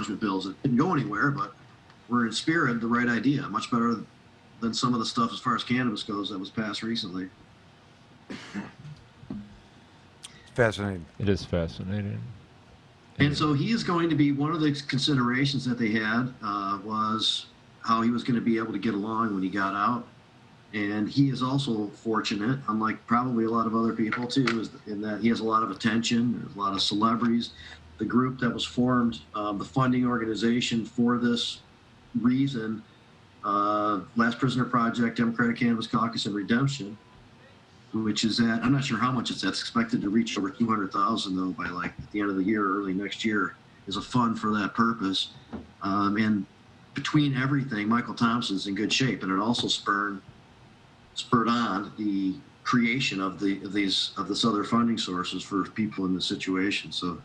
expungement bills that didn't go anywhere, but were in spirit the right idea. Much better than some of the stuff as far as cannabis goes that was passed recently. Fascinating. It is fascinating. And so he is going to be, one of the considerations that they had was how he was going to be able to get along when he got out. And he is also fortunate, unlike probably a lot of other people too, in that he has a lot of attention. There's a lot of celebrities. The group that was formed, the funding organization for this reason, Last Prisoner Project, Democratic Cannabis Caucus, and Redemption, which is at, I'm not sure how much it's at. It's expected to reach over 200,000 though by like at the end of the year, early next year, is a fund for that purpose. And between everything, Michael Thompson's in good shape, and it also spurred on the creation of this other funding sources for people in this situation. So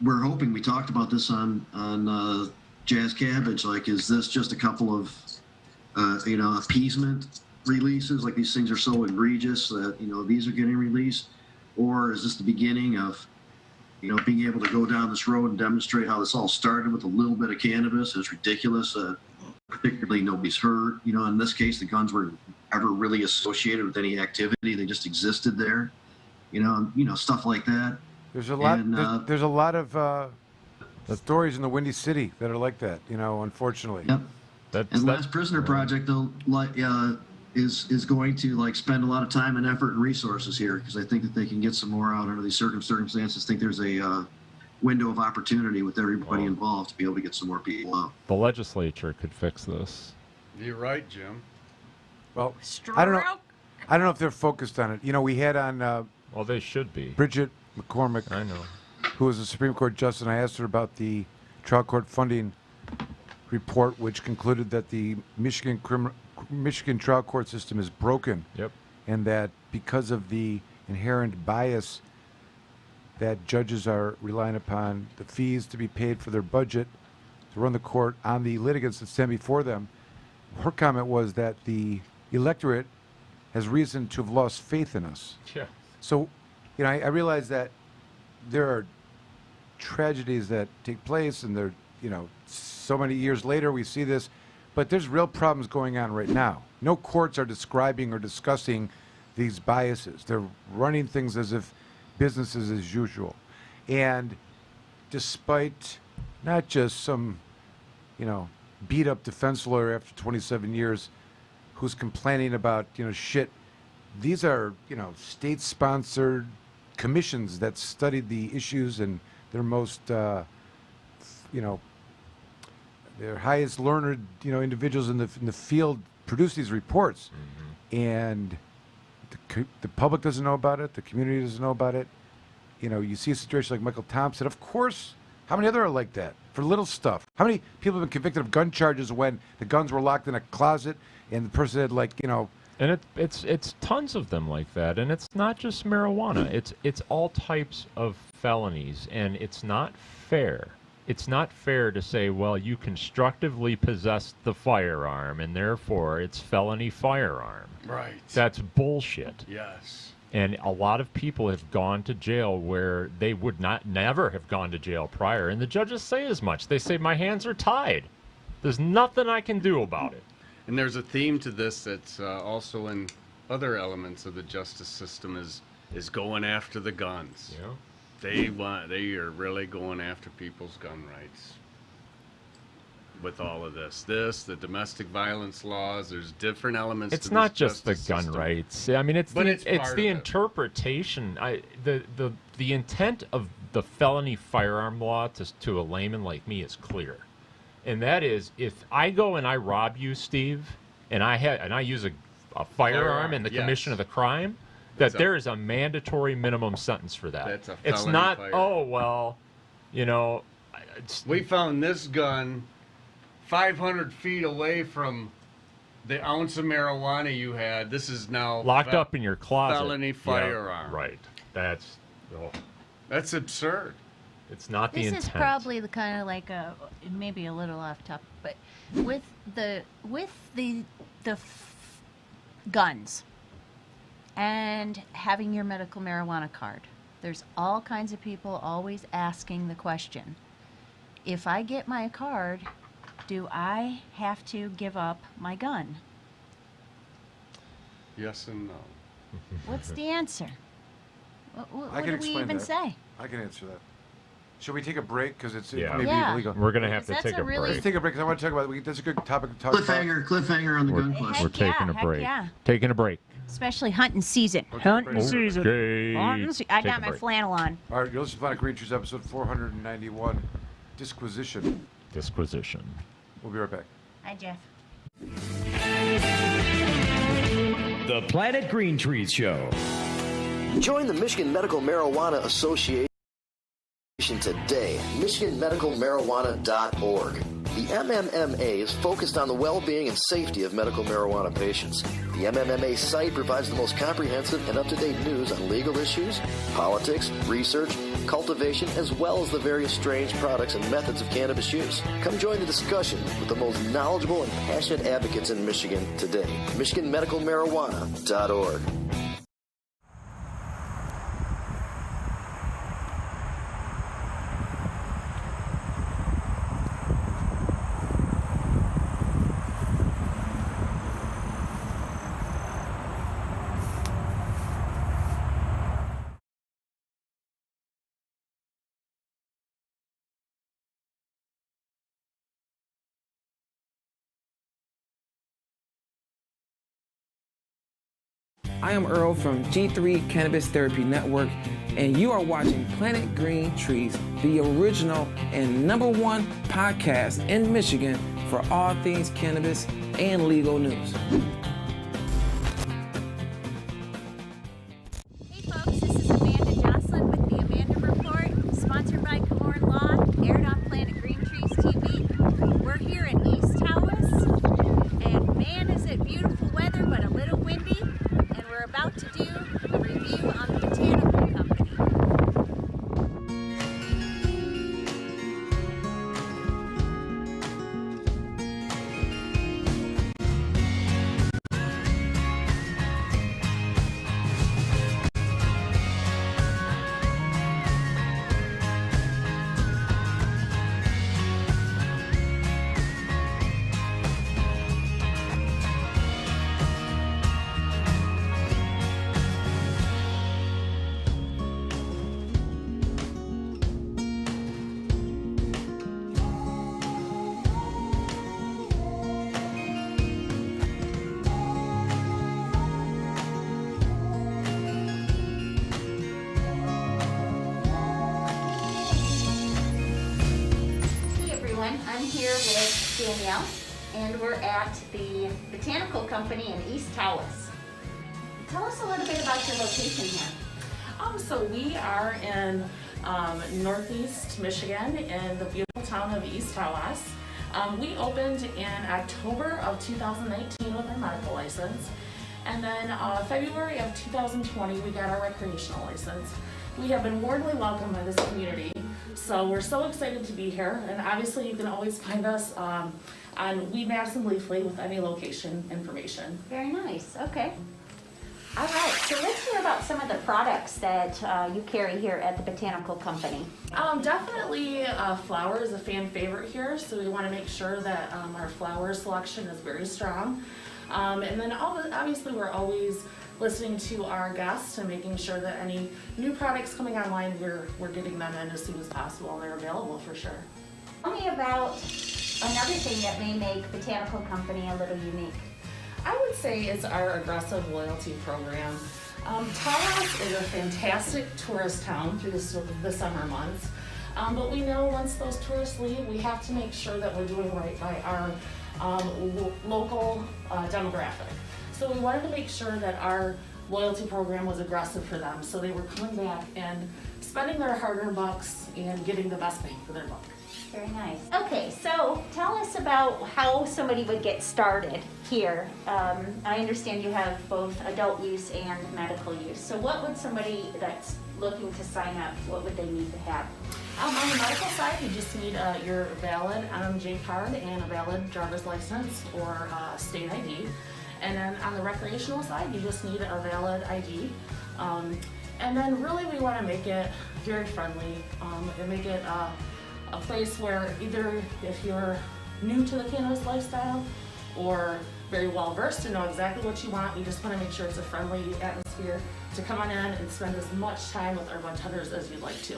we're hoping, we talked about this on Jazz Cabbage, like, is this just a couple of appeasement releases, like these things are so egregious that these are getting released, or is this the beginning of being able to go down this road and demonstrate how this all started with a little bit of cannabis? It's ridiculous that particularly nobody's hurt. In this case, the guns weren't ever really associated with any activity. They just existed there. Stuff like that. There's a lot. There's a lot of stories in the Windy City that are like that. Unfortunately. Yep. And Last Prisoner Project, though, is going to spend a lot of time and effort and resources here, because I think that they can get some more out under these circumstances. I think there's a window of opportunity with everybody involved to be able to get some more people out. The legislature could fix this. You're right, Jim. Well, I don't know if they're focused on it. We had on well, they should be. Bridget McCormick, I know, who was a Supreme Court justice, and I asked her about the trial court funding report, which concluded that the Michigan trial court system is broken. Yep. And that because of the inherent bias that judges are relying upon the fees to be paid for their budget to run the court on the litigants that stand before them, her comment was that the electorate has reason to have lost faith in us. Yeah. So, I realize that there are tragedies that take place, and they're, so many years later we see this, but there's real problems going on right now. No courts are describing or discussing these biases. They're running things as if business is as usual. And despite not just some, beat up defense lawyer after 27 years who's complaining about, shit, these are, state-sponsored commissions that studied the issues, and their most, their highest learned, individuals in the field produce these reports. Mm-hmm. And the public doesn't know about it. The community doesn't know about it. You see a situation like Michael Thompson. Of course, how many other are like that for little stuff? How many people have been convicted of gun charges when the guns were locked in a closet and the person had And it's tons of them like that, and it's not just marijuana. It's all types of felonies, and it's not fair. It's not fair to say, well, you constructively possessed the firearm, and therefore it's felony firearm. Right. That's bullshit. Yes. And a lot of people have gone to jail where they would never have gone to jail prior, and the judges say as much. They say, my hands are tied. There's nothing I can do about it. And there's a theme to this that's also in other elements of the justice system is going after the guns. Yeah. They are really going after people's gun rights with all of this. The domestic violence laws, there's different elements It's to not this just the justice gun system. rights. I mean, it's the it. interpretation. The intent of the felony firearm law to a layman like me is clear. And that is, if I go and I rob you, Steve, and I use a firearm in the commission of the crime, there is a mandatory minimum sentence for that. That's a felony It's not, firearm. We found this gun 500 feet away from the ounce of marijuana you had. This is now locked up in your closet. Felony firearm. Yeah, right. That's absurd. It's not the intent. This is probably the kind of maybe a little off topic, but with the guns and having your medical marijuana card, There's all kinds of people always asking the question, if I get my card, do I have to give up my gun? Yes and no. What's the answer? What I can do we explain even that. say? I can answer that. Should we take a break? Because it's Yeah. maybe Yeah. illegal. We're gonna have to That's take a a really- Let's break. take a break because I want to talk about. That's a good topic to talk about. Cliffhanger on the gun We're question. Heck yeah, taking a heck break. yeah. Taking a break. Especially hunting season. Okay, Hunting break. season. Okay. Hunting I Take got a my break. flannel on. All right, you're listening to Planet Green Trees, episode 491, Disquisition. Disquisition. We'll be right back. Hi, Jeff. The Planet Green Trees Show. Join the Michigan Medical Marijuana Association today. MichiganMedicalMarijuana.org. The MMMA is focused on the well-being and safety of medical marijuana patients. The MMMA site provides the most comprehensive and up-to-date news on legal issues, politics, research, cultivation, as well as the various strange products and methods of cannabis use. Come join the discussion with the most knowledgeable and passionate advocates in Michigan today. MichiganMedicalMarijuana.org. I am Earl from G3 Cannabis Therapy Network, and you are watching Planet Green Trees, the original and #1 podcast in Michigan for all things cannabis and legal news. Hey folks, this is Amanda Joslin with the Amanda Report, sponsored by Komorn Law, aired on Planet Green Trees TV. We're here in East Tawas, and man is it beautiful weather, but a little windy, and we're about to do a review on the Botanical Company. Hey everyone, I'm here with Danielle, and we're at the Botanical Company in East Tawas. Tell us a little bit about your location here. So we are in Northeast Michigan in the beautiful town of East Tawas. We opened in October of 2019 with our medical license, and then February of 2020 we got our recreational license. We have been warmly welcomed by this community, so we're so excited to be here. And obviously you can always find us on Weed Maps and Leafly with any location information. Very nice, okay. All right, so let's hear about some of the products that you carry here at the Botanical Company. Definitely flower is a fan favorite here, so we want to make sure that our flower selection is very strong. And then obviously we're always listening to our guests and making sure that any new products coming online, we're getting them in as soon as possible and they're available for sure. Tell me about another thing that may make Botanical Company a little unique. I would say it's our aggressive loyalty program. Tawas is a fantastic tourist town through the summer months, but we know once those tourists leave, we have to make sure that we're doing right by our local demographic. So we wanted to make sure that our loyalty program was aggressive for them, so they were coming back and spending their hard-earned bucks and getting the best bang for their buck. Very nice. Okay, so tell us about how somebody would get started here. I understand you have both adult use and medical use. So what would somebody that's looking to sign up, what would they need to have? On the medical side, you just need your valid MMJ card and a valid driver's license or state ID. And then on the recreational side, you just need a valid ID. And then really we want to make it very friendly and make it a place where either if you're new to the cannabis lifestyle or very well versed and know exactly what you want, we just want to make sure it's a friendly atmosphere to come on in and spend as much time with our budtenders as you'd like to.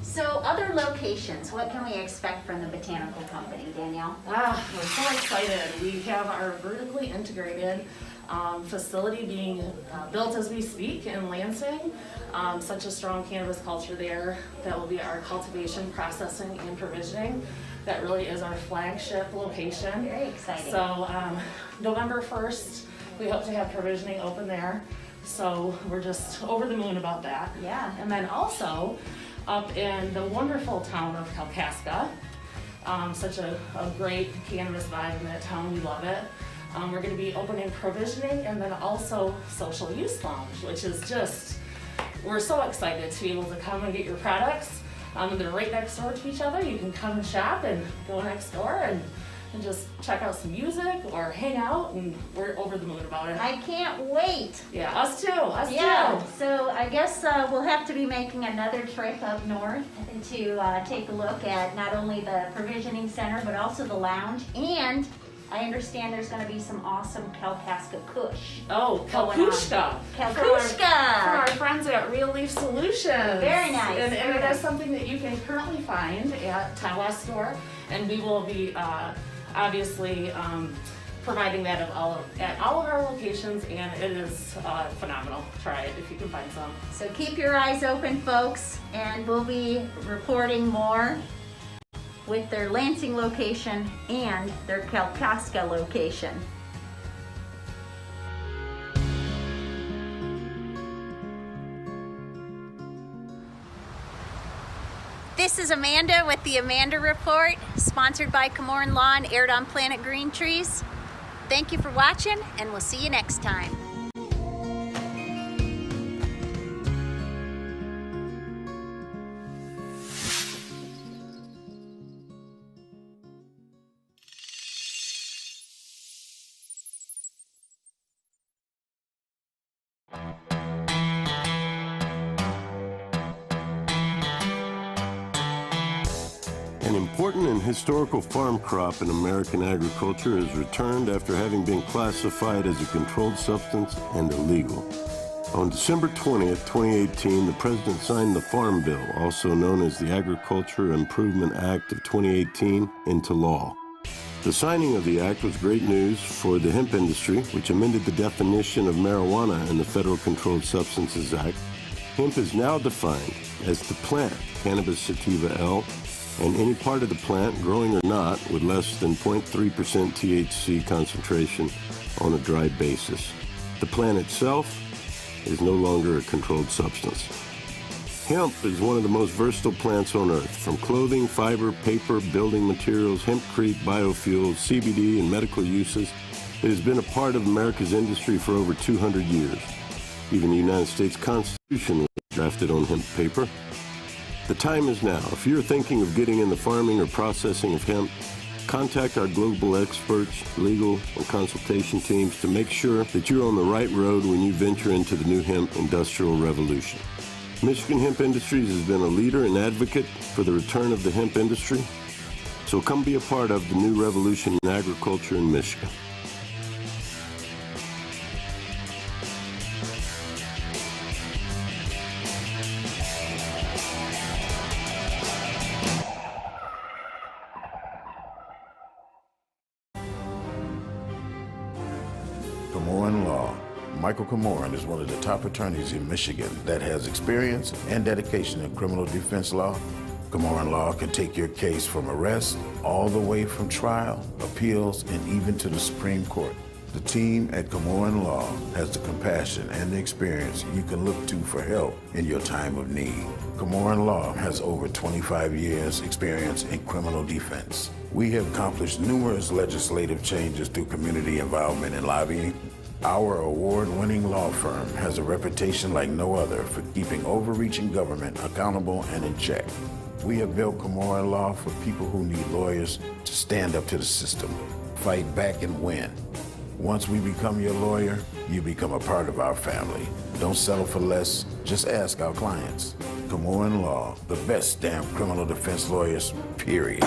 So other locations, what can we expect from the Botanical Company, Danielle? We're so excited. We have our vertically integrated facility being built as we speak in Lansing. Such a strong cannabis culture there. That will be our cultivation, processing, and provisioning. That really is our flagship location. Very exciting. So November 1st, we hope to have provisioning open there. So we're just over the moon about that. Yeah. And then also up in the wonderful town of Kalkaska. Such a great cannabis vibe in that town. We love it. We're going to be opening provisioning and then also social use lounge, which is just, we're so excited to be able to come and get your products. They're right next door to each other. You can come and shop and go next door and just check out some music or hang out, and we're over the moon about it. I can't wait. Yeah, us too. Us Yeah, too. so I guess we'll have to be making another trip up north to take a look at not only the provisioning center, but also the lounge. And I understand there's going to be some awesome Kalkaska Kush. Oh, Kalkushka. Kalkushka. For our friends at Real Leaf Solutions. Very nice. And Very it nice. is something that you can currently find at Tawas Store, and we will be obviously providing that at all of our locations, and it is phenomenal. Try it if you can find some. So keep your eyes open, folks, and we'll be reporting more with their Lansing location and their Kalkaska location. This is Amanda with the Amanda Report, sponsored by Komorn Law and aired on Planet Green Trees. Thank you for watching, and we'll see you next time. An important and historical farm crop in American agriculture is returned after having been classified as a controlled substance and illegal. On December 20th, 2018, the President signed the Farm Bill, also known as the Agriculture Improvement Act of 2018, into law. The signing of the act was great news for the hemp industry, which amended the definition of marijuana in the Federal Controlled Substances Act. Hemp is now defined as the plant, Cannabis sativa L, and any part of the plant, growing or not, with less than 0.3% THC concentration on a dry basis. The plant itself is no longer a controlled substance. Hemp is one of the most versatile plants on earth. From clothing, fiber, paper, building materials, hempcrete, biofuels, CBD, and medical uses, it has been a part of America's industry for over 200 years. Even the United States Constitution was drafted on hemp paper. The time is now. If you're thinking of getting in the farming or processing of hemp, contact our global experts, legal, and consultation teams to make sure that you're on the right road when you venture into the new hemp industrial revolution. Michigan Hemp Industries has been a leader and advocate for the return of the hemp industry, so come be a part of the new revolution in agriculture in Michigan. Komorn Law. Michael Komorn is one of the top attorneys in Michigan that has experience and dedication in criminal defense law. Komorn Law can take your case from arrest all the way from trial, appeals, and even to the Supreme Court. The team at Komorn Law has the compassion and the experience you can look to for help in your time of need. Komorn Law has over 25 years experience in criminal defense. We have accomplished numerous legislative changes through community involvement and lobbying. Our award-winning law firm has a reputation like no other for keeping overreaching government accountable and in check. We have built Komorn Law for people who need lawyers to stand up to the system, fight back and win. Once we become your lawyer, you become a part of our family. Don't settle for less. Just ask our clients. Komorn Law, the best damn criminal defense lawyers, period.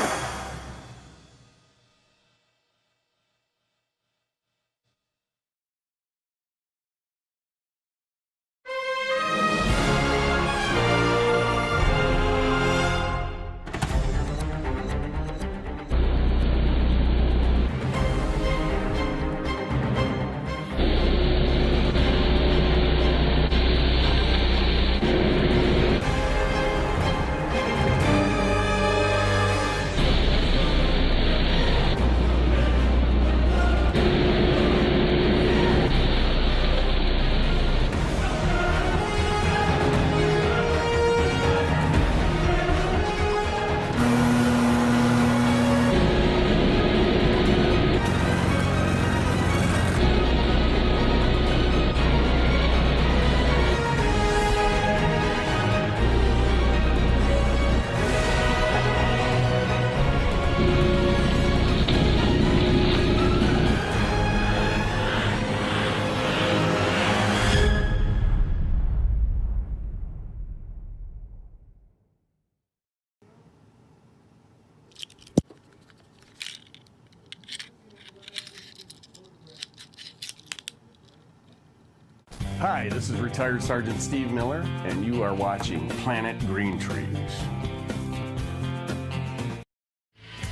Hi, this is retired Sergeant Steve Miller, and you are watching Planet Green Trees.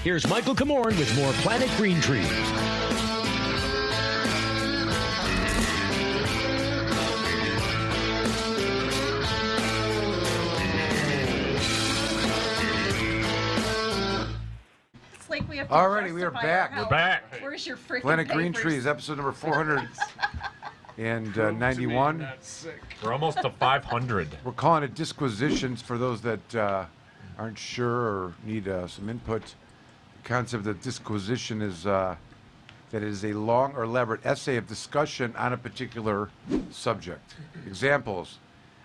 Here's Michael Komorn with more Planet Green Trees. It's like we have to Alrighty, we are justify back. our health. We're back. Where's your freaking Planet Green papers? Trees, episode number 491. We're almost to 500. We're calling it Disquisitions for those that aren't sure or need some input. The concept of disquisition is that it is a long or elaborate essay of discussion on a particular subject. Examples: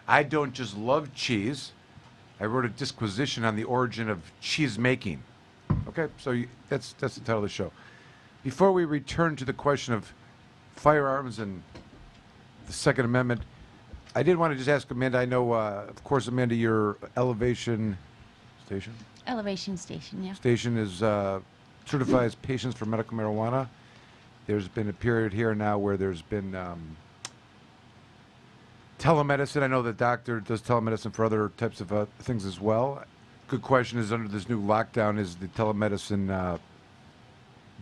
I don't just love cheese. I wrote a disquisition on the origin of cheese making. Okay, so that's the title of the show. Before we return to the question of firearms and the Second Amendment, I did want to just ask Amanda. I know, of course, Amanda, your elevation station is certifies patients for medical marijuana. There's been a period here now where there's been telemedicine. I know the doctor does telemedicine for other types of things as well. Good question is, under this new lockdown, is the telemedicine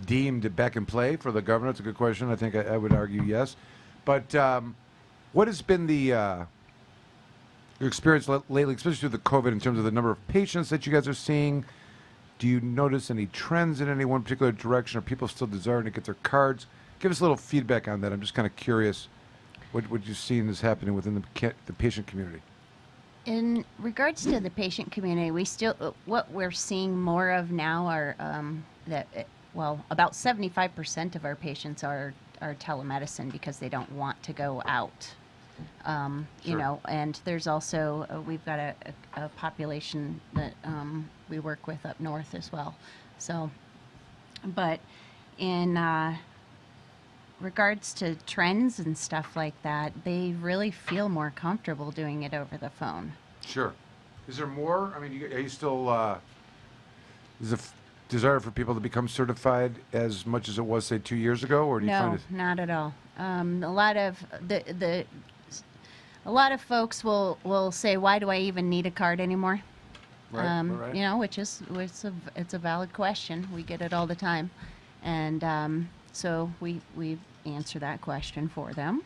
deemed back in play for the governor? It's a good question. I think I would argue yes. But what has been your experience lately, especially through the COVID, in terms of the number of patients that you guys are seeing? Do you notice any trends in any one particular direction? Are people still desiring to get their cards? Give us a little feedback on that. I'm just kind of curious what you've seen is happening within the patient community. In regards to the patient community, we still what we're seeing more of now are about 75% of our patients are telemedicine because they don't want to go out. You know, and there's also we've got a population that we work with up north as well. So, but in regards to trends and stuff like that, they really feel more comfortable doing it over the phone. Sure. Is there more? I mean, are you still? Is the desire for people to become certified as much as it was, say, 2 years ago, or do you find it? No, not at all. A lot of folks will say, "Why do I even need a card anymore?" Right, right. You know, it's a valid question. We get it all the time, and so we answer that question for them.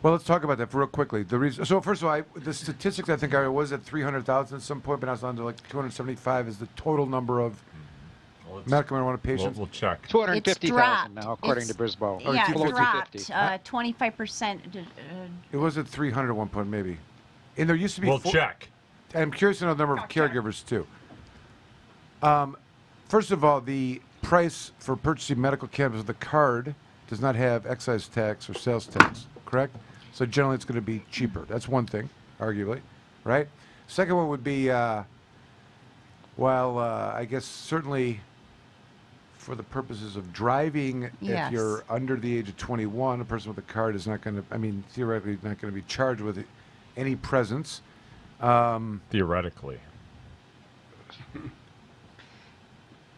Well, let's talk about that real quickly. The reason. So first of all, the statistics, I think I was at 300,000 at some point, but I was down to like 275 is the total number of medical marijuana patients. We'll check. 250,000 now, according to Brisboe. Yeah, Below it dropped 250. 25%. It was at 300 at one point, maybe. And there used to be. We'll check. I'm curious to know the number of caregivers too. First of all, the price for purchasing medical cannabis with a card does not have excise tax or sales tax, correct? So generally it's going to be cheaper. That's one thing, arguably, right? Second one would be, I guess certainly for the purposes of driving, Yes. if you're under the age of 21, a person with a card is not going to, I mean, theoretically not going to be charged with any presence. Theoretically.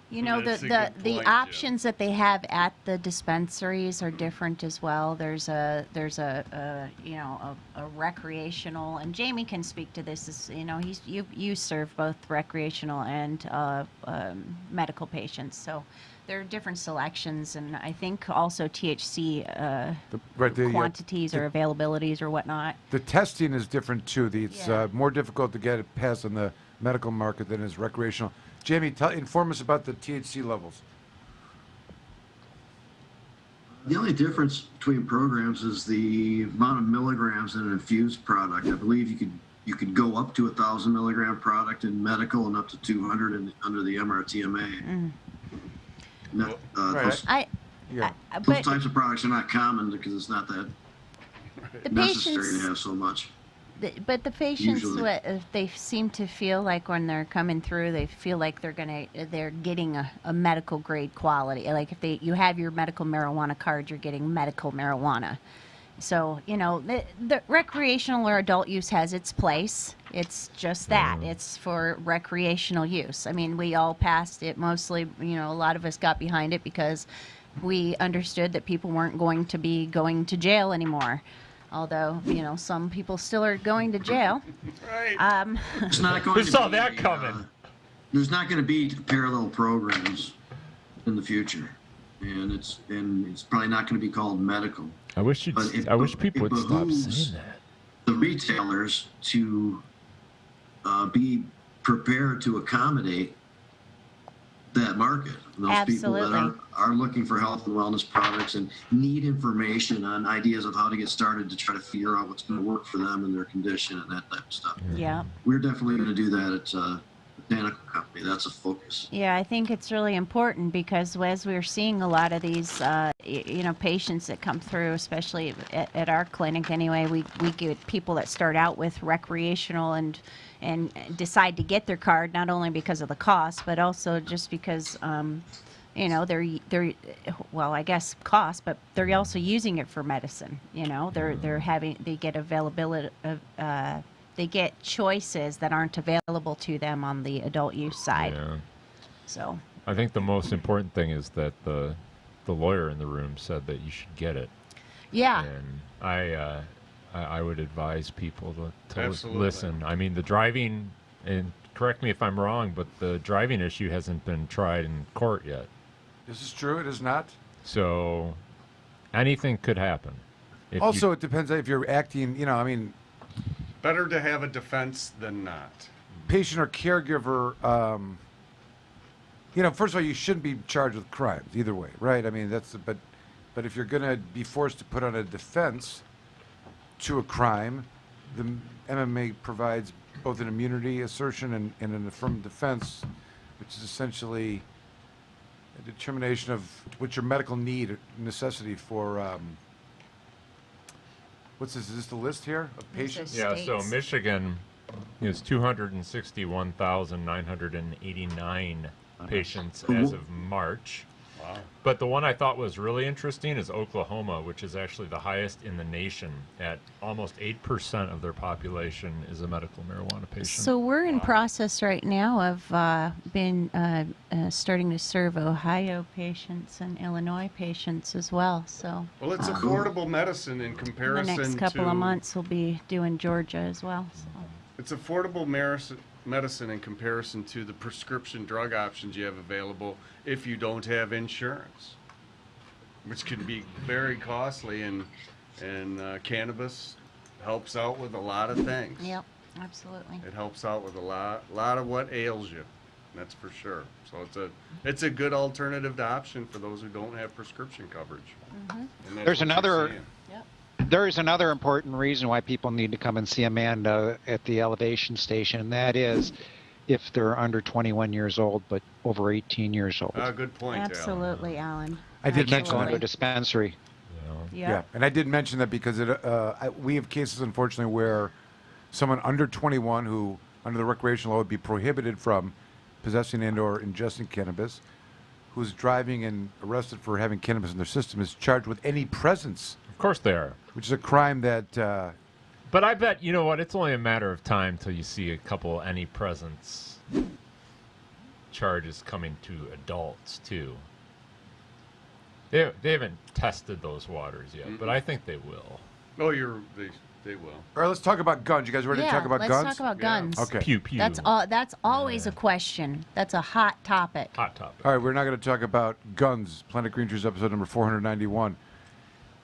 You know, That's a the good point, options that they have at the dispensaries are different as well. There's a recreational, and Jamie can speak to this. Is you serve both recreational and medical patients, so there are different selections, and I think also THC quantities or availabilities or whatnot. The testing is different too. It's more difficult to get it passed on the medical market than is recreational. Jamie, inform us about the THC levels. The only difference between programs is the amount of milligrams in an infused product. I believe you could go up to 1,000 milligram product in medical and up to 200 under the MRTMA. Those types of products are not common because it's not that necessary to have so much. But the patients, Usually. they seem to feel like when they're coming through, they feel like they're getting a medical grade quality. Like if you have your medical marijuana card, you're getting medical marijuana. So the recreational or adult use has its place. It's just that it's for recreational use. I mean, we all passed it mostly. A lot of us got behind it because we understood that people weren't going to be going to jail anymore. Although, some people still are going to jail. Right. It's not going Who to saw be, that coming? There's not going to be parallel programs in the future, and it's probably not going to be called medical. I wish people would stop saying that. The retailers to be prepared to accommodate that market. Those Absolutely. people that are looking for health and wellness products and need information on ideas of how to get started to try to figure out what's going to work for them and their condition and that type of stuff. Yeah. We're definitely going to do that at the Botanical Company. That's a focus. Yeah, I think it's really important because as we're seeing a lot of these, patients that come through, especially at our clinic anyway, we get people that start out with recreational and decide to get their card not only because of the cost, but also just because, they're well, I guess cost, but they're also using it for medicine. They get availability of. They get choices that aren't available to them on the adult use side. Yeah. So I think the most important thing is that the lawyer in the room said that you should get it. Yeah. And I would advise people to Absolutely. listen. I mean, the driving, and correct me if I'm wrong, but the driving issue hasn't been tried in court yet. This is true. It is not. So anything could happen. It depends if you're acting. Better to have a defense than not. Patient or caregiver, first of all, you shouldn't be charged with crimes either way, right? I mean, but if you're going to be forced to put on a defense to a crime, the MMA provides both an immunity assertion and an affirmative defense, which is essentially a determination of what's your medical need or necessity for. What's this? Is this the list here of patients? Yeah, so Michigan is 261,989 patients as of March. Wow. But the one I thought was really interesting is Oklahoma, which is actually the highest in the nation. At almost 8% of their population is a medical marijuana patient. So we're in process right now of starting to serve Ohio patients and Illinois patients as well. So Well, it's affordable medicine in the comparison next couple to... of months we'll be doing Georgia as well. So. It's affordable medicine in comparison to the prescription drug options you have available if you don't have insurance, which can be very costly, and cannabis helps out with a lot of things. Yep, absolutely. It helps out with a lot of what ails you, that's for sure. So it's a good alternative option for those who don't have prescription coverage. Mm-hmm. And that's There's what you're another. seeing. There is another important reason why people need to come and see Amanda at the elevation station, and that is if they're under 21 years old but over 18 years old. Good point, Absolutely, Alan. I did mention Go into a that. dispensary. Yeah. And I did mention that because we have cases, unfortunately, where someone under 21 who, under the recreational law, would be prohibited from possessing and/or ingesting cannabis, who's driving and arrested for having cannabis in their system is charged with any presence. Of course they are. Which is a crime that... But I bet, you know what, it's only a matter of time till you see a couple any presence charges coming to adults, too. They haven't tested those waters yet, but I think they will. Oh, they will. All right, let's talk about guns. You guys ready to talk about guns? Let's talk about guns. Okay. Pew, pew. That's always a question. That's a hot topic. Hot topic. All right, we're not going to talk about guns. Planet Green Trees episode number 491.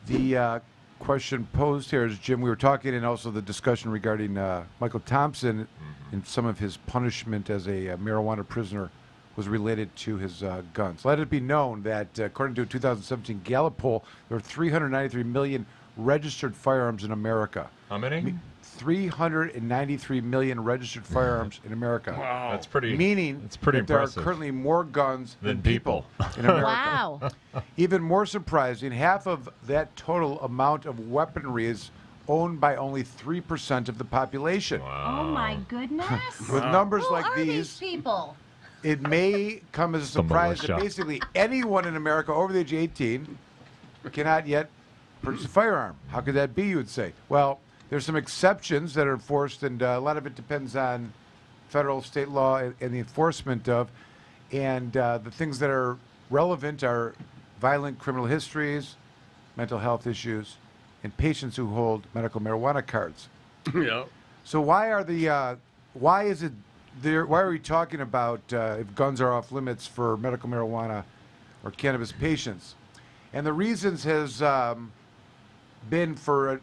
The question posed here is, Jim, we were talking, and also the discussion regarding Michael Thompson and some of his punishment as a marijuana prisoner was related to his guns. Let it be known that according to a 2017 Gallup poll, there are 393 million registered firearms in America. How many? 393 million registered firearms in America. Wow. That's pretty. Meaning that's pretty that there impressive. are currently more guns Than people in America. Wow. Even more surprising, half of that total amount of weaponry is owned by only 3% of the population. Oh my goodness. With numbers Who like are these, people? it may come as a surprise that basically anyone in America over the age of 18 cannot yet purchase a firearm. How could that be, you would say? Well, there's some exceptions that are enforced, and a lot of it depends on federal, state law, and the enforcement of. And the things that are relevant are violent criminal histories, mental health issues, and patients who hold medical marijuana cards. Yeah. So why are we talking about if guns are off limits for medical marijuana or cannabis patients? And the reasons has been for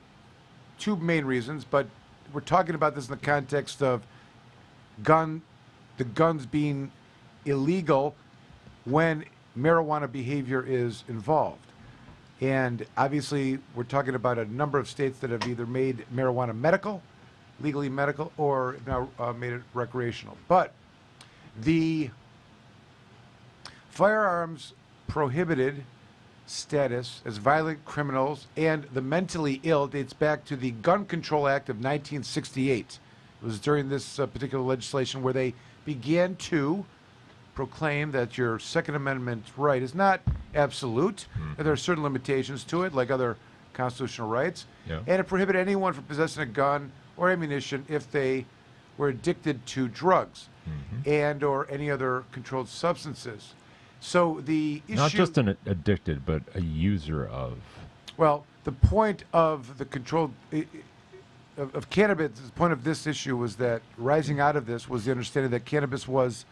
two main reasons, but we're talking about this in the context of the guns being illegal when marijuana behavior is involved. And obviously, we're talking about a number of states that have either made marijuana medical, legally medical, or now made it recreational. But the firearms prohibited status as violent criminals and the mentally ill dates back to the Gun Control Act of 1968. It was during this particular legislation where they began to proclaim that your Second Amendment right is not absolute, and there are certain limitations to it, like other constitutional rights, and it prohibited anyone from possessing a gun or ammunition if they were addicted to drugs and or any other controlled substances. So the issue... Not just an addicted, but a user of... Well, the point of the controlled... of cannabis, the point of this issue was that rising out of this was the understanding that cannabis was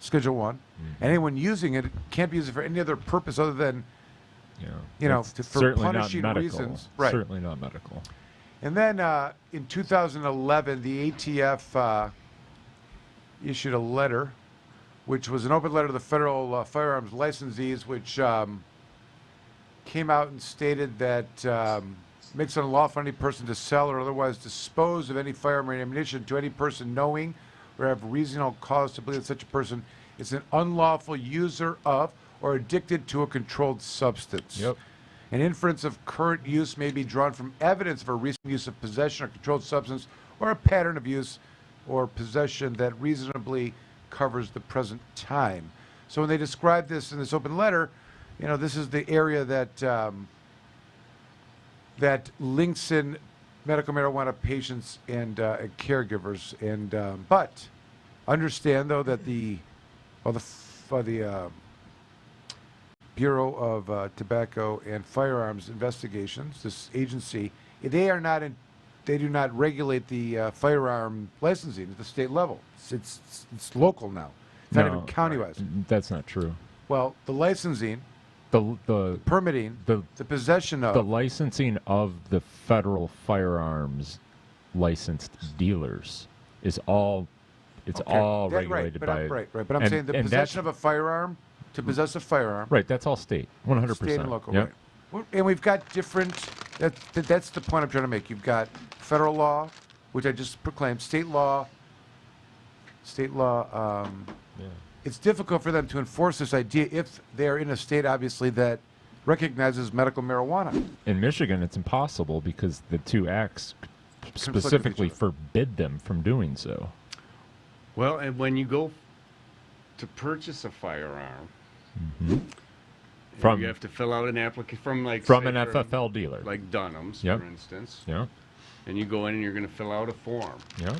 Schedule 1. Anyone using it can't be used for any other purpose other than, for punishing reasons. Right. Certainly not medical. And then in 2011, the ATF issued a letter, which was an open letter to the federal firearms licensees, which came out and stated that makes it unlawful for any person to sell or otherwise dispose of any firearm or ammunition to any person knowing or have reasonable cause to believe that such a person is an unlawful user of or addicted to a controlled substance. An inference of current use may be drawn from evidence of a recent use of possession of controlled substance or a pattern of use or possession that reasonably covers the present time. So when they describe this in this open letter, this is the area that that links in medical marijuana patients and caregivers. And but understand though that the Bureau of Tobacco and Firearms Investigations, this agency, they do not regulate the firearm licensing at the state level. It's local now. It's not even county-wise. That's not true. Well, the licensing, the permitting, the possession of... The licensing of the federal firearms licensed dealers is all... It's all regulated by... Right. But I'm saying the possession of a firearm, to possess a firearm... Right, that's all state. 100%. State and local, right. And we've got different... That's the point I'm trying to make. You've got federal law, which I just proclaimed, state law... It's difficult for them to enforce this idea if they're in a state, obviously, that recognizes medical marijuana. In Michigan, it's impossible because the two acts specifically forbid them from doing so. Well, and when you go to purchase a firearm, From you have to fill out an application from an FFL dealer, like Dunham's, Yep. for instance. Yeah. And you go in and you're going to fill out a form. Yeah.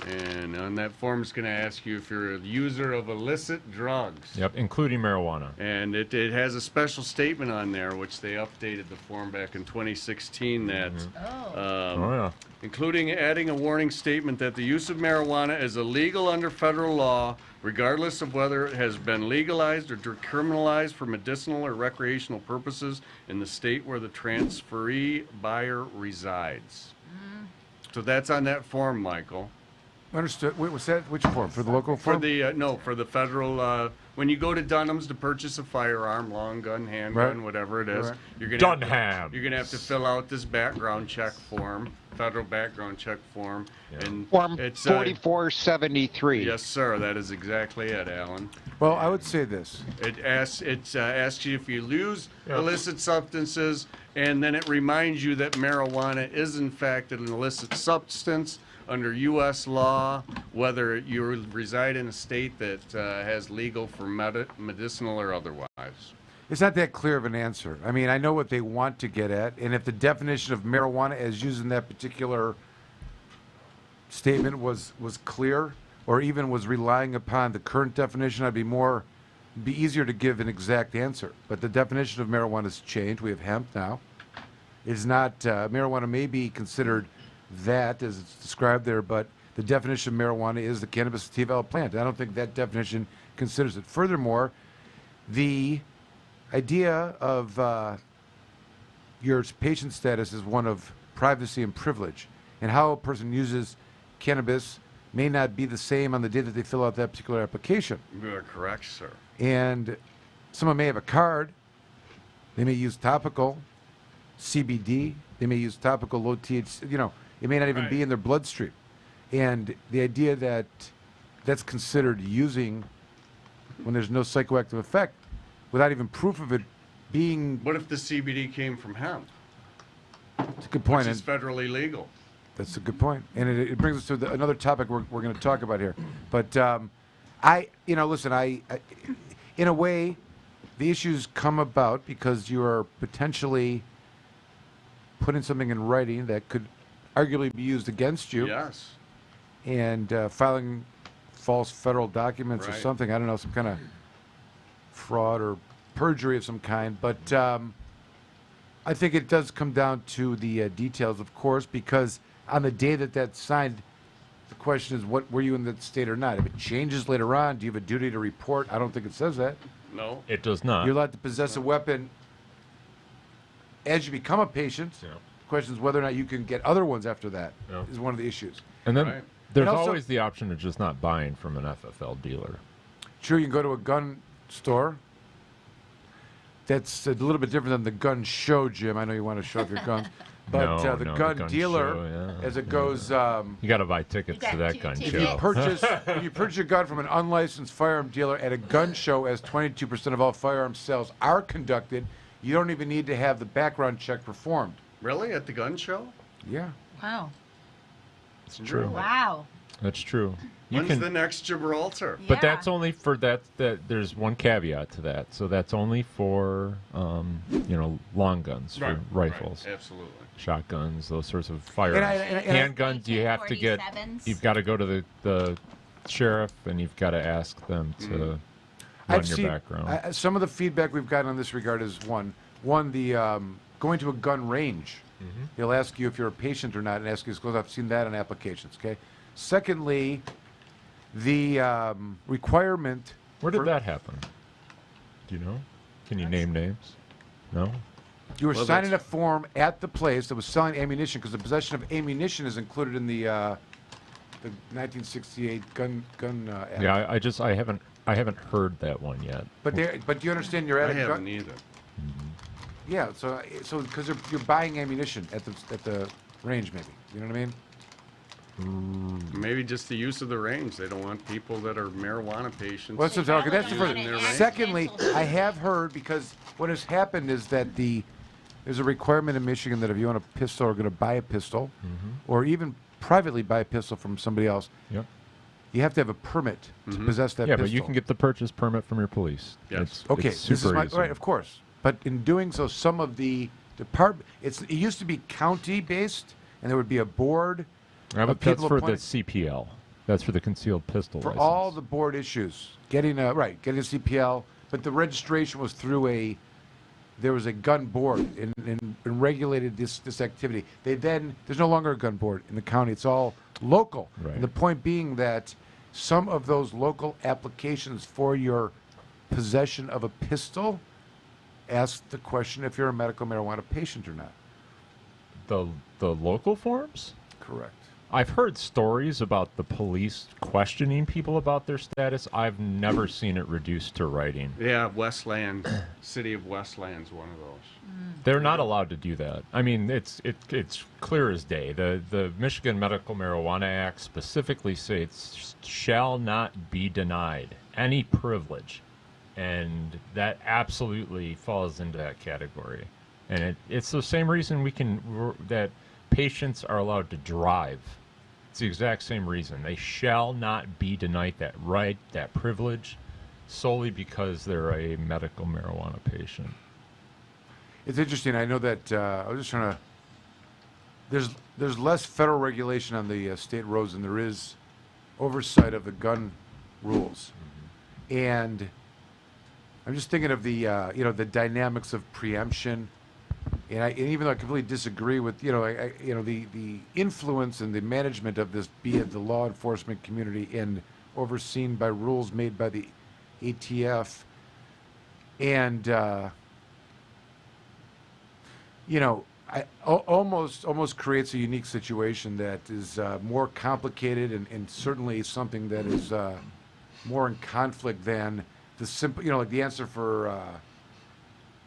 And on that form, it's going to ask you if you're a user of illicit drugs. Yep, including marijuana. And it has a special statement on there, which they updated the form back in 2016, that including adding a warning statement that the use of marijuana is illegal under federal law, regardless of whether it has been legalized or decriminalized for medicinal or recreational purposes in the state where the transferee buyer resides. So that's on that form, Michael. Understood. Wait, was that which form? For the local form? For the no, for the federal. When you go to Dunham's to purchase a firearm, long gun, handgun, whatever it is, you're gonna have to fill out this background check form, federal background check form, and Form it's 4473. Yes, sir. That is exactly it, Alan. Well, I would say this. It asks you if you use illicit substances, and then it reminds you that marijuana is in fact an illicit substance under U.S. law, whether you reside in a state that has legal for medicinal or otherwise. It's not that clear of an answer. I mean, I know what they want to get at, and if the definition of marijuana as used in that particular statement was clear, or even was relying upon the current definition, it'd be easier to give an exact answer. But the definition of marijuana has changed. We have hemp now. It's not, marijuana may be considered that as it's described there, but the definition of marijuana is the cannabis sativa plant. I don't think that definition considers it. Furthermore, the idea of your patient status is one of privacy and privilege, and how a person uses cannabis may not be the same on the day that they fill out that particular application. You are correct, sir. And someone may have a card. They may use topical CBD. They may use topical low THC. It may not even be in their bloodstream. And the idea that that's considered using when there's no psychoactive effect without even proof of it being... What if the CBD came from hemp? It's a good point. Which is federally legal. That's a good point. And it brings us to another topic we're going to talk about here. But listen, in a way, the issues come about because you are potentially putting something in writing that could arguably be used against you. Yes. And filing false federal documents or Right. something. I don't know, some kind of fraud or perjury of some kind. But I think it does come down to the details, of course, because on the day that that's signed, the question is, what were you in that state or not? If it changes later on, do you have a duty to report? I don't think it says that. No. It does not. You're allowed to possess a weapon as you become a patient. Yeah. The question is whether or not you can get other ones after that is one of the issues. And then there's And also- always the option of just not buying from an FFL dealer. Sure, you can go to a gun store. That's a little bit different than the gun show, Jim. I know you want to show off your guns. But No, the no, gun the gun dealer, show, yeah, as it goes... You got to buy tickets to that gun If show. you purchase your gun from an unlicensed firearm dealer at a gun show, as 22% of all firearm sales are conducted, you don't even need to have the background check performed. Really? At the gun show? Yeah. Wow. It's true. Wow. That's true. You When's the next Gibraltar? But that's only for that. There's one caveat to that. So that's only for long guns, for rifles, Absolutely. shotguns, those sorts of firearms. Handguns, you have to get. You've got to go to the sheriff, and you've got to ask them to run your background. Some of the feedback we've gotten in this regard is one the going to a gun range. Mm-hmm. They'll ask you if you're a patient or not, and ask you, because I've seen that on applications. Okay. Secondly, the requirement. Where did that happen? Do you know? Can you name names? No. You were signing a form at the place that was selling ammunition, because the possession of ammunition is included in the 1968 gun Act. Yeah, I haven't heard that one yet. But do you understand you're at I a gun? haven't either. Yeah, so because you're buying ammunition at the range, maybe. You know what I mean? Maybe just the use of the range. They don't want people that are marijuana patients. Well, that's what I'm talking. That's the using first. their range. Secondly, I have heard, because what has happened is that there's a requirement in Michigan that if you want a pistol or going to buy a pistol, or even privately buy a pistol from somebody else, you you have to have a permit to possess that pistol. But you can get the purchase permit from your police. Yes. Okay, it's this is super easy. right, of course. But in doing so, some of the department, it used to be county-based, and there would be a board of That's people for the appointed CPL. That's for the concealed pistol for license. all the board issues. Getting a CPL, but the registration was through there was a gun board and regulated this activity. There's no longer a gun board in the county. It's all local. Right. And the point being that some of those local applications for your possession of a pistol ask the question if you're a medical marijuana patient or not. The local forms? Correct. I've heard stories about the police questioning people about their status. I've never seen it reduced to writing. Yeah, Westland, City of Westland's one of those. They're not allowed to do that. I mean, it's clear as day. The Michigan Medical Marijuana Act specifically states shall not be denied any privilege, and that absolutely falls into that category. And it's the same reason that patients are allowed to drive. It's the exact same reason. They shall not be denied that right, that privilege, solely because they're a medical marijuana patient. It's interesting. I know that I was just trying to. There's less federal regulation on the state roads than there is oversight of the gun rules, and I'm just thinking of the dynamics of preemption. And even though I completely disagree with the influence and the management of this, be it the law enforcement community and overseen by rules made by the ATF, and almost creates a unique situation that is more complicated and certainly something that is more in conflict than the simple, like the answer for.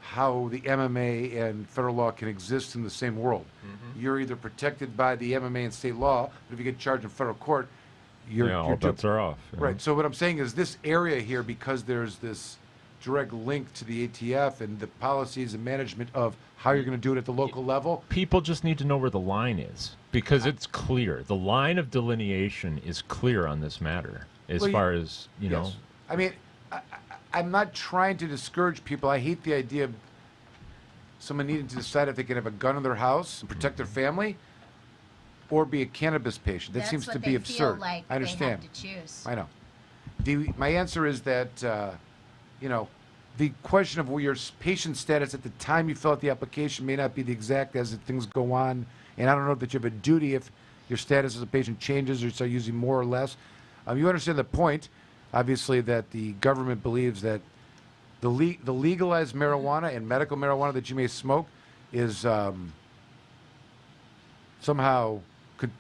How the MMA and federal law can exist in the same world. Mm-hmm. You're either protected by the MMA and state law, but if you get charged in federal court, all bets are off. Right. So what I'm saying is this area here, because there's this direct link to the ATF and the policies and management of how you're going to do it at the local level. People just need to know where the line is, because it's clear. The line of delineation is clear on this matter, as far as, know. I mean, I'm not trying to discourage people. I hate the idea of someone needing to decide if they can have a gun in their house and protect their family or be a cannabis patient. That seems to be absurd. Like I understand. They have to choose. I know. My answer is that, the question of your patient status at the time you fill out the application may not be the exact as things go on. And I don't know that you have a duty if your status as a patient changes or you start using more or less. You understand the point. Obviously, that the government believes that the legalized marijuana and medical marijuana that you may smoke is somehow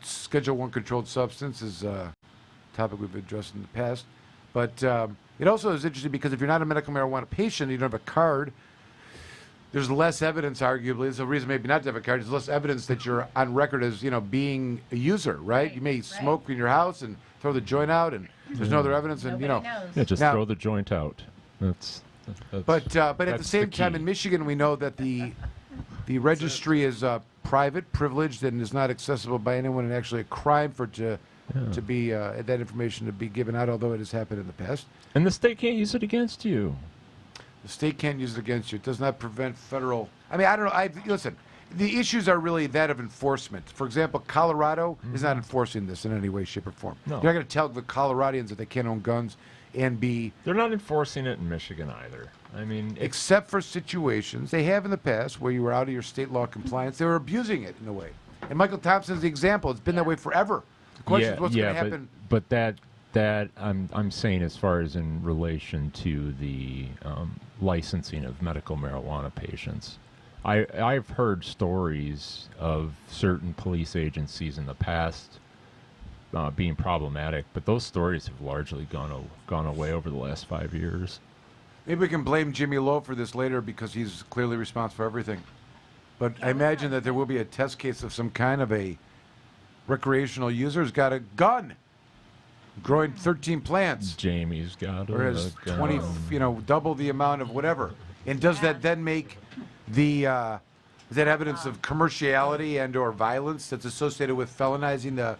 Schedule I controlled substance is a topic we've addressed in the past. But it also is interesting because if you're not a medical marijuana patient, you don't have a card, there's less evidence, arguably. There's a reason maybe not to have a card. There's less evidence that you're on record as, being a user, right? You may smoke in your house and throw the joint out, and there's no other evidence. And, Yeah, just throw the joint out. But at the same time, in Michigan, we know that the registry is private, privileged, and is not accessible by anyone, and actually a crime for to be that information to be given out, although it has happened in the past. And the state can't use it against you. The state can't use it against you. It does not prevent federal. I mean, I don't know. Listen, the issues are really that of enforcement. For example, Colorado is not enforcing this in any way, shape, or form. No. You're not going to tell the Coloradians that they can't own guns and be. They're not enforcing it in Michigan either. I mean, except for situations they have in the past where you were out of your state law compliance, they were abusing it in a way. And Michael Thompson's the example. It's been that way forever. The question is what's going to happen. But that I'm saying as far as in relation to the licensing of medical marijuana patients. I've heard stories of certain police agencies in the past being problematic, but those stories have largely gone away over the last 5 years. Maybe we can blame Jimmy Lowe for this later because he's clearly responsible for everything. But I imagine that there will be a test case of some kind of a recreational user who's got a gun, growing 13 plants. Jamie's got or has 20, double the amount of whatever. And does that then make the is that evidence of commerciality and or violence that's associated with felonizing the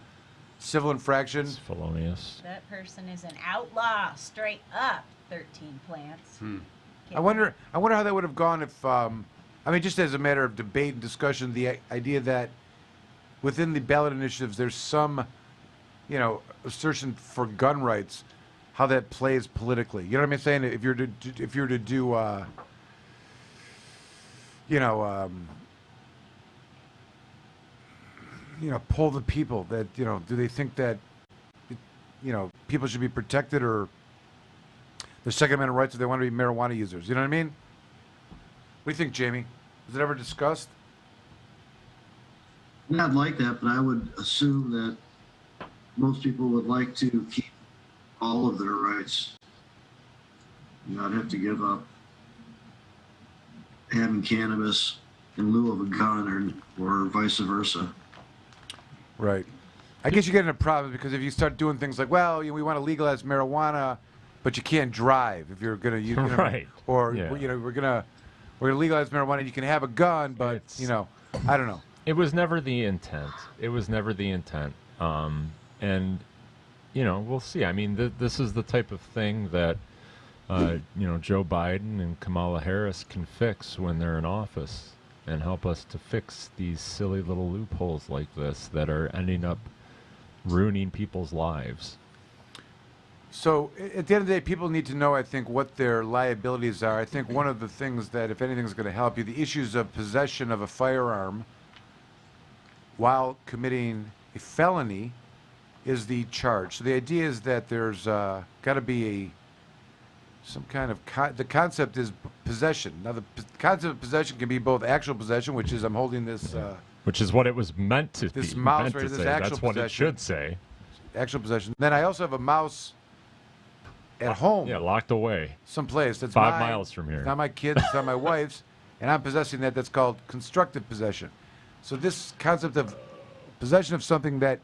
civil infraction. It's felonious. That person is an outlaw, straight up. 13 plants. I wonder how that would have gone if, I mean, just as a matter of debate and discussion, the idea that within the ballot initiatives, there's some, assertion for gun rights, how that plays politically. You know what I'm saying? If you're to do, poll the people that, do they think that, people should be protected or their Second Amendment rights if they want to be marijuana users? You know what I mean? What do you think, Jamie? Was it ever discussed? Yeah, I'd like that, but I would assume that most people would like to keep all of their rights, not have to give up having cannabis in lieu of a gun or vice versa. Right. I guess you get into problems because if you start doing things like, well, we want to legalize marijuana, but you can't drive if you're going to use, right? Or we're gonna legalize marijuana and you can have a gun, but I don't know. It was never the intent. And we'll see. I mean, this is the type of thing that Joe Biden and Kamala Harris can fix when they're in office and help us to fix these silly little loopholes like this that are ending up ruining people's lives. So at the end of the day, people need to know, I think, what their liabilities are. I think one of the things that, if anything, is going to help you, the issues of possession of a firearm while committing a felony is the charge. So the idea is that there's got to be some kind of the concept is possession. Now the concept of possession can be both actual possession, which is I'm holding this, which is what it was meant to this be. Mouse, meant right? to This say. actual That's what possession. it should say. Actual possession. Then I also have a mouse at home. Yeah, locked away. Someplace that's 5 mine. miles from here. It's not my kids, it's not my wife's, and I'm possessing that. That's called constructive possession. So this concept of possession of something that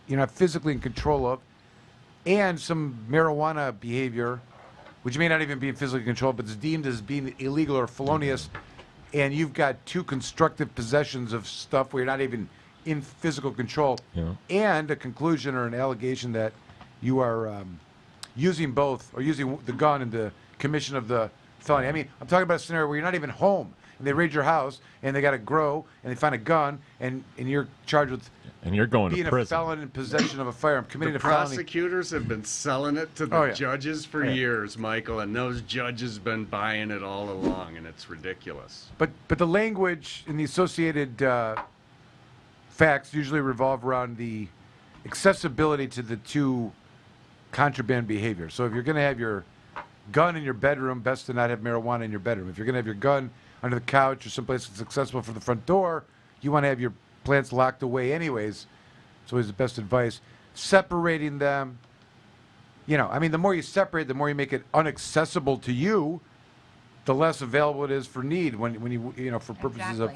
you're not physically in control of, and some marijuana behavior, which may not even be physically controlled, but is deemed as being illegal or felonious, and you've got two constructive possessions of stuff where you're not even in physical control, and a conclusion or an allegation that you are using both, or using the gun in the commission of the felony. I mean, I'm talking about a scenario where you're not even home, and they raid your house, and they got to grow, and they find a gun, and you're charged with and you're going being to prison. a felon in possession of a firearm, committing The a felony. prosecutors have been selling it to the Oh, yeah. judges for years, Michael, and those judges have been buying it all along, and it's ridiculous. But the language and the associated facts usually revolve around the accessibility to the two contraband behaviors. So if you're going to have your gun in your bedroom, best to not have marijuana in your bedroom. If you're going to have your gun under the couch or someplace that's accessible from the front door, you want to have your plants locked away anyways. It's always the best advice. Separating them, I mean, the more you separate, the more you make it inaccessible to you, the less available it is for need when you for purposes of.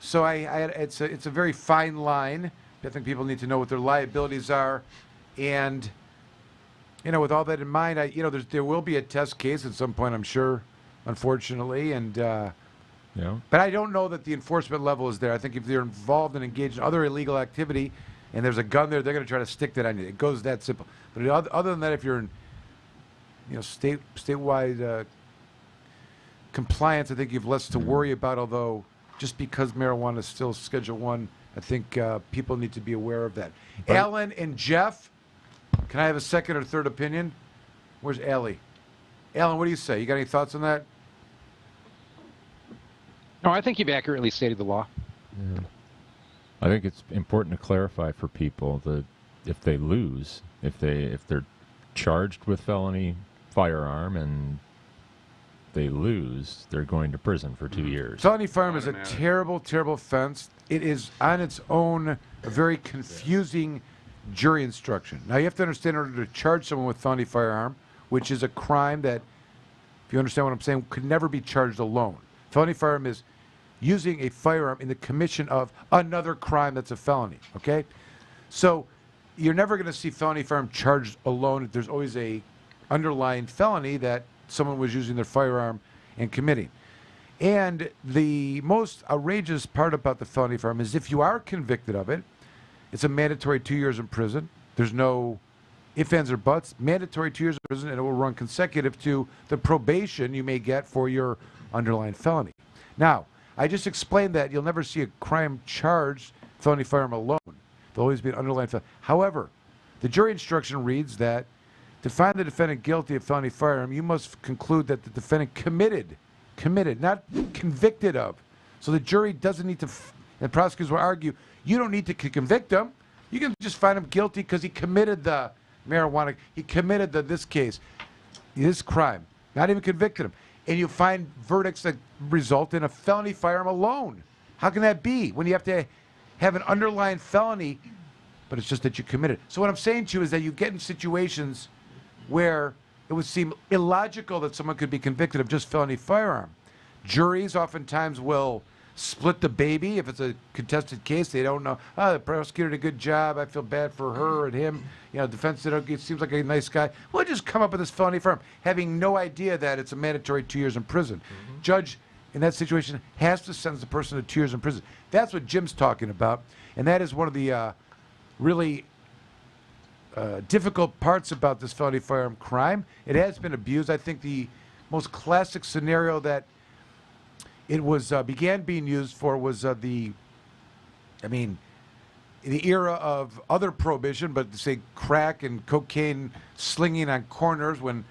So it's a very fine line. I think people need to know what their liabilities are, and with all that in mind, there will be a test case at some point, I'm sure, unfortunately, and but I don't know that the enforcement level is there. I think if they're involved and engaged in other illegal activity, and there's a gun there, they're going to try to stick that on you. It goes that simple. But other than that, if you're in statewide compliance, I think you have less to worry about. Although just because marijuana is still Schedule I, I think people need to be aware of that. Right. Alan and Jeff, can I have a second or third opinion? Where's Allie? Alan, what do you say? You got any thoughts on that? No, I think you've accurately stated the law. Yeah. I think it's important to clarify for people that if they lose, if they're charged with felony firearm and they lose, they're going to prison for 2 years. Felony firearm is a terrible, terrible offense. It is on its own a very confusing jury instruction. Now you have to understand, in order to charge someone with felony firearm, which is a crime that, if you understand what I'm saying, could never be charged alone. Felony firearm is using a firearm in the commission of another crime that's a felony, okay? So you're never going to see felony firearm charged alone. There's always a underlying felony that someone was using their firearm and committing. And the most outrageous part about the felony firearm is if you are convicted of it, It's a mandatory 2 years in prison. There's no ifs, ands, or buts. Mandatory 2 years in prison, and it will run consecutive to the probation you may get for your underlying felony. Now, I just explained that you'll never see a crime charged felony firearm alone. There'll always be an underlying felony. However, the jury instruction reads that to find the defendant guilty of felony firearm, you must conclude that the defendant committed, not convicted of. So the jury doesn't need to, and prosecutors will argue, you don't need to convict him. You can just find him guilty because he committed the marijuana, he committed this crime, not even convicted him. And you find verdicts that result in a felony firearm alone. How can that be when you have to have an underlying felony, but it's just that you committed? So what I'm saying to you is that you get in situations where it would seem illogical that someone could be convicted of just felony firearm. Juries oftentimes will split the baby if it's a contested case. They don't know, the prosecutor did a good job, I feel bad for her and him. Defense said, okay, it seems like a nice guy. We'll just come up with this felony firearm, having no idea that it's a mandatory 2 years in prison. Mm-hmm. Judge, in that situation, has to sentence the person to 2 years in prison. That's what Jim's talking about, and that is one of the really difficult parts about this felony firearm crime. It has been abused. I think the most classic scenario that it was began being used for was in the era of other prohibition, but say crack and cocaine slinging on corners when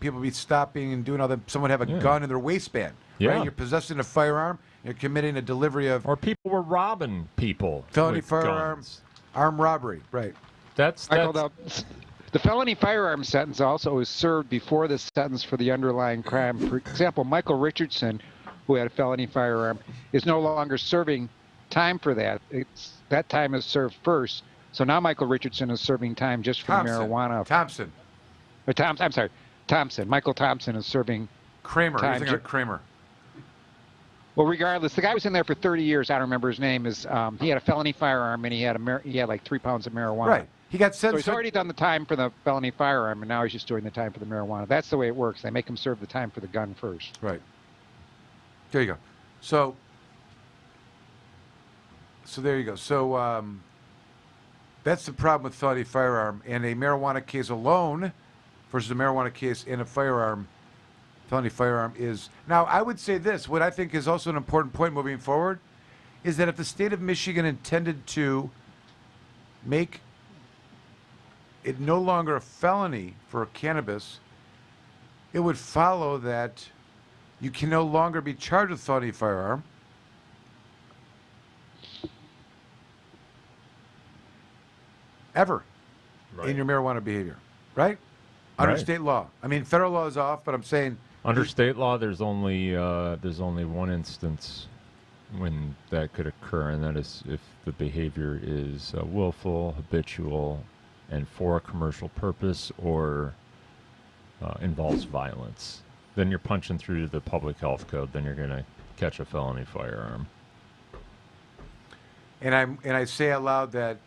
people be stopping and doing all that. Someone have a gun in their waistband. Yeah. Right? You're possessing a firearm. You're committing a delivery of. Or people were robbing people. Felony firearms, armed robbery. Right. Michael, the felony firearm sentence also is served before the sentence for the underlying crime. For example, Michael Richardson, who had a felony firearm, is no longer serving time for that. That time is served first. So now Michael Richardson is serving time just for marijuana. Thompson. Thompson. Michael Thompson is serving Kramer. time. Kramer. Well, regardless, the guy was in there for 30 years. I don't remember his name. He had a felony firearm and he had like 3 pounds of marijuana. Right. He got sentenced. So he's already done the time for the felony firearm, and now he's just doing the time for the marijuana. That's the way it works. They make him serve the time for the gun first. Right. There you go. So there you go. So that's the problem with felony firearm. And a marijuana case alone versus a marijuana case in a firearm, felony firearm is... Now, I would say this. What I think is also an important point moving forward is that if the state of Michigan intended to make it no longer a felony for cannabis, it would follow that you can no longer be charged with felony firearm ever in your marijuana behavior, right? Under state law. I mean, federal law is off, but I'm saying under state law, there's only one instance when that could occur, and that is if the behavior is willful, habitual, and for a commercial purpose or involves violence. Then you're punching through to the public health code. Then you're going to catch a felony firearm. And I say out loud that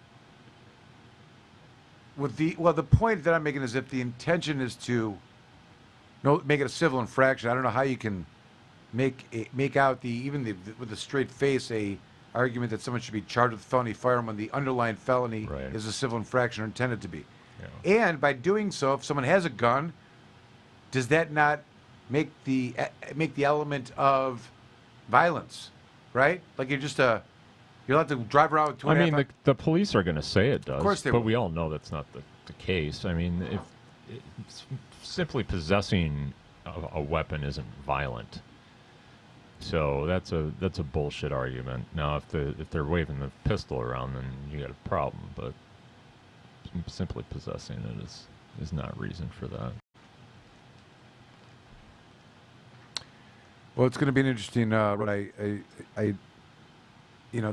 the point that I'm making is if the intention is to make it a civil infraction, I don't know how you can make out with a straight face a argument that someone should be charged with felony firearm when the underlying felony is a civil infraction or intended to be. Yeah. And by doing so, if someone has a gun, does that not make the element of violence, right? Like you're allowed to drive around with 2.5. I mean, the police are going to say it does, of course they but will. We all know that's not the case. I mean, if simply possessing a weapon isn't violent. So that's a bullshit argument. Now, if they're waving the pistol around, then you got a problem. But simply possessing it is not reason for that. Well, it's going to be an interesting.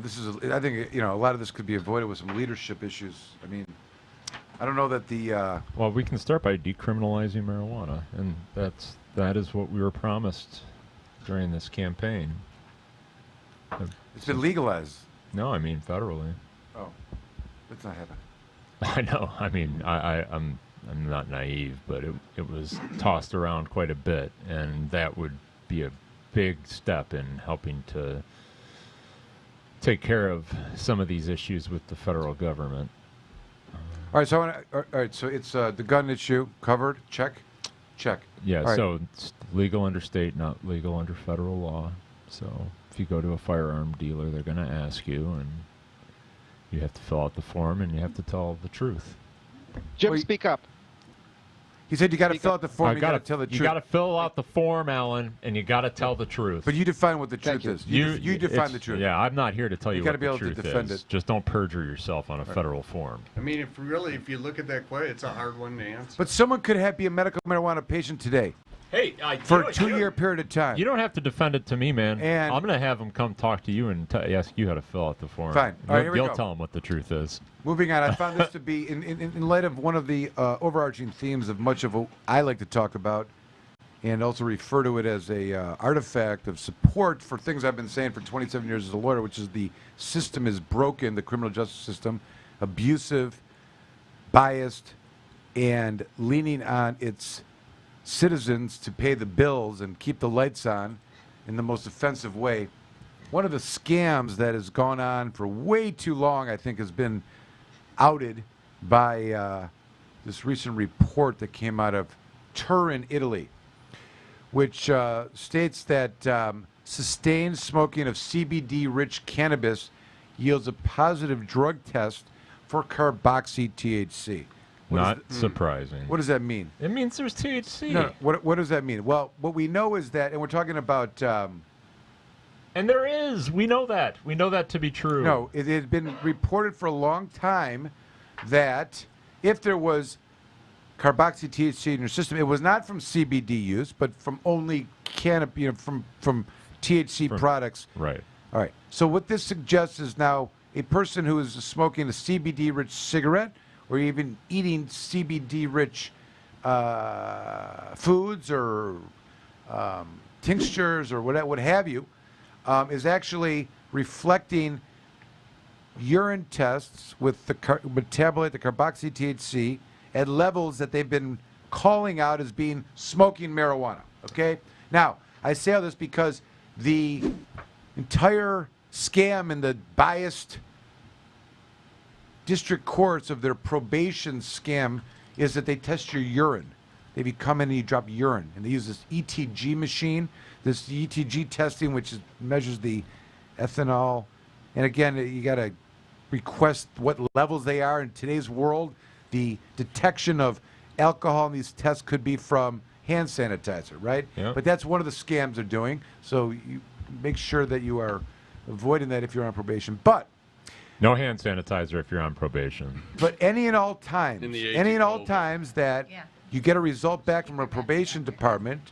This is. I think a lot of this could be avoided with some leadership issues. I mean, I don't know that the. Well, we can start by decriminalizing marijuana, and that is what we were promised during this campaign. It's been legalized. No, I mean federally. Oh, that's not happening. I know. I mean, I'm not naive, but it was tossed around quite a bit, and that would be a big step in helping to take care of some of these issues with the federal government. All right, so all right, so it's the gun issue covered. Check. Yeah, All right. so it's legal under state, not legal under federal law. So if you go to a firearm dealer, they're going to ask you, and you have to fill out the form, and you have to tell the truth. Jim, speak up. He said you got to fill out the form. You got to tell the truth. You got to fill out the form, Alan, and you got to tell the truth. But you define what the truth is. You define the truth. Yeah, I'm not here to tell you gotta what be able the truth to defend is. it. Just don't perjure yourself on a federal form. I mean, if you look at that question, it's a hard one to answer. But someone could be a medical marijuana patient today. Hey, for a 2-year period of time. You don't have to defend it to me, man. And I'm going to have them come talk to you and ask you how to fill out the form. Fine. All right, here we You'll go. tell them what the truth is. Moving on, I found this to be, in light of one of the overarching themes of much of what I like to talk about, and also refer to it as a artifact of support for things I've been saying for 27 years as a lawyer, which is the system is broken, the criminal justice system, abusive, biased, and leaning on its citizens to pay the bills and keep the lights on in the most offensive way. One of the scams that has gone on for way too long, I think, has been outed by this recent report that came out of Turin, Italy, which states that sustained smoking of CBD-rich cannabis yields a positive drug test for carboxy-THC. Not surprising. What does that mean? It means there's THC. No, what does that mean? Well, what we know is that, and we're talking about... and there is. We know that. We know that to be true. No, it had been reported for a long time that if there was carboxy-THC in your system, it was not from CBD use, but from only from THC products. Right. All right. So what this suggests is now a person who is smoking a CBD-rich cigarette or even eating CBD-rich foods or tinctures or what have you, is actually reflecting urine tests with the metabolite, the carboxy-THC, at levels that they've been calling out as being smoking marijuana. Okay? Now, I say all this because the entire scam and the biased district courts of their probation scam is that they test your urine. They come in and you drop urine, and they use this ETG machine, this ETG testing, which measures the ethanol. And again, you got to request what levels they are in today's world. The detection of alcohol in these tests could be from hand sanitizer, right? Yep. But that's one of the scams they're doing. So you make sure that you are avoiding that if you're on probation. But no hand sanitizer if you're on probation. But any and all times that Yeah. you get a result back from a probation department,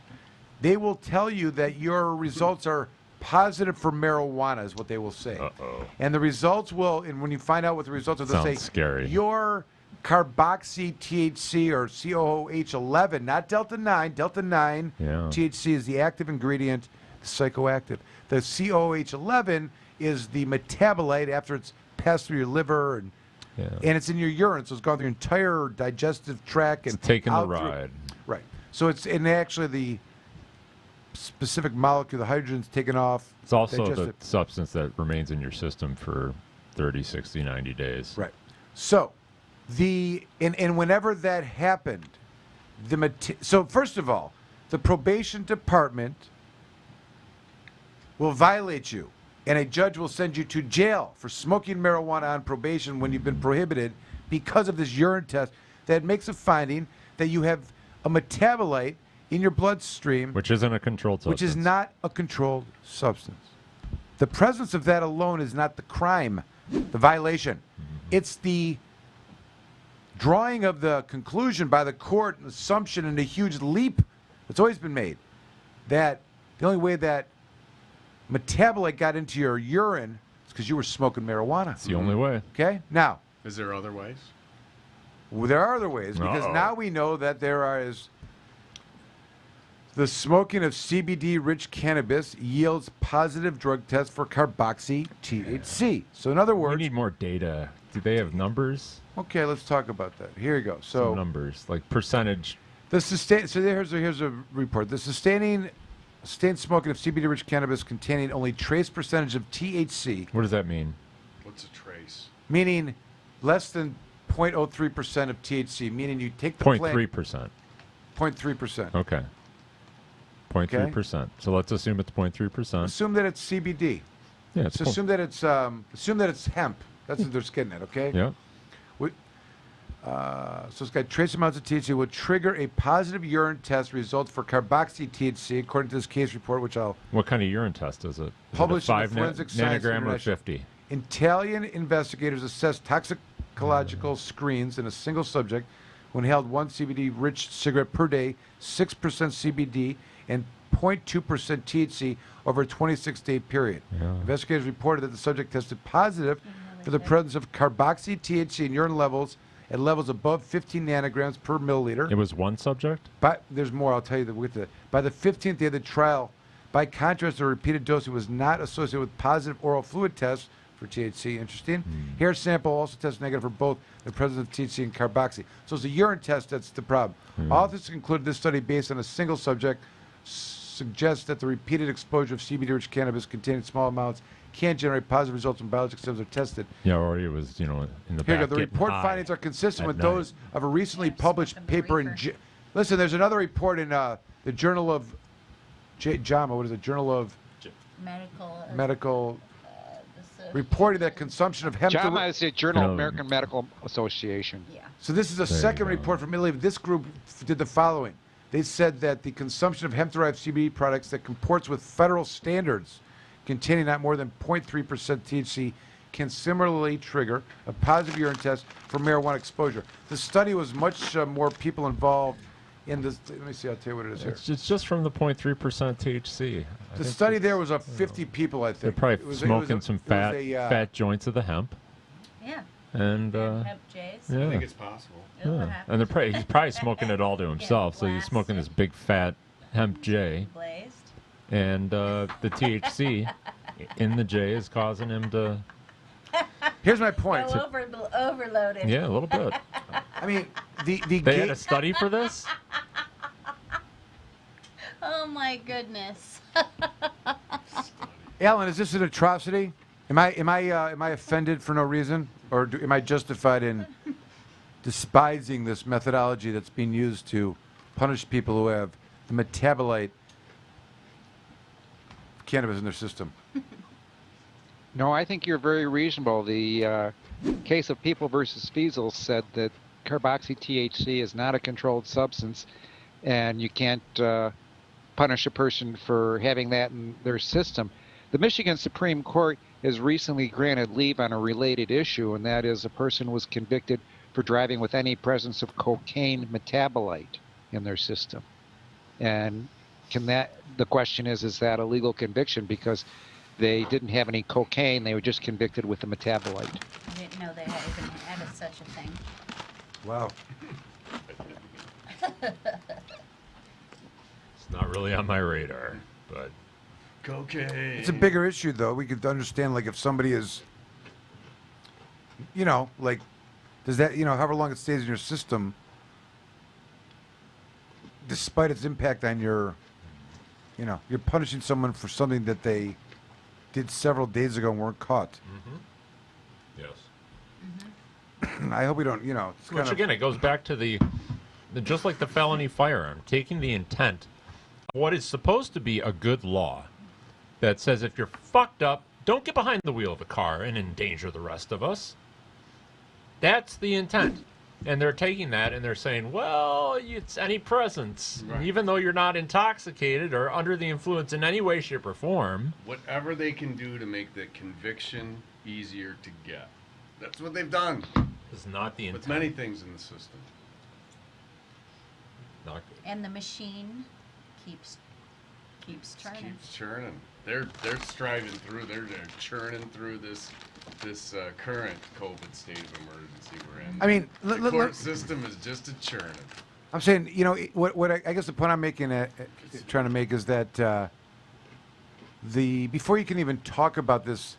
they will tell you that your results are positive for marijuana, is what they will say. Uh-oh. And the results will, and when you find out what the results are, they'll say, Sounds scary. your carboxy THC or COOH11, not Delta 9. Delta 9 THC is the active ingredient, the psychoactive. The COOH11 is the metabolite after it's passed through your liver and it's in your urine, so it's gone through your entire digestive tract and It's taking the out through- ride. Right. So it's actually the specific molecule, the hydrogen's taken off. It's also digestive. the substance that remains in your system for 30, 60, 90 days. Right. So and whenever that happened, so first of all, the probation department will violate you, and a judge will send you to jail for smoking marijuana on probation when you've been prohibited because of this urine test that makes a finding that you have a metabolite in your bloodstream, Which isn't a controlled substance. which is not a controlled substance. The presence of that alone is not the crime, the violation. It's the drawing of the conclusion by the court, an assumption, and a huge leap that's always been made that the only way that metabolite got into your urine is because you were smoking marijuana. It's the only way. Okay? Now, Is there other ways? well, there are other ways because Uh-oh. now we know that there is the smoking of CBD-rich cannabis yields positive drug tests for carboxy-THC. So in other We words, need more data. Do they have numbers? okay, let's talk about that. Here you go. So Some numbers, like percentage. so here's a report. The sustaining sustained smoking of CBD-rich cannabis containing only trace percentage of THC, What does that mean? What's a trace? meaning less than 0.03% of THC, meaning you take the plant... 0.3%. 0.3%. Okay. 0.3%. So let's assume it's 0.3%. Assume that it's CBD. Yeah, it's So assume that it's hemp. That's what they're getting at, okay? Yeah. So it's got trace amounts of THC will trigger a positive urine test results for carboxy THC, according to this case report, which I'll What kind of urine test is it? Is publish it a in the 5 Forensic Science nanogram or International. 50? Italian investigators assessed toxicological screens in a single subject who inhaled one CBD-rich cigarette per day, 6% CBD, and 0.2% THC over a 26-day period. Yeah. Investigators reported that the subject tested positive for the presence of carboxy THC in urine levels at levels above 15 nanograms per milliliter. It was one subject? But there's more. I'll tell you by the 15th day of the trial. By contrast, a repeated dosing was not associated with positive oral fluid tests for THC. Interesting. Hair sample also tests negative for both the presence of THC and carboxy. So it's a urine test that's the problem. Authors concluded this study, based on a single subject, suggests that the repeated exposure of CBD-rich cannabis containing small amounts can generate positive results when biological systems are tested. Yeah, or it was, in the Here you back go. The getting report high findings are consistent at with night. those of a recently published paper in... Listen, there's another report in the Journal of... JAMA, what is it? Journal of... Medical... reporting that consumption of hemp... JAMA is the Journal of American Medical Association. Yeah. So this is a second report from Italy. This group did the following. They said that the consumption of hemp-derived CBD products that comports with federal standards containing not more than 0.3% THC can similarly trigger a positive urine test for marijuana exposure. The study was much more people involved in this. Let me see. I'll tell you what it is here. It's just from the 0.3% THC. The study there was of 50 people, I think. They're probably It was smoking some fat fat joints of the hemp. Yeah. And hemp J's. yeah. I think it's possible. Yeah. And he's probably smoking it all to himself. So he's smoking this big fat hemp J. Blazed. And the THC in the J is causing him to... Here's my point. Overloaded. Yeah, a little bit. I mean, They had a study for this? Oh my goodness. Alan, is this an atrocity? Am I offended for no reason, or am I justified in despising this methodology that's being used to punish people who have the metabolite of cannabis in their system? No, I think you're very reasonable. The case of People versus Feasel said that carboxy THC is not a controlled substance, and you can't punish a person for having that in their system. The Michigan Supreme Court has recently granted leave on a related issue, and that is a person was convicted for driving with any presence of cocaine metabolite in their system. And the question is that a legal conviction? Because they didn't have any cocaine, they were just convicted with the metabolite. I didn't know they had even had such a thing. Wow. It's not really on my radar, but... Cocaine. It's a bigger issue, though. We could understand, like, if somebody is, like, does that, however long it stays in your system, despite its impact on your, you're punishing someone for something that they did several days ago and weren't caught. Mm-hmm. Yes. I hope we don't, it's Which, again, it goes back to the just like the felony firearm, taking the intent of what is supposed to be a good law that says if you're fucked up, don't get behind the wheel of a car and endanger the rest of us. That's the intent. And they're taking that and they're saying, well, it's any presence. Right. Even though you're not intoxicated or under the influence in any way, shape, or form. Whatever they can do to make the conviction easier to get. That's what they've done. Is not the intent. With many things in the system. Not good. And the machine keeps turning. Keeps churning. They're striving through. They're churning through this current COVID state of emergency we're in. I mean, the court system is just a churning. I'm saying, what I guess the point I'm making, trying to make is that before you can even talk about this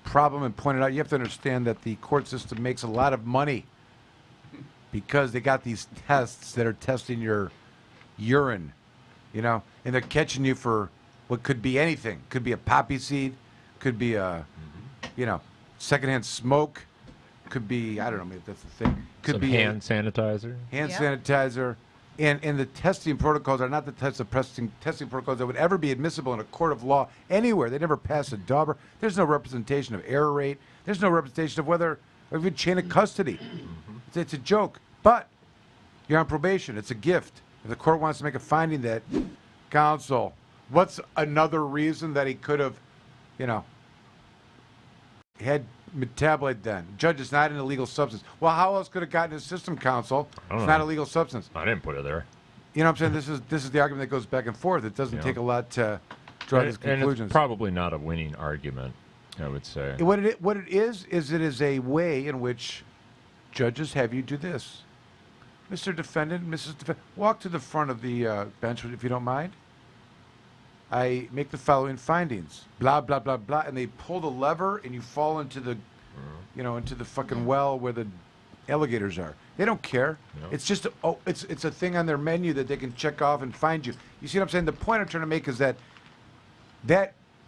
problem and point it out, you have to understand that the court system makes a lot of money because they got these tests that are testing your urine, and they're catching you for what could be anything. Could be a poppy seed, could be a, secondhand smoke, could be, I don't know, maybe that's the thing. Could Some be hand sanitizer. Hand sanitizer. And the testing protocols are not the types of testing protocols that would ever be admissible in a court of law anywhere. They never pass a Dauber. There's no representation of error rate. There's no representation of whether, or even chain of custody. It's a joke. But you're on probation. It's a gift. If the court wants to make a finding that, counsel, what's another reason that he could have, had metabolite then? Judge, it's not an illegal substance. Well, how else could it gotten his system, counsel? It's not a legal substance. I didn't put it there. You know what I'm saying? This is the argument that goes back and forth. It doesn't take a lot to draw these conclusions. And it's probably not a winning argument, I would say. What it is it is a way in which judges have you do this. Mr. Defendant, Mrs. Defendant, walk to the front of the bench if you don't mind. I make the following findings. Blah, blah, blah, blah. And they pull the lever and you fall into the, into the fucking well where the alligators are. They don't care. No. It's just, it's a thing on their menu that they can check off and find you. You see what I'm saying? The point I'm trying to make is that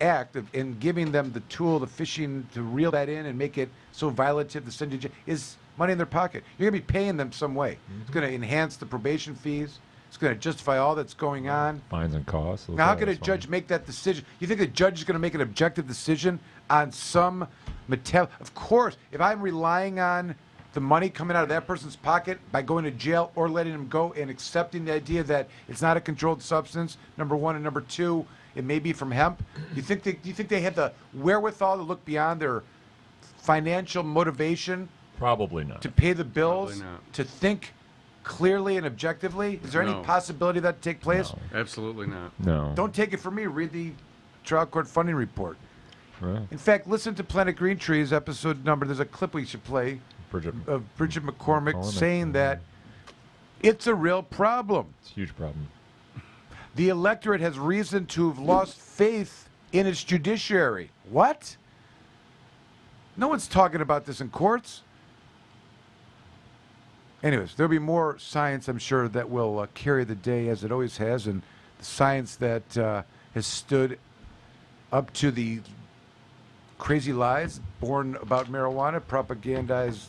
act of in giving them the tool, the fishing, to reel that in and make it so violative, the send you is money in their pocket. You're going to be paying them some way. It's going to enhance the probation fees. It's going to justify all that's going on. Fines and costs. Now, how can a judge make that decision? You think the judge is going to make an objective decision on some Of course, if I'm relying on the money coming out of that person's pocket by going to jail or letting him go and accepting the idea that it's not a controlled substance, number one, and number two, it may be from hemp. Do you think they have the wherewithal to look beyond their financial motivation? Probably not. To pay the bills, to think clearly and objectively? Is there any possibility that take place? No. Absolutely not. No. Don't take it from me. Read the trial court funding report. Right. In fact, listen to Planet Green Trees episode number. There's a clip we should play of Bridget McCormick saying that it's a real problem. It's a huge problem. The electorate has reason to have lost faith in its judiciary. What? No one's talking about this in courts. Anyways, there'll be more science, I'm sure, that will carry the day, as it always has, and the science that has stood up to the crazy lies born about marijuana, propagandized,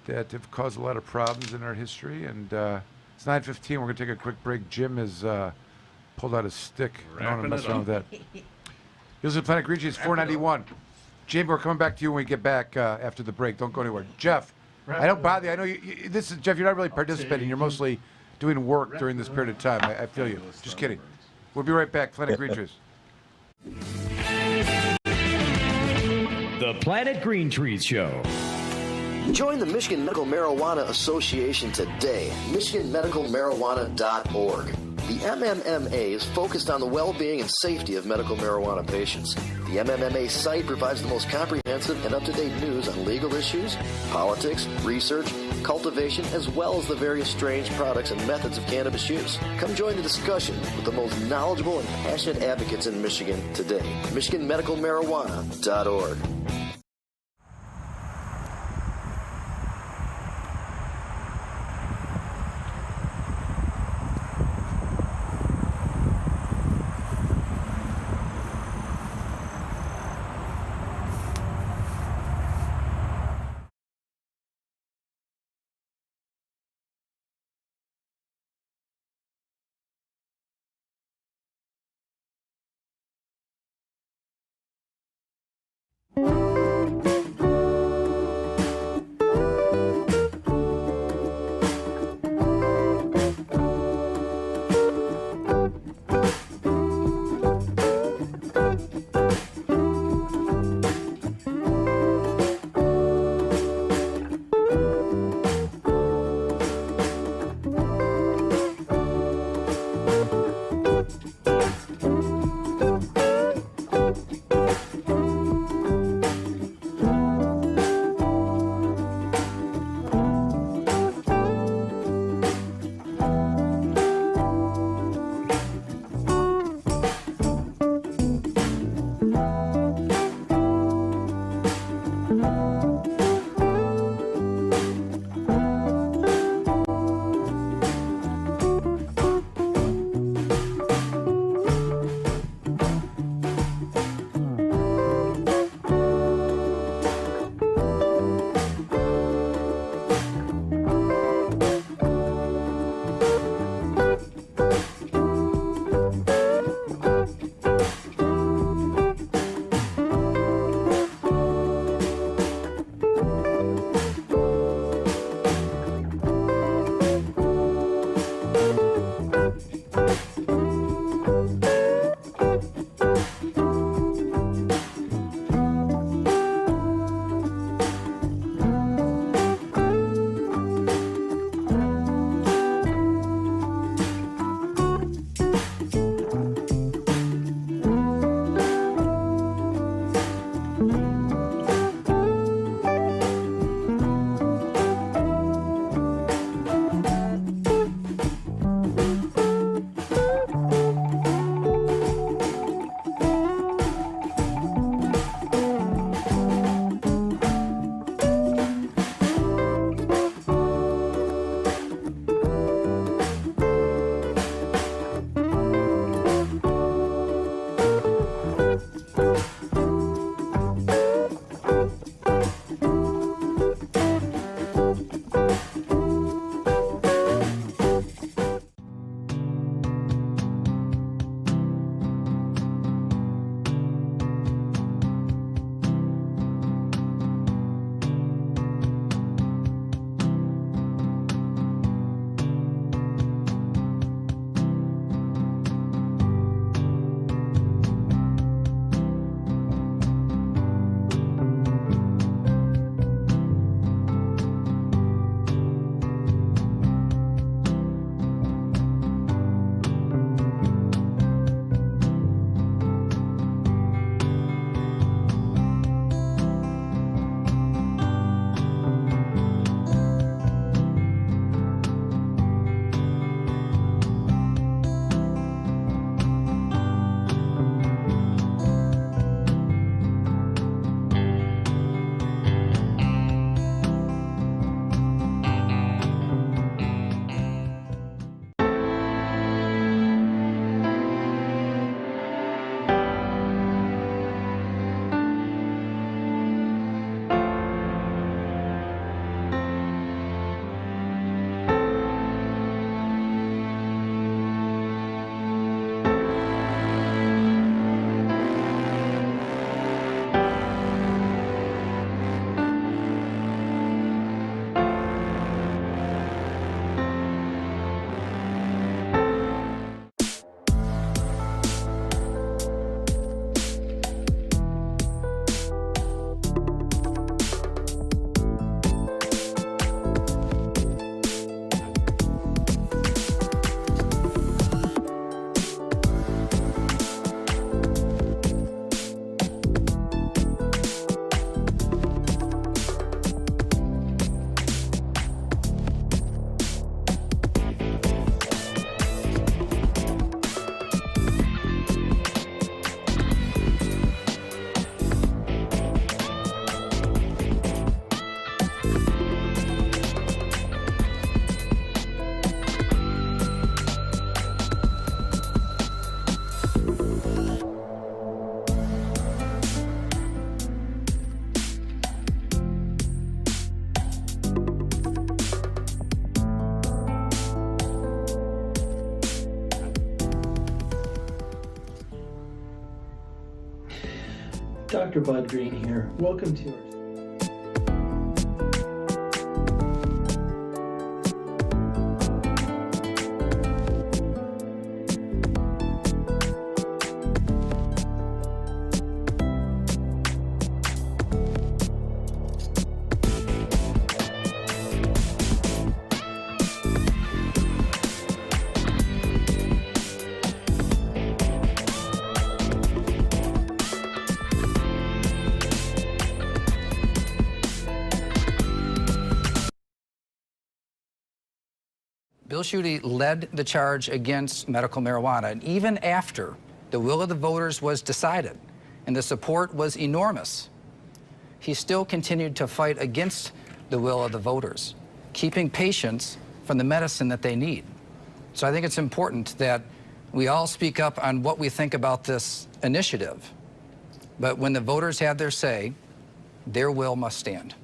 that have caused a lot of problems in our history. And it's 9:15. We're going to take a quick break. Jim has pulled out his stick. I don't want to mess around with that. Here's the Planet Green Cheese, 491. Jim, we're coming back to you when we get back after the break. Don't go anywhere. Jeff. I don't bother you. I know you. This is Jeff. You're not really participating. You're mostly doing work during this period of time. I feel you. Just kidding. We'll be right back. Planet Green Trees. The Planet Green Trees Show. Join the Michigan Medical Marijuana Association today. MichiganMedicalMarijuana.org. The MMMA is focused on the well-being and safety of medical marijuana patients. The MMMA site provides the most comprehensive and up-to-date news on legal issues, politics, research, cultivation, as well as the various strange products and methods of cannabis use. Come join the discussion with the most knowledgeable and passionate advocates in Michigan today. MichiganMedicalMarijuana.org. Dr. Bud Green here. Welcome to our Bill Schuette led the charge against medical marijuana, and even after the will of the voters was decided and the support was enormous, he still continued to fight against the will of the voters, keeping patients from the medicine that they need. So I think it's important that we all speak up on what we think about this initiative. But when the voters have their say, their will must stand.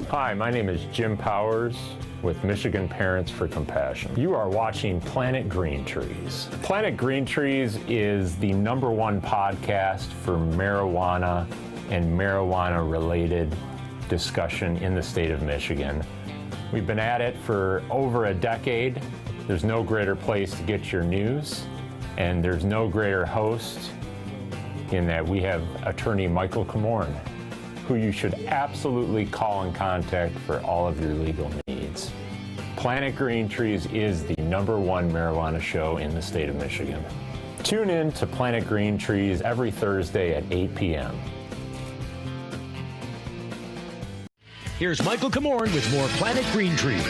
Hi, my name is Jim Powers with Michigan Parents for Compassion. You are watching Planet Green Trees. Planet Green Trees is the #1 podcast for marijuana and marijuana-related discussion in the state of Michigan. We've been at it for over a decade. There's no greater place to get your news, and there's no greater host in that we have attorney Michael Komorn, who you should absolutely call and contact for all of your legal needs. Planet Green Trees is the #1 marijuana show in the state of Michigan. Tune in to Planet Green Trees every Thursday at 8 p.m. Here's Michael Komorn with more Planet Green Trees.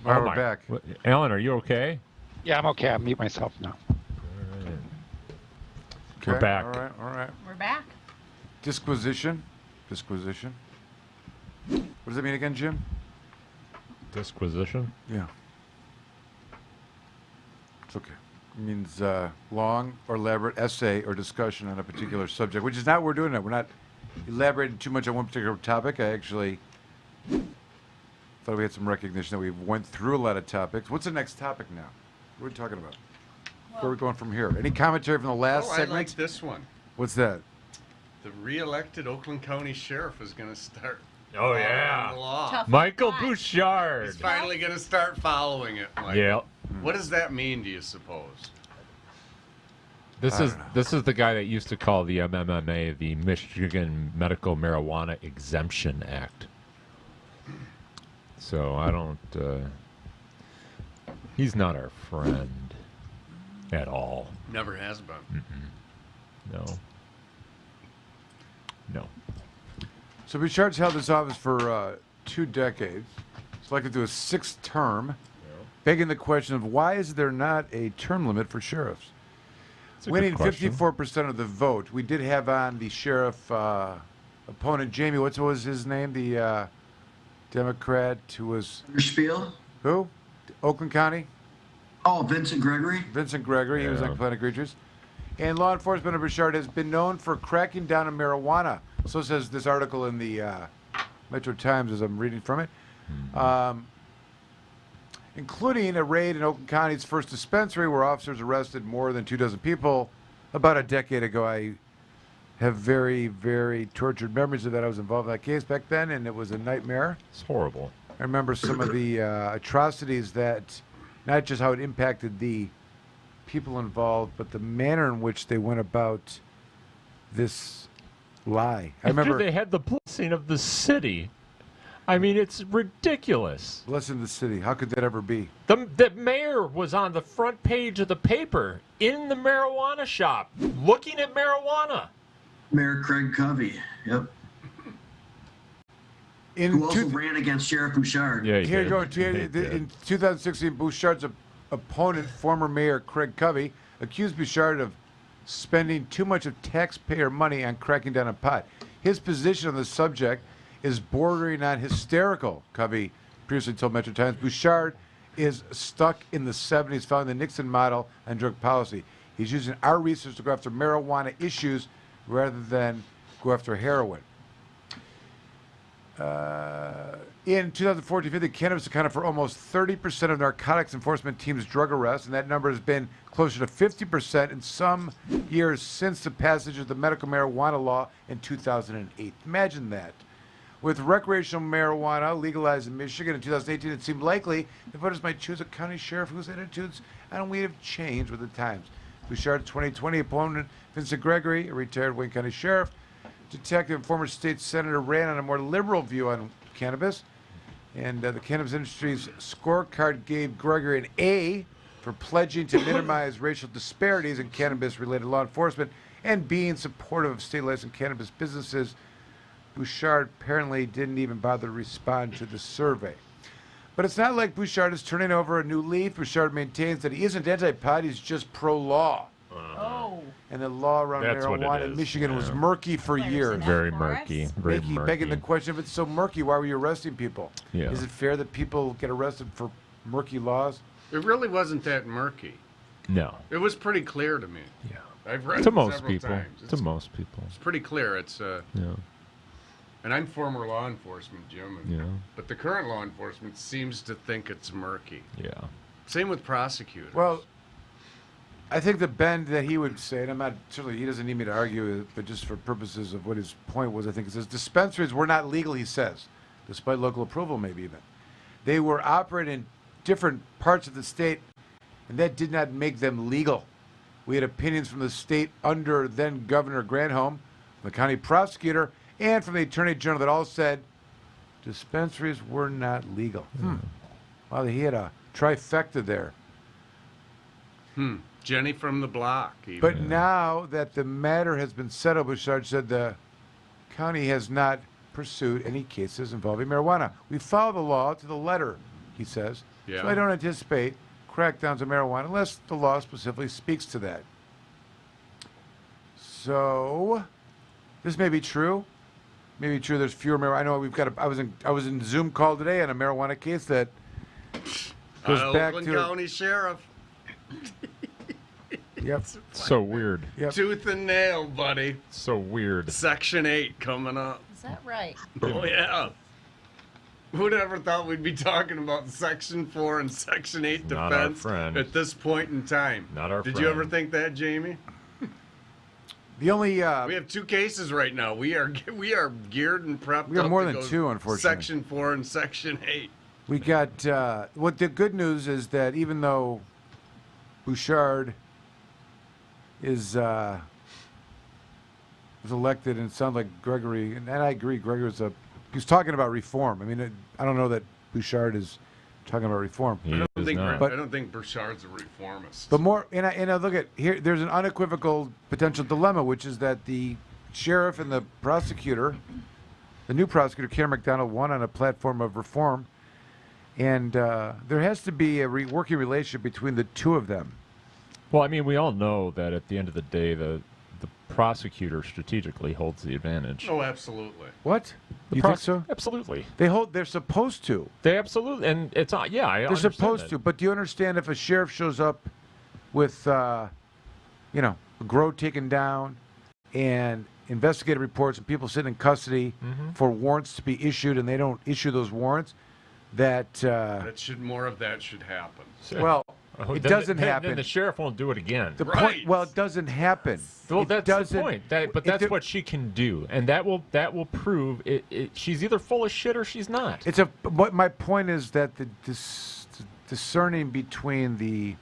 All right, we're back. Alan, are you okay? Yeah, I'm okay. I'll mute myself now. Okay, We're back. All right, all right. We're back. Disquisition. Disquisition. What does that mean again, Jim? Disquisition? Yeah. It's okay. It means long or elaborate essay or discussion on a particular subject, which is not what we're doing now. We're not elaborating too much on one particular topic. I actually thought we had some recognition that we went through a lot of topics. What's the next topic now? What are we talking about? Where are we going from here? Any commentary from the last segment? I like this one. What's that? The re-elected Oakland County Sheriff is going to start. Oh, yeah. The law. Tough Michael Bouchard. He's finally going to start following it. Mike. Yeah. What does that mean, do you suppose? This is the guy that used to call the MMMA the Michigan Medical Marijuana Exemption Act. So I don't. He's not our friend at all. Never has been. No. No. So Bouchard's held this office for 2 decades, selected to a 6th term, begging the question of why is there not a term limit for sheriffs? Winning 54% of the vote. We did have on the sheriff opponent, Jamie. What was his name? The Democrat who was... Spiel? Who? Oakland County? Oh, Vincent Gregory? Vincent Gregory. He was on Planet Creatures. And law enforcement of Bouchard has been known for cracking down on marijuana. So says this article in the Metro Times as I'm reading from it. Including a raid in Oakland County's first dispensary where officers arrested more than 24 people about a decade ago. I have very, very tortured memories of that. I was involved in that case back then, and it was a nightmare. It's horrible. I remember some of the atrocities that, not just how it impacted the people involved, but the manner in which they went about this lie. I remember they had the blessing of the city. I mean, it's ridiculous. Blessing of the city. How could that ever be? The mayor was on the front page of the paper in the marijuana shop, looking at marijuana. Mayor Craig Covey. Yep. Who also ran against Sheriff Bouchard. Yeah, here you go. In 2016, Bouchard's opponent, former Mayor Craig Covey, accused Bouchard of spending too much of taxpayer money on cracking down on pot. His position on the subject is bordering on hysterical, Covey previously told Metro Times. Bouchard is stuck in the 70s following the Nixon model on drug policy. He's using our research to go after marijuana issues rather than go after heroin. In 2014-15, cannabis accounted for almost 30% of narcotics enforcement teams' drug arrests, and that number has been closer to 50% in some years since the passage of the medical marijuana law in 2008. Imagine that. With recreational marijuana legalized in Michigan in 2018, it seemed likely that voters might choose a county sheriff whose attitudes on weed have changed with the times. Bouchard's 2020 opponent, Vincent Gregory, a retired Wayne County sheriff, detective and former state senator, ran on a more liberal view on cannabis. And the cannabis industry's scorecard gave Gregory an A for pledging to minimize racial disparities in cannabis-related law enforcement and being supportive of state-licensed cannabis businesses. Bouchard apparently didn't even bother to respond to the survey. But it's not like Bouchard is turning over a new leaf. Bouchard maintains that he isn't anti-pot, he's just pro-law. Oh. And the law around That's what it marijuana in is, Michigan was yeah. murky for years. Very murky. Very murky. Begging the question, if it's so murky, why were you arresting people? Yeah. Is it fair that people get arrested for murky laws? It really wasn't that murky. No. It was pretty clear to me. Yeah. I've read To it most several people. times. To most people. It's pretty clear. It's Yeah. And I'm former law enforcement, Jim. Yeah. But the current law enforcement seems to think it's murky. Yeah. Same with prosecutors. Well, I think the bend that he would say, and I'm not, certainly he doesn't need me to argue it, but just for purposes of what his point was, I think it says dispensaries were not legal, he says, despite local approval maybe even. They were operating in different parts of the state, and that did not make them legal. We had opinions from the state under then Governor Granholm, the county prosecutor, and from the Attorney General that all said dispensaries were not legal. Wow, he had a trifecta there. Jenny from the block. Even. But now that the matter has been settled, Bouchard said the county has not pursued any cases involving marijuana. We follow the law to the letter, he says. Yeah. So I don't anticipate crackdowns on marijuana unless the law specifically speaks to that. So this may be true. Maybe true. There's fewer marijuana. I know we've got. I was in Zoom call today on a marijuana case that goes back Oakland to County Sheriff. Yep. So weird. Yep. Tooth and nail, buddy. So weird. Section 8 coming up. Is that right? Oh, yeah. Who'd ever thought we'd be talking about Section 4 and Section 8 Not our defense friend. at this point in time? Not our Did friend. you ever think that, Jamie? The only we have 2 cases right now. We are geared and prepped. We got up more to than go 2, unfortunately. Section 4 and Section 8. we got. What the good news is that even though Bouchard was elected, and it sounded like Gregory, and I agree, Gregory he's talking about reform. I mean, I don't know that Bouchard is talking about reform. He I is don't not. think Bouchard's a reformist. But more, and I look at here. There's an unequivocal potential dilemma, which is that the sheriff and the prosecutor, the new prosecutor, Karen McDonald, won on a platform of reform, and there has to be a working relationship between the two of them. Well, I mean, we all know that at the end of the day, the prosecutor strategically holds the advantage. Oh, absolutely. What? You think so? Absolutely. They're supposed to. They absolutely, and it's yeah, I They're understand supposed that. to. But do you understand if a sheriff shows up with, a grow taken down and investigative reports and people sitting in custody for warrants to be issued, and they don't issue those warrants, that More of that should happen. well, it doesn't happen. Then the sheriff won't do it again. The point, well, it doesn't happen. Well, It that's doesn't- the point. But that's what she can do, and that will prove it. She's either full of shit or she's not. What my point is that the discerning between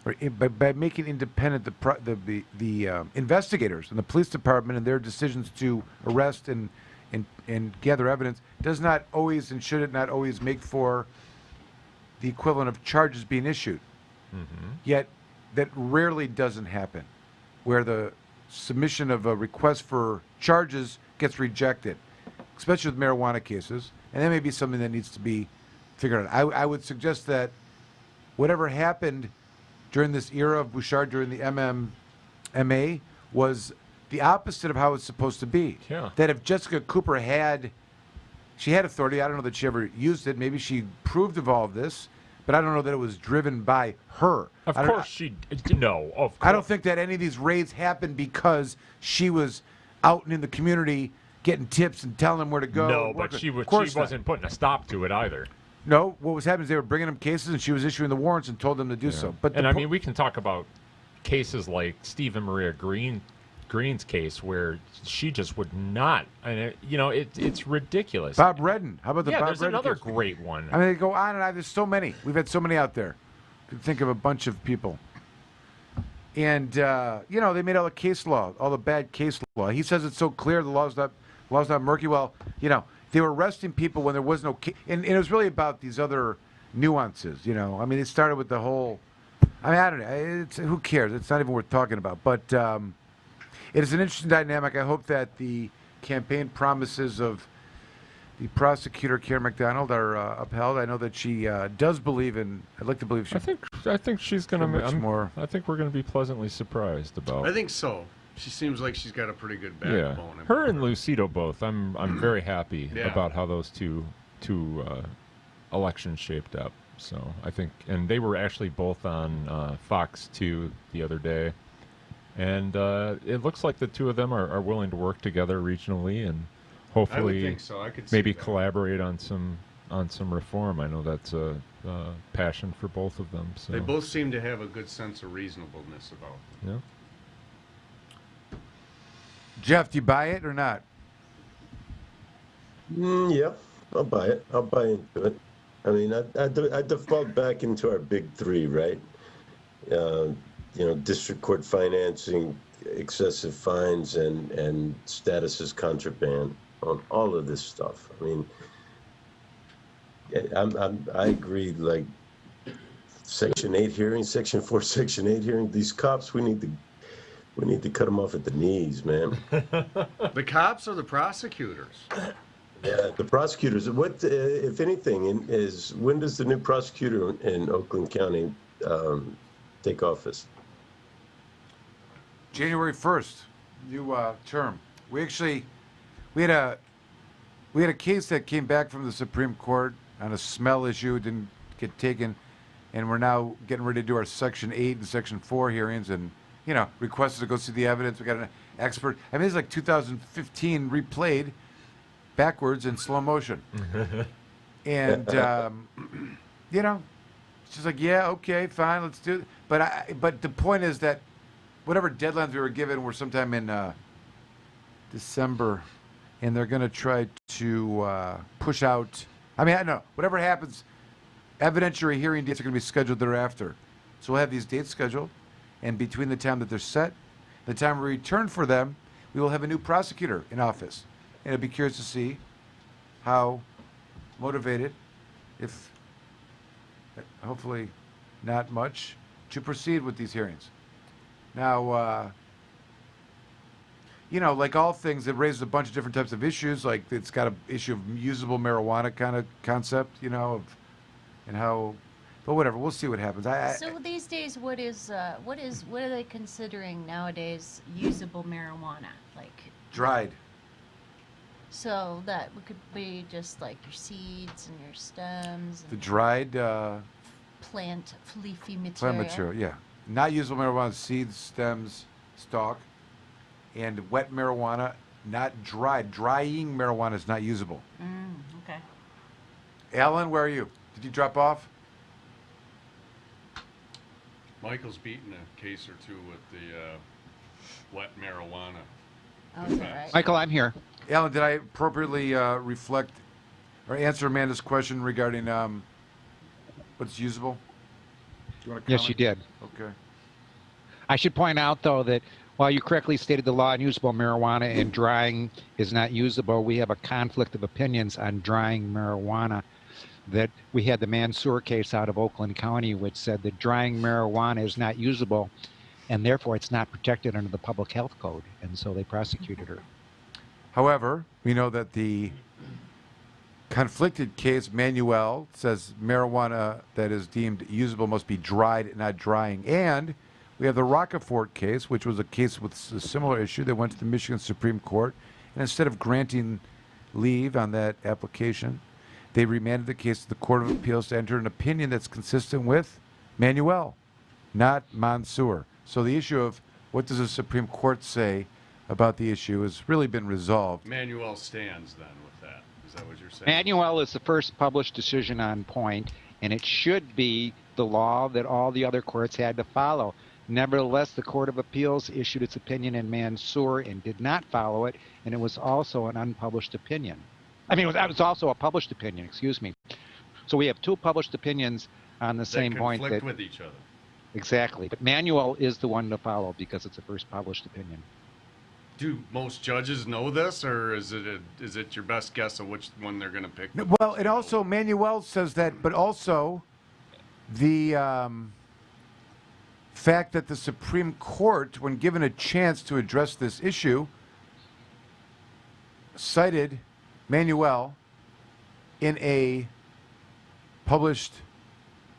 by making independent the investigators and the police department and their decisions to arrest and gather evidence does not always, and should it not always, make for the equivalent of charges being issued. Yet that rarely doesn't happen, where the submission of a request for charges gets rejected, especially with marijuana cases, and that may be something that needs to be figured out. I would suggest that whatever happened during this era of Bouchard during the MMA was the opposite of how it's supposed to be. Yeah. That if Jessica Cooper had authority, I don't know that she ever used it, maybe she approved of all of this, but I don't know that it was driven by her. Of I don't- course she. No, of course. I don't think that any of these raids happened because she was out and in the community getting tips and telling them where to go. No, and but work. she Of course not. wasn't putting a stop to it either. No, what was happening is they were bringing them cases, and she was issuing the warrants and told them to do so. But And the I mean, we can talk about cases like Stephen Maria Green's case where she just would not. And it's ridiculous. Bob Redden. How about the Bob there's Redden another case? great one. I mean, they go on and on. There's so many. We've had so many out there. Could think of a bunch of people. And they made all the case law, all the bad case law. He says it's so clear, the law's not murky. Well, they were arresting people when there was no case, and it was really about these other nuances. I mean, it started with the whole. I mean, I don't know. Who cares? It's not even worth talking about. But it is an interesting dynamic. I hope that the campaign promises of the prosecutor, Karen McDonald, are upheld. I know that she does believe in. I'd like to believe she. I think she's going to much more. I think we're going to be pleasantly surprised about. I think so. She seems like she's got a pretty good backbone. Yeah, her and Lucido both. I'm very happy Yeah. about how those two elections shaped up. So I think, and they were actually both on Fox 2 the other day, and it looks like the two of them are willing to work together regionally and hopefully think so. I could see maybe that. collaborate on some reform. I know that's a passion for both of them. So They both seem to have a good sense of reasonableness about them. yeah. Jeff, do you buy it or not? Yeah, I'll buy it. I'll buy into it. I mean, I default back into our big three, right? District court financing, excessive fines, and status as contraband on all of this stuff. I mean, I agree. Like Section 8 hearings, Section 4, Section 8 hearings. These cops, we need to cut them off at the knees, man. The cops or the prosecutors? Yeah, the prosecutors. What, if anything, when does the new prosecutor in Oakland County take office? January 1st, new term. We had a case that came back from the Supreme Court on a smell issue. It didn't get taken, and we're now getting ready to do our Section 8 and Section 4 hearings, and requested to go see the evidence. We got an expert. I mean, it's like 2015 replayed backwards in slow motion. And it's just like, yeah, okay, fine, let's do it. But the point is that whatever deadlines we were given were sometime in December, and they're going to try to push out. I mean, I don't know. Whatever happens, evidentiary hearing dates are going to be scheduled thereafter. So we'll have these dates scheduled, and between the time that they're set, the time we return for them, we will have a new prosecutor in office. And I'd be curious to see how motivated, if hopefully not much, to proceed with these hearings. Now, like all things, it raises a bunch of different types of issues. Like it's got an issue of usable marijuana kind of concept, and how. But whatever, we'll see what happens. So these days, what are they considering nowadays usable marijuana? Like dried. So that could be just like your seeds and your stems. The And dried plant leafy material. plant material, yeah. Not usable marijuana, seeds, stems, stalk, and wet marijuana, not dried. Drying marijuana is not usable. Okay. Alan, where are you? Did you drop off? Michael's beaten a case or two with the wet marijuana. Oh, is that right? Michael, I'm here. Alan, did I appropriately reflect or answer Amanda's question regarding what's usable? Do you want to Yes, you did. Okay. I should point out, though, that while you correctly stated the law on usable marijuana and drying is not usable, we have a conflict of opinions on drying marijuana. That we had the Mansour case out of Oakland County, which said that drying marijuana is not usable, and therefore it's not protected under the public health code, and so they prosecuted her. However, we know that the conflicted case, Manuel, says marijuana that is deemed usable must be dried, not drying. And we have the Rockefort case, which was a case with a similar issue that went to the Michigan Supreme Court. And instead of granting leave on that application, They remanded the case to the Court of Appeals to enter an opinion that's consistent with Manuel, not Mansour. So the issue of what does the Supreme Court say about the issue has really been resolved. Manuel stands then with that. Is that what you're saying? Manuel is the first published decision on point, and it should be the law that all the other courts had to follow. Nevertheless, the Court of Appeals issued its opinion in Mansour and did not follow it, and it was also an unpublished opinion. I mean, it was also a published opinion, excuse me. So we have two published opinions on the same point. Conflict with each other. Exactly. But Manuel is the one to follow because it's the first published opinion. Do most judges know this, or is it your best guess of which one they're going to pick? Well, it also, Manuel says that, but also the fact that the Supreme Court, when given a chance to address this issue, cited Manuel in a published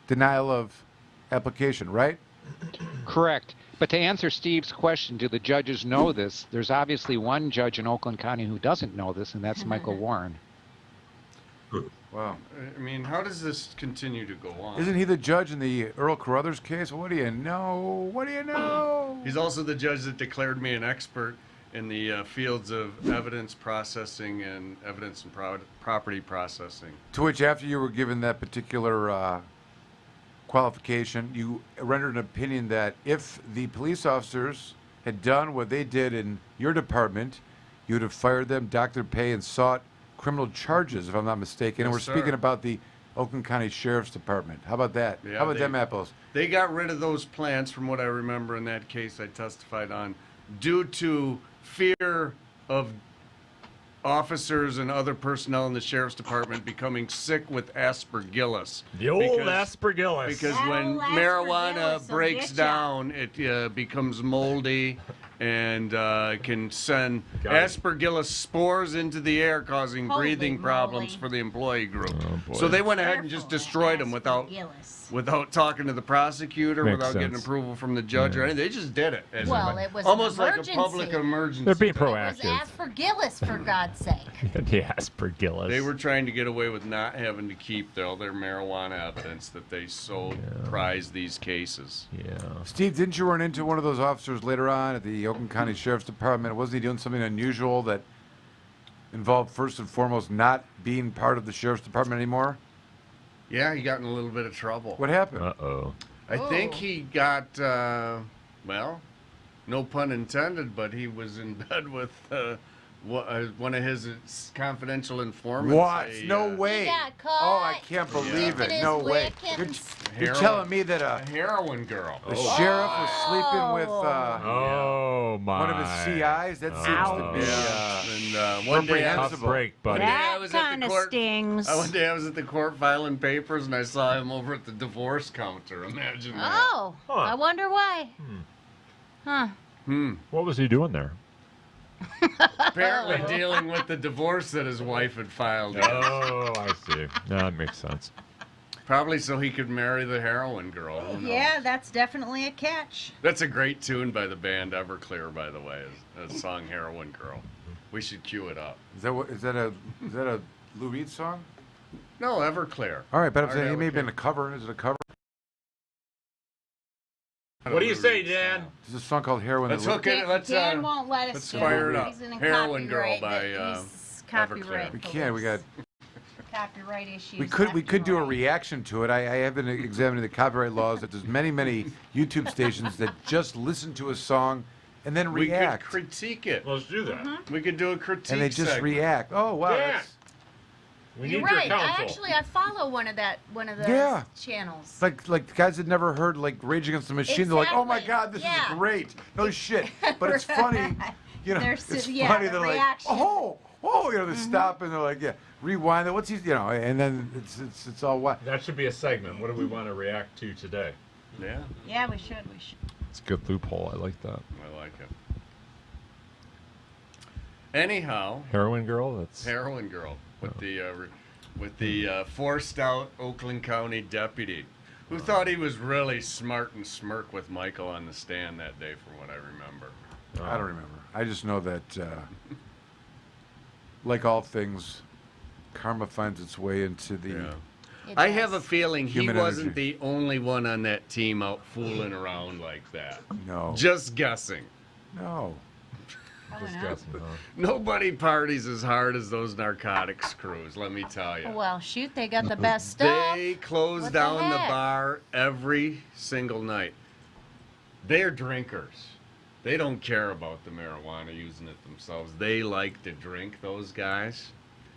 denial of application, right? Correct. But to answer Steve's question, do the judges know this? There's obviously one judge in Oakland County who doesn't know this, and that's Michael Warren. Wow. I mean, how does this continue to go on? Isn't he the judge in the Earl Carruthers case? What do you know? What do you know? He's also the judge that declared me an expert in the fields of evidence processing and evidence and property processing. To which, after you were given that particular qualification, you rendered an opinion that if the police officers had done what they did in your department, you would have fired them, docked their pay, and sought criminal charges, if I'm not mistaken. And we're speaking about the Oakland County Sheriff's Department. How about that? Yeah, How about them apples? They got rid of those plants, from what I remember in that case I testified on, due to fear of officers and other personnel in the Sheriff's Department becoming sick with aspergillus. The old aspergillus. Because when marijuana breaks down, it becomes moldy and can send aspergillus spores into the air, causing breathing problems for the employee group. So they went ahead and just destroyed them without talking to the prosecutor, without getting approval from the judge or anything. They just did it. Well, it was almost an like a public emergency. They're being proactive. It was aspergillus, for God's sake. The aspergillus. They were trying to get away with not having to keep all their marijuana evidence that they so prize these cases. Yeah. Steve, didn't you run into one of those officers later on at the Oakland County Sheriff's Department? Wasn't he doing something unusual that involved, first and foremost, not being part of the Sheriff's Department anymore? Yeah, he got in a little bit of trouble. What happened? Uh-oh. I think he got, well, no pun intended, but he was in bed with one of his confidential informants. What? No way. He got caught. Oh, I can't believe it. No way. You're telling me that a heroin girl. The sheriff was sleeping with oh my! one of his CIs. That seems to be and one day tough break, buddy. That kind of stings. One day I was at the court filing papers, and I saw him over at the divorce counter. Imagine that. Oh, I wonder why. Huh. What was he doing there? Apparently dealing with the divorce that his wife had filed. Oh, I see. No, that makes sense. Probably so he could marry the heroin girl. Who knows? Yeah, that's definitely a catch. That's a great tune by the band Everclear, by the way. The song "Heroin Girl." We should cue it up. Is that a Lou Reed song? No, Everclear. All right, but I'm saying he may have been a cover. Is it a cover? What do you say, Dan? There's a song called Heroin. Let's hook it. Dan won't let us let's do fire it it. up. He's in a Heroin Girl copyright by he's copyright Everclear. We can't. We got. Copyright issues. We could do a reaction to it. I have been examining the copyright laws. That there's many YouTube stations that just listen to a song and then react. We could critique it. Let's do that. We could do a critique. And they just segment. react. Oh wow. Yeah. We need You're right. your counsel. I follow one of those channels. Like guys that never heard like Rage Against the Machine. They're like, oh my God, this is great. No shit. But it's funny. You know, it's funny. They're like, oh, they stop and they're like, rewind it. What's he, and then it's all what. That should be a segment. What do we want to react to today? Yeah. Yeah, we should. It's a good loophole. I like that. I like it. Anyhow. Heroin Girl. That's Heroin Girl with the forced out Oakland County deputy, who thought he was really smart and smirk with Michael on the stand that day, from what I remember. I don't remember. I just know that, like all things karma finds its way into the. Yeah. It I does. have a feeling he Human wasn't energy. the only one on that team out fooling around like that. No. Just guessing. No. Just guessing, huh? Nobody parties as hard as those narcotics crews, let me tell you. Well, shoot, they got the best stuff. They close What down the heck? bar every single night. They're drinkers. They don't care about the marijuana using it themselves. They like to drink, those guys.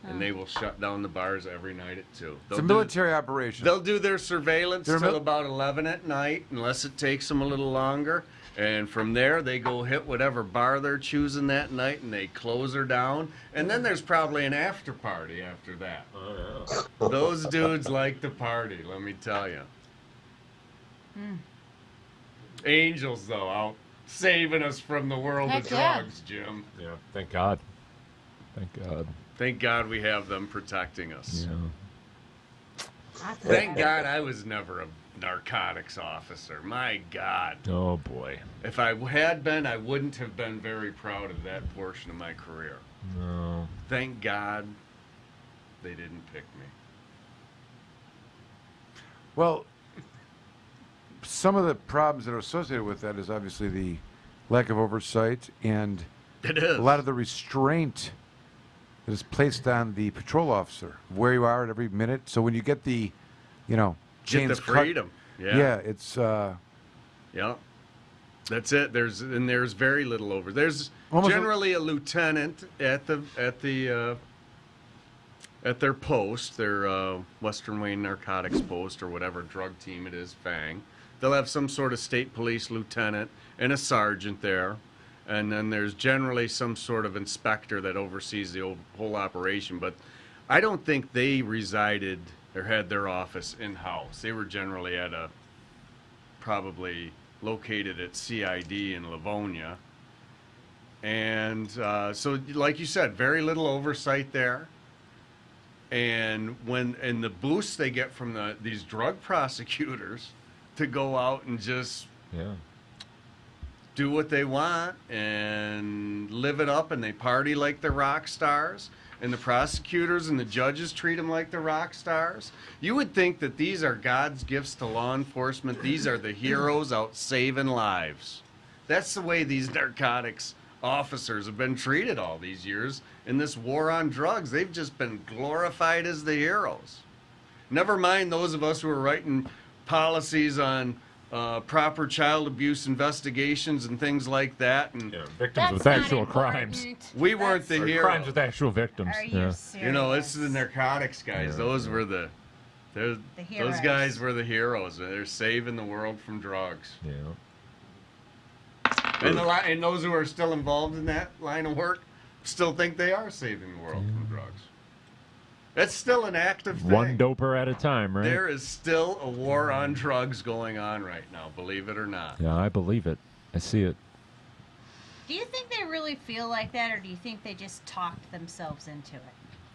And they will shut down the bars every night at 2. It's a military operation. They'll do their surveillance They're till about 11 at night, unless it takes them a little longer. And from there, they go hit whatever bar they're choosing that night, and they close her down. And then there's probably an after party after that. Oh, yeah. Those dudes like to party, let me tell you. Angels, though, out saving us from the world of Heck yeah. drugs, Jim. Yeah, thank God. Thank God. Thank God we have them protecting us. Yeah. Thank God I was never a narcotics officer. My God. Oh, boy. If I had been, I wouldn't have been very proud of that portion of my career. No. Thank God they didn't pick me. Well, some of the problems that are associated with that is obviously the lack of oversight and It is. a lot of the restraint that is placed on the patrol officer, where you are at every minute. So when you get the, Get the chains cut- freedom. Yeah. it's Yeah. That's it. There's very little over. There's Almost generally a lieutenant at their post, their Western Wayne Narcotics Post or whatever drug team it is, FANG. They'll have some sort of state police lieutenant and a sergeant there. And then there's generally some sort of inspector that oversees the whole operation. But I don't think they resided or had their office in-house. They were generally probably located at CID in Livonia. And so, like you said, very little oversight there. And the boosts they get from these drug prosecutors to go out and just do what they want and live it up, and they party like they're rock stars, and the prosecutors and the judges treat them like they're rock stars. You would think that these are God's gifts to law enforcement. These are the heroes out saving lives. That's the way these narcotics officers have been treated all these years in this war on drugs. They've just been glorified as the heroes. Never mind those of us who are writing policies on proper child abuse investigations and things like that, and victims with actual crimes. We weren't the heroes. Crimes with actual victims. Are you serious? You know, it's the narcotics guys. Those were those heroes. guys were the heroes. They're saving the world from drugs. Yeah. And those who are still involved in that line of work still think they are saving the world from drugs. That's still an active thing. One doper at a time, right? There is still a war on drugs going on right now, believe it or not. Yeah, I believe it. I see it. Do you think they really feel like that, or do you think they just talked themselves into it?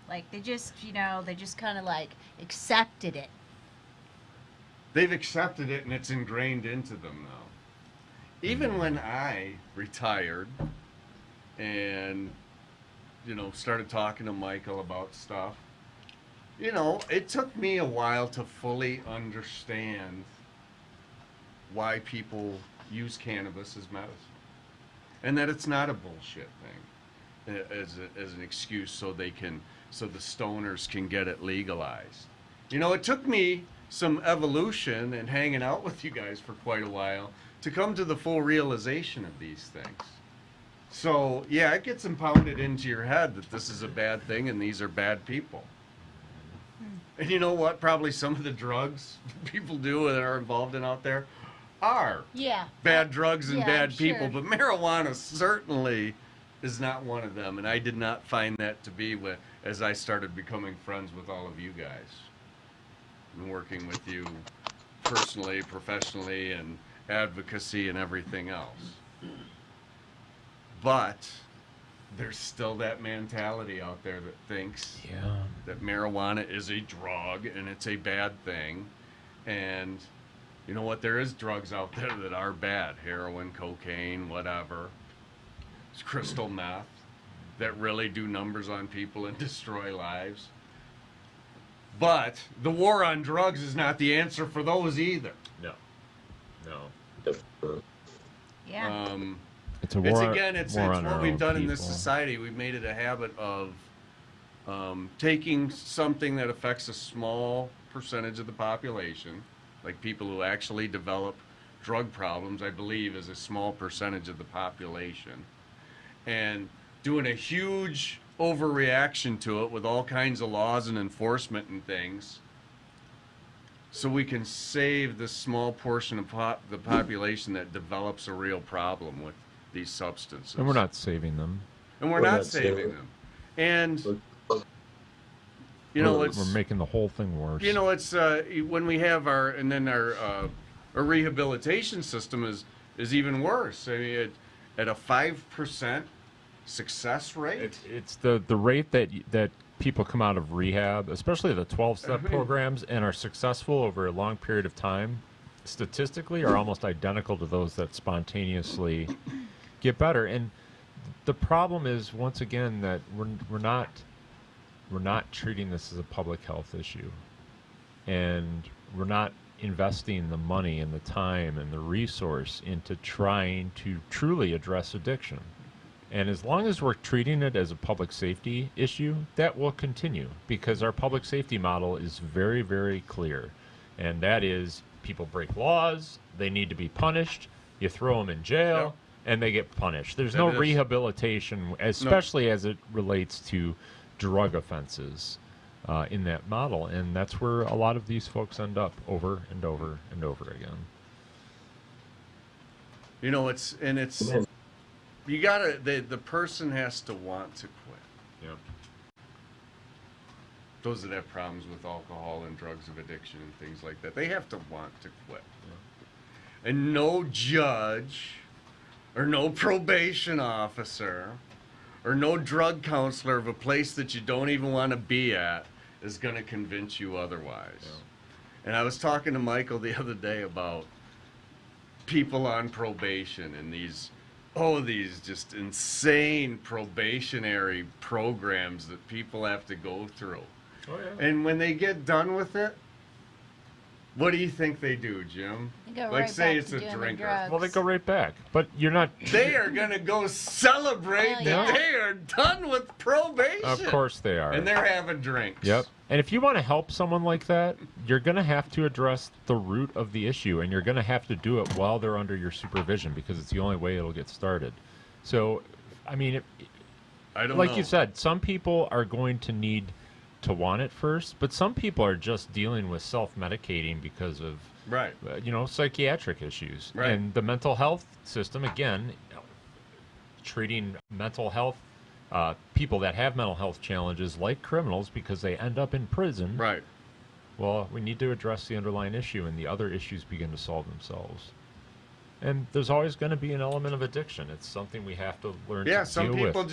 Like they just, they just kind of like accepted it. They've accepted it, and it's ingrained into them now. Even when I retired and, started talking to Michael about stuff, it took me a while to fully understand why people use cannabis as medicine. And that it's not a bullshit thing as an excuse so the stoners can get it legalized. It took me some evolution and hanging out with you guys for quite a while to come to the full realization of these things. So, yeah, it gets impounded into your head that this is a bad thing and these are bad people. And you know what? Probably some of the drugs people do that are involved in out there are bad drugs and bad people, but marijuana certainly is not one of them. And I did not find that to be as I started becoming friends with all of you guys and working with you personally, professionally, and advocacy and everything else. But there's still that mentality out there that thinks that marijuana is a drug and it's a bad thing. And you know what? There is drugs out there that are bad. Heroin, cocaine, whatever. It's crystal meth that really do numbers on people and destroy lives. But the war on drugs is not the answer for those either. No. Yeah. It's a war. It's war on what our we've own done in this people. society. We've made it a habit of taking something that affects a small percentage of the population, like people who actually develop drug problems, I believe, is a small percentage of the population, and doing a huge overreaction to it with all kinds of laws and enforcement and things, so we can save this small portion of the population that develops a real problem with these substances. And we're not saving them. And we're not saving them. And you know, we're making the whole thing worse. You know, it's when we have our rehabilitation system is even worse. I mean, at a 5% success rate. It's the rate that people come out of rehab, especially the 12-step programs, and are successful over a long period of time, statistically are almost identical to those that spontaneously get better. And the problem is, once again, that we're not treating this as a public health issue, and we're not investing the money and the time and the resource into trying to truly address addiction. And as long as we're treating it as a public safety issue, that will continue, because our public safety model is very, very clear. And that is, people break laws, they need to be punished, you throw them in jail, and they get punished. There's no rehabilitation, especially as it relates to drug offenses in that model. And that's where a lot of these folks end up over and over and over again. You know, you gotta, the person has to want to quit. Yep. Those that have problems with alcohol and drugs of addiction and things like that, they have to want to quit. Yeah. And no judge or no probation officer or no drug counselor of a place that you don't even want to be at is going to convince you otherwise. Yeah. And I was talking to Michael the other day about people on probation and these just insane probationary programs that people have to go through. Oh, yeah. And when they get done with it, what do you think they do, Jim? They go like, right say back it's to a doing the drinker. drugs. Well, they go right back. But you're not... They are going to go celebrate that they are done with probation. Of course they are. And they're having drinks. Yep. And if you want to help someone like that, you're going to have to address the root of the issue, and you're going to have to do it while they're under your supervision, because it's the only way it'll get started. So, I mean, I don't like know. you said, some people are going to need to want it first, but some people are just dealing with self-medicating because of psychiatric issues. Right. And the mental health system, again, treating mental health people that have mental health challenges like criminals because they end up in prison. Right. Well, we need to address the underlying issue, and the other issues begin to solve themselves. And there's always going to be an element of addiction. It's something we have to learn to deal with. some people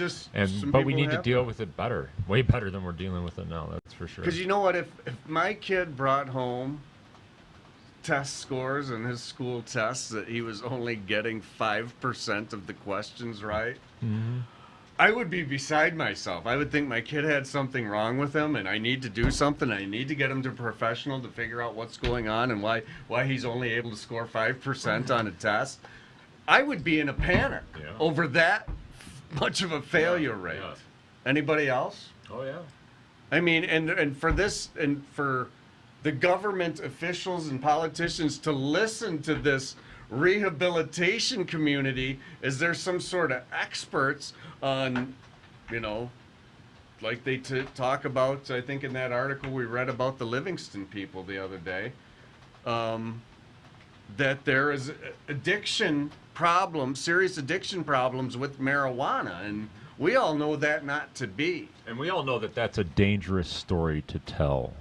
but we need to deal with it better, way better than we're dealing with it now. That's for sure. Because you know what? If my kid brought home test scores in his school tests that he was only getting 5% of the questions right, I would be beside myself. I would think my kid had something wrong with him, and I need to do something. I need to get him to a professional to figure out what's going on and why he's only able to score 5% on a test. I would be in a panic over that much of a failure rate. Yeah. Anybody else? Oh yeah. I mean, and for this, and for the government officials and politicians to listen to this rehabilitation community, is there some sort of experts on, like they talk about, I think in that article we read about the Livingston people the other day, that there is serious addiction problems with marijuana, and we all know that not to be. And we all know that that's a dangerous story to tell.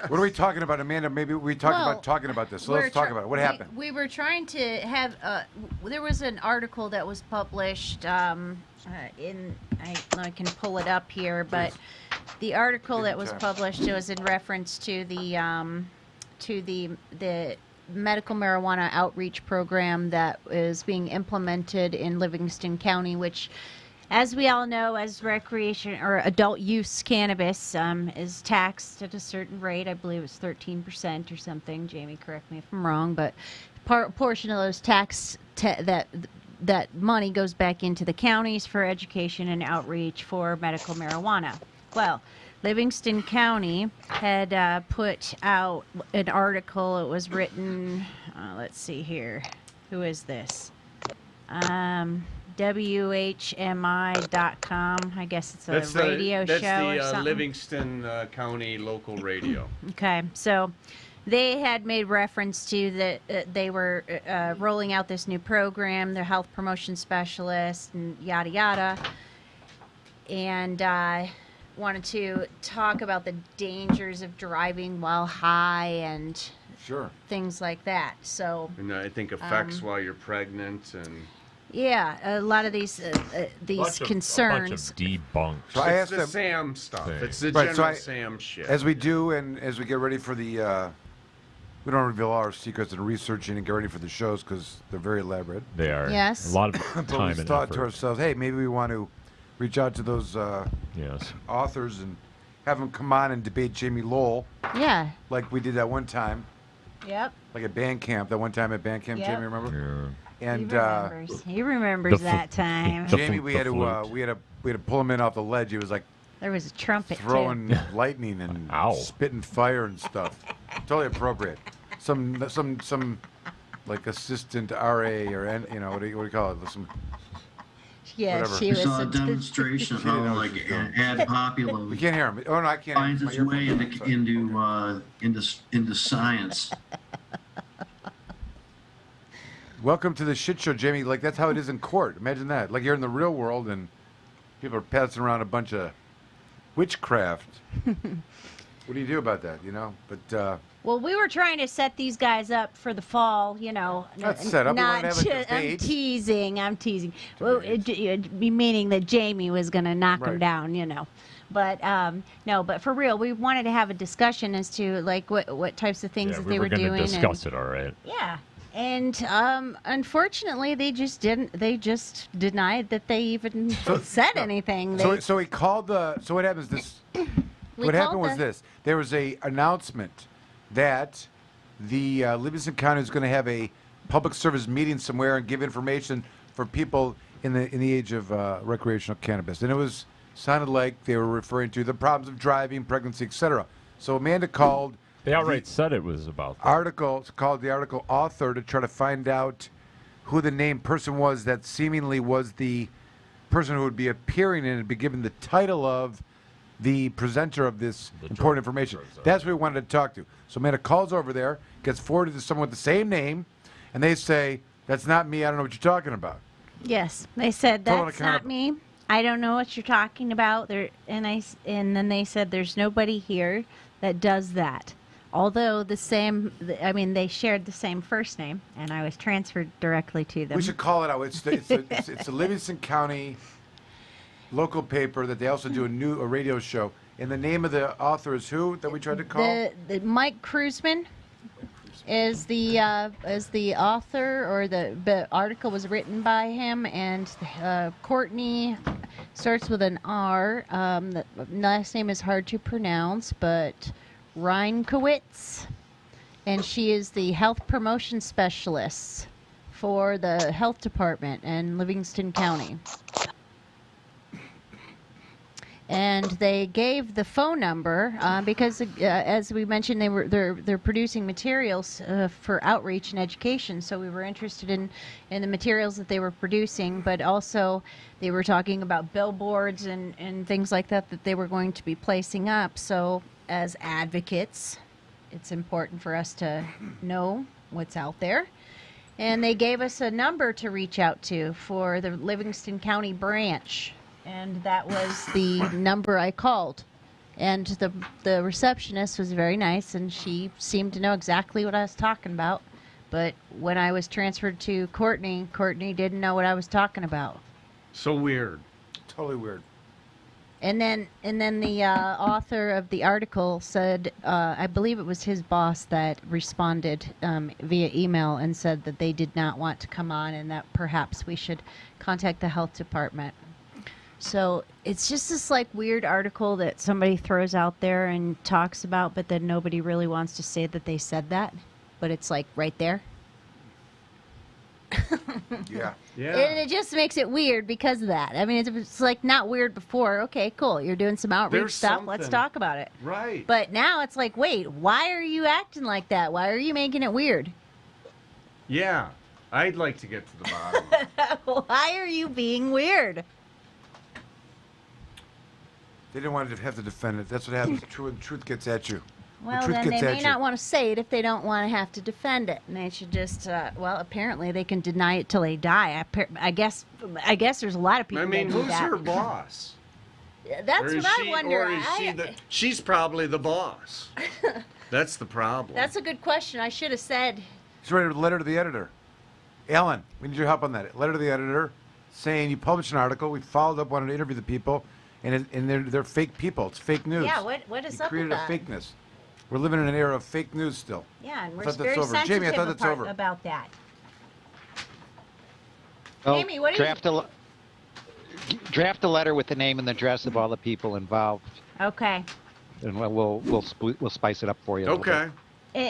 What are we talking about, Amanda? Maybe we talking about this. So let's talk about it. What happened? We were trying to have. There was an article that was published I can pull it up here, but the article that was published was in reference to the medical marijuana outreach program that is being implemented in Livingston County, which as we all know, as recreation or adult use cannabis is taxed at a certain rate. I believe it's 13% or something. Jamie, correct me if I'm wrong, but portion of those that money goes back into the counties for education and outreach for medical marijuana. Well, Livingston County had put out an article. It was written, let's see here. Who is this? WHMI.com. I guess it's a radio show or something. That's the Livingston County local radio. Okay, so they had made reference to that they were rolling out this new program, their health promotion specialist, and yada yada, and wanted to talk about the dangers of driving while high and things like that. So, and I think effects while you're pregnant and. Yeah, a lot of these concerns. A bunch of debunked. So I It's asked the Sam stuff. It's the Right, general so Sam shit. As we do, and as we get ready for the, we don't reveal all our secrets and researching and get ready for the shows because they're very elaborate. They are. Yes. A lot of But time we and thought effort. to ourselves, hey, maybe we want to reach out to those Yes. authors and have them come on and debate Jamie Lowell. Yeah. Like we did that one time. Yep. Like at band camp, that one time at band camp, Yep. Jamie, remember? Yeah. And He remembers that time. Jamie, we had to pull him in off the ledge. He was like There was a trumpet throwing too. lightning and spitting fire and stuff. Totally appropriate. Some like assistant RA or what do you call it? Some Yeah, whatever. she We was saw a demonstration of how like ad populum. We can't hear him. Oh no, I can't. Finds its way into science. Welcome to the shit show, Jamie. Like that's how it is in court. Imagine that. Like you're in the real world and people are passing around a bunch of witchcraft. What do you do about that? But Well, we were trying to set these guys up for the fall, Not set up. We wanted to have a debate. I'm teasing. Well, it'd be meaning that Jamie was going to knock them Right. down, But no, but for real, we wanted to have a discussion as to like what types of things that they were doing. We were going to discuss it, all right. Yeah. And unfortunately, they just didn't. They just denied that they even said anything. So he called the. So what happens? What happened was this. There was a announcement that the Livingston County is going to have a public service meeting somewhere and give information for people in the age of recreational cannabis, and it sounded like they were referring to the problems of driving, pregnancy, etc. So Amanda called. They outright said it was about that. Called the article author to try to find out who the named person was that seemingly was the person who would be appearing and be given the title of the presenter of this important information. That's what we wanted to talk to. So Amanda calls over there, gets forwarded to someone with the same name, and they say, "That's not me. I don't know what you're talking about." Yes, they said Total that's not me. I don't know what you're talking about. And then they said there's nobody here that does that. Although they shared the same first name, and I was transferred directly to them. We should call it out. It's the Livingston County local paper that they also do a radio show. And the name of the author is who that we tried to call? The Mike Kruzman is the author, or the article was written by him, and Courtney starts with an R. The last name is hard to pronounce, but Reinkowitz, and she is the health promotion specialist for the health department in Livingston County. And they gave the phone number because, as we mentioned, they're producing materials for outreach and education. So we were interested in the materials that they were producing, but also they were talking about billboards and things like that they were going to be placing up. So as advocates, it's important for us to know what's out there. And they gave us a number to reach out to for the Livingston County branch. And that was the number I called. And the receptionist was very nice, and she seemed to know exactly what I was talking about. But when I was transferred to Courtney didn't know what I was talking about. So weird. Totally weird. And then the author of the article said, I believe it was his boss that responded via email and said that they did not want to come on and that perhaps we should contact the health department. So it's just this like weird article that somebody throws out there and talks about, but then nobody really wants to say that they said that. But it's like right there. Yeah. And it just makes it weird because of that. I mean, it's like not weird before. Okay, cool. You're doing some outreach There's stuff. Let's something. talk about it. Right. But now it's like, wait, why are you acting like that? Why are you making it weird? Yeah. I'd like to get to the bottom of it. Why are you being weird? They didn't want to have to defend it. That's what happens. Truth gets at you. Well, then they may not want to say it if they don't want to have to defend it. And they should just, well, apparently they can deny it till they die. I guess there's a lot of people I mean, that do who's that. her boss? That's what I wonder. Or is she's probably the boss. That's the problem. That's a good question. I should have said. She's writing a letter to the editor. Alan, we need your help on that. Letter to the editor saying you published an article. We followed up, wanted to interview the people, and they're fake people. It's fake news. Yeah, what is you up with created that? a fakeness. We're living in an era of fake news still. Yeah, and I we're thought very that's over. Jamie, I thought that's over. about that. Well, Jamie, what do you... Draft a letter with the name and address of all the people involved, Okay. and we'll spice it up for you. A little bit.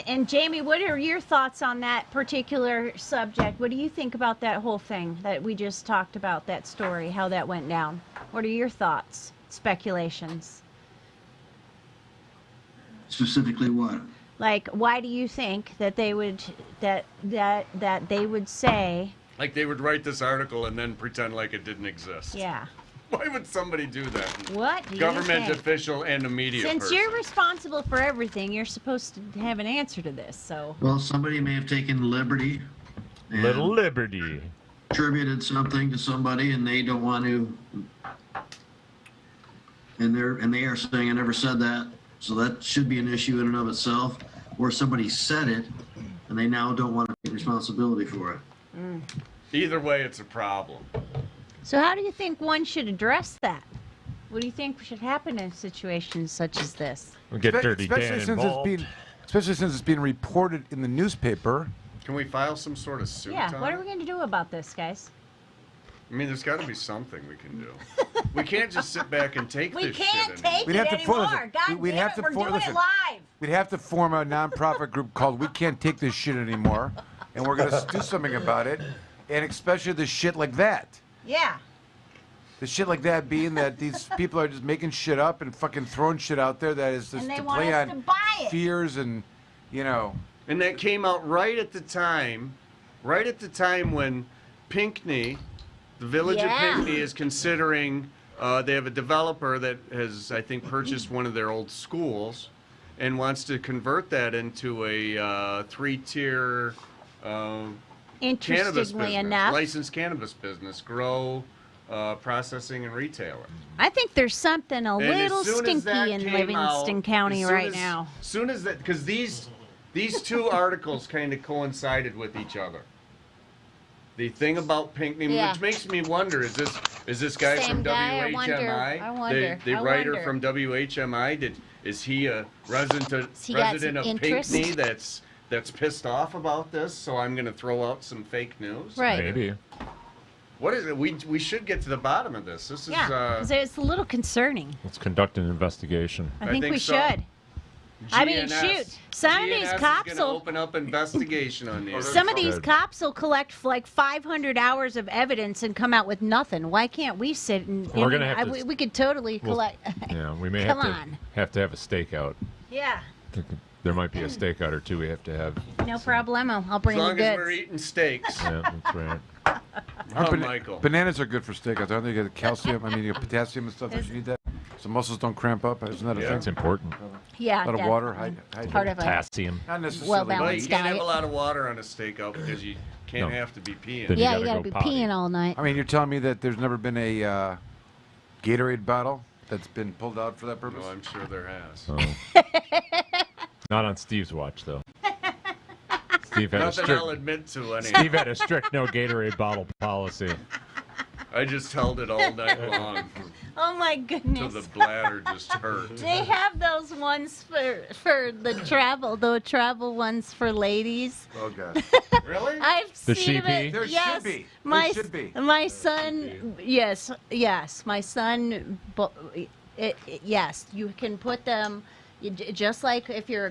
And Jamie, what are your thoughts on that particular subject? What do you think about that whole thing that we just talked about, that story, how that went down? What are your thoughts, speculations? Specifically what? Like, why do you think that they would that they would say? Like they would write this article and then pretend like it didn't exist. Yeah. Why would somebody do that? What do you Government think? official and a media Since person. you're responsible for everything, you're supposed to have an answer to this. So. Well, somebody may have taken liberty. and Little liberty. Attributed something to somebody, and they don't want to. And they are saying I never said that, so that should be an issue in and of itself. Or somebody said it, and they now don't want to take responsibility for it. Either way, it's a problem. So how do you think one should address that? What do you think should happen in situations such as this? We'll get Dirty Dan involved. Especially since it's being reported in the newspaper. Can we file some sort of suit Yeah, on what it? are we going to do about this, guys? I mean, there's got to be something we can do. We can't just sit back and take We this can't shit take We'd have it to form- anymore. God we'd damn have it, to we're form- doing listen. it live. We'd have to form a nonprofit group called We Can't Take This Shit Anymore, and we're going to do something about it, and especially the shit like that. Yeah. The shit like that being that these people are just making shit up and fucking throwing shit out there that is just And they to want play us on to buy it. fears and, you know. And that came out right at the time when Pinckney, the village of Pinckney, is considering, they have a developer that has, I think, purchased one of their old schools and wants to convert that into a three-tier cannabis Interestingly business, enough, licensed cannabis business, grow, processing, and retailer. I think there's something a And as little soon as that stinky in came Livingston out, County as soon right as- now. Soon as that, because these two articles kind of coincided with each other. The thing about Pinckney, Yeah. which makes me wonder, is this guy Same from guy, I WHMI? wonder. The I writer wonder. from WHMI, is he a resident He got resident some of interest? Pinckney that's pissed off about this? So I'm going to throw out some fake news. Right. Maybe. What is it? We should get to the bottom of this. This is Yeah, 'cause it's a little concerning. Let's conduct an investigation. I think we so. should. I mean, GNS shoot, some of these GNS cops is gonna will. open up investigation on these. Some of these cops will collect like 500 hours of evidence and come out with nothing. Why can't we sit and? We're gonna have to- we could totally We'll- collect. Yeah, we may Come have on. to have a stakeout. Yeah, There might be a stakeout or two we have to have. no problemo. I'll bring As the long as goods. we're eating steaks. Yeah, that's right. Michael. Bananas are good for steakouts, aren't they? You get calcium, you get potassium and stuff. Don't you need that? So muscles don't cramp up. Isn't that a Yeah, thing? It's important. Yeah, A lot of water. definitely. Part of a Potassium. Not necessarily. Well, well-balanced you can't have diet. a lot of water on a stakeout because you can't No. have to be peeing. Then Yeah, you you gotta gotta be go potty. peeing all night. I mean, you're telling me that there's never been a Gatorade bottle that's been pulled out for that purpose? No, I'm sure there has. Oh. Not on Steve's watch, though. Steve had a Nothing strict. I'll admit to, anyway. Steve had a strict no Gatorade bottle policy. I just held it all night long. Oh my Till goodness. the bladder just hurt. They have those ones for the travel ones for ladies. Oh God. Really? I've The seen sheepy? it. There Yes, should be. my There should be. my son. Yes, my son. Yes, you can put them. Just like if you're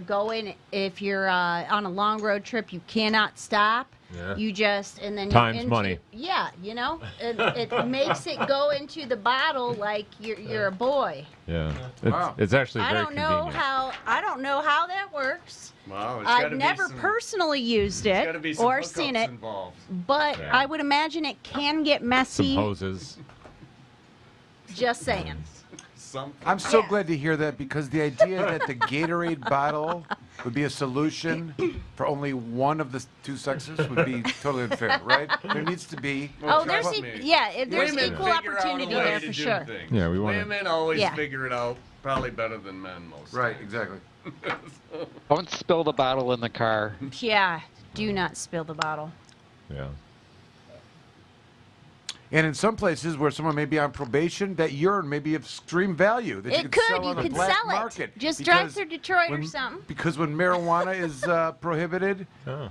on a long road trip, you cannot stop. Yeah. You just and then Time's into, money. Yeah, it makes it go into the bottle like you're a boy. Yeah. Wow. It's actually I very don't know convenient. how that works. Wow, it's I've gotta be never some- personally used There's it gotta be some or hookups seen it, involved. but Yeah. I would imagine it can get Some messy. hoses. Just saying. Something. I'm so Yeah. glad to hear that because the idea that the Gatorade bottle would be a solution for only one of the two sexes would be totally unfair, right? There needs to be. Oh, there's trust me. there's Women equal figure out a opportunity way there to for do sure. things. Yeah, we wanna- Women always Yeah. figure it out probably better than men most. Right, exactly. Don't spill the bottle in the car. Yeah, do not spill the bottle. Yeah. And in some places where someone may be on probation, that urine may be of extreme value. That you It could sell could. You on the could black sell it. market. Just drive Because through Detroit or when- something. Because when marijuana is prohibited, Oh.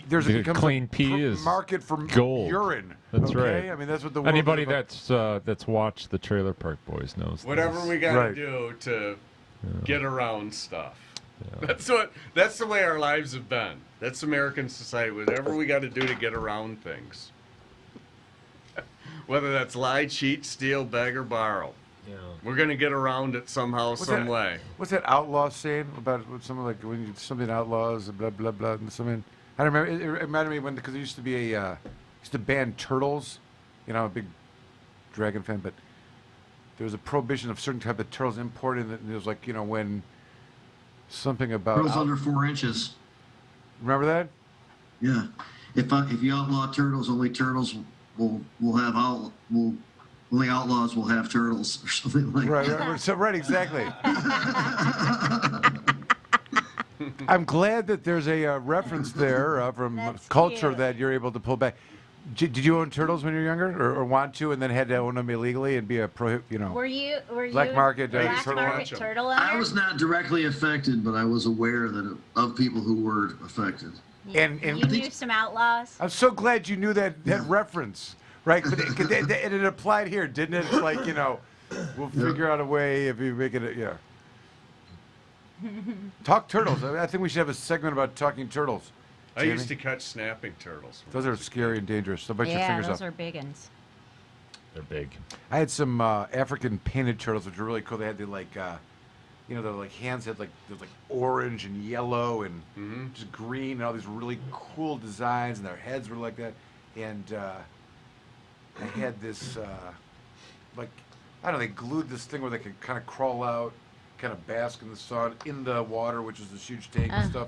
there's The becomes clean a pee is market for gold. urine. That's okay? right. I mean, that's what the world Anybody is about. that's watched the Trailer Park Boys knows. Whatever this. we gotta Right. do to get around stuff. That's the way our lives have been. That's American society. Whatever we got to do to get around things. Whether that's lie, cheat, steal, beg, or borrow. Yeah. We're gonna get around it somehow, some way. What's that outlaw saying about what something like when you something outlaws and blah blah blah and something? I don't remember. It reminded me when because there used to be a used to ban turtles. You know, I'm a big dragon fan, but there was a prohibition of certain type of turtles imported, and it was like when something about Turtles under 4 inches. Remember that? Yeah. If you outlaw turtles, only turtles will have only outlaws will have turtles or something like Right, that. right, so, right, exactly. I'm glad that there's a reference there from That's culture cute. that you're able to pull back. Did you own turtles when you were younger, or want to, and then had to own them illegally and be a Were you Black market, black turtle market hunter? turtle I owner? was not directly affected, but I was aware of people who were affected. And You knew some outlaws. I'm so glad you knew that reference, right? But it applied here, didn't it? It's like we'll figure out a way if you make it. Yeah. Talk turtles. I think we should have a segment about talking turtles. I Jamie? used to catch snapping turtles. Those are scary and dangerous. So bite your Yeah, fingers those up. are big ones. They're big. I had some African painted turtles, which were really cool. They had the their like hands had like orange and yellow and just green and all these really cool designs, and their heads were like that. And I had this I don't know, they glued this thing where they could kind of crawl out, kind of bask in the sun in the water, which was this huge tank and stuff.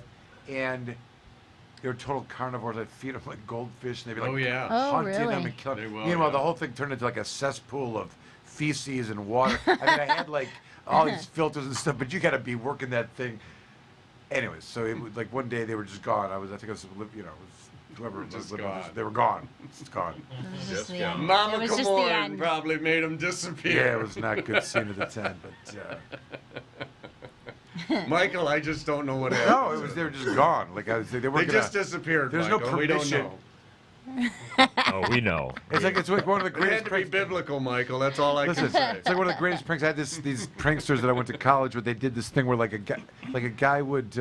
And they were total carnivores. I'd feed them like goldfish, and they'd be like hunting them really? and killing They them. will, Meanwhile, yeah. the whole thing turned into like a cesspool of feces and water. I mean, I had like all these filters and stuff, but you got to be working that thing. Anyways, so it was like one day they were just gone. I think it was whoever Just was gone. they were gone. It's gone. Just the Yeah. end. Mama It was just the Komorn end. probably made them disappear. Yeah, it was not a good scene at the time, but. Michael, I just don't know what No, happened. it was they were just gone. Like I was, they weren't They gonna, just disappeared, There's Michael. no We don't permission. know. Oh, we know. It's like one of the It greatest had to be pranks. biblical, Michael. That's all I Listen, can say. it's like one of the greatest pranks. I had these pranksters that I went to college with. They did this thing where like a guy would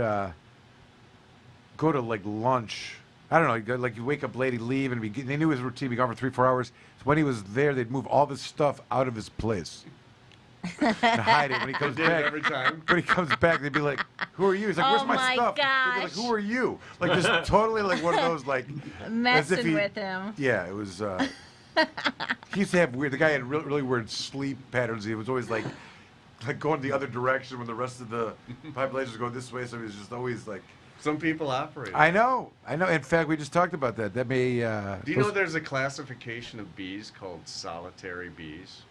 go to like lunch. I don't know, like you wake up late, he'd leave, and they knew his routine. He'd be gone for 3-4 hours. So when he was there, they'd move all this stuff out of his place and hide it. When he comes They did it back, every time. when he comes back, they'd be like, "Who are you?" He's like, "Where's Oh my my stuff?" They'd be like, gosh. "Who are you?" Like just totally like one of those like as if Messing he- with him. Yeah, it was. He used to have weird. The guy had really weird sleep patterns. He was always like going the other direction when the rest of the population was going this way. So he was just always like. Some people operate. I know. In fact, we just talked about that. That may. Do you know there's a classification of bees called solitary bees?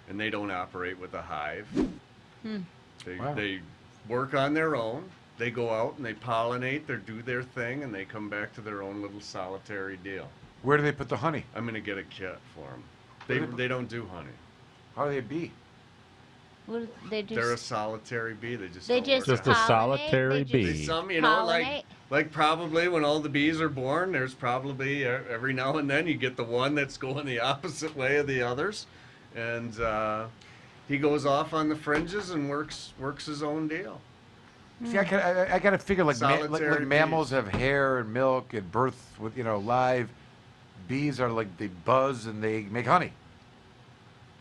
And they don't operate with a hive. They work on their own. They go out and they pollinate, they do their thing, and they come back to their own little solitary deal. Where do they put the honey? I'm going to get a kit for them. They don't do honey. How are they a bee? What, they just, They're a solitary bee. They just they don't just work Just a out. solitary bee. Some, you know, pollinate. like probably when all the bees are born, there's probably every now and then you get the one that's going the opposite way of the others, and he goes off on the fringes and works his own deal. See, I got to figure like Solitary mammals bees. have hair and milk and birth with live. Bees are like they buzz and they make honey.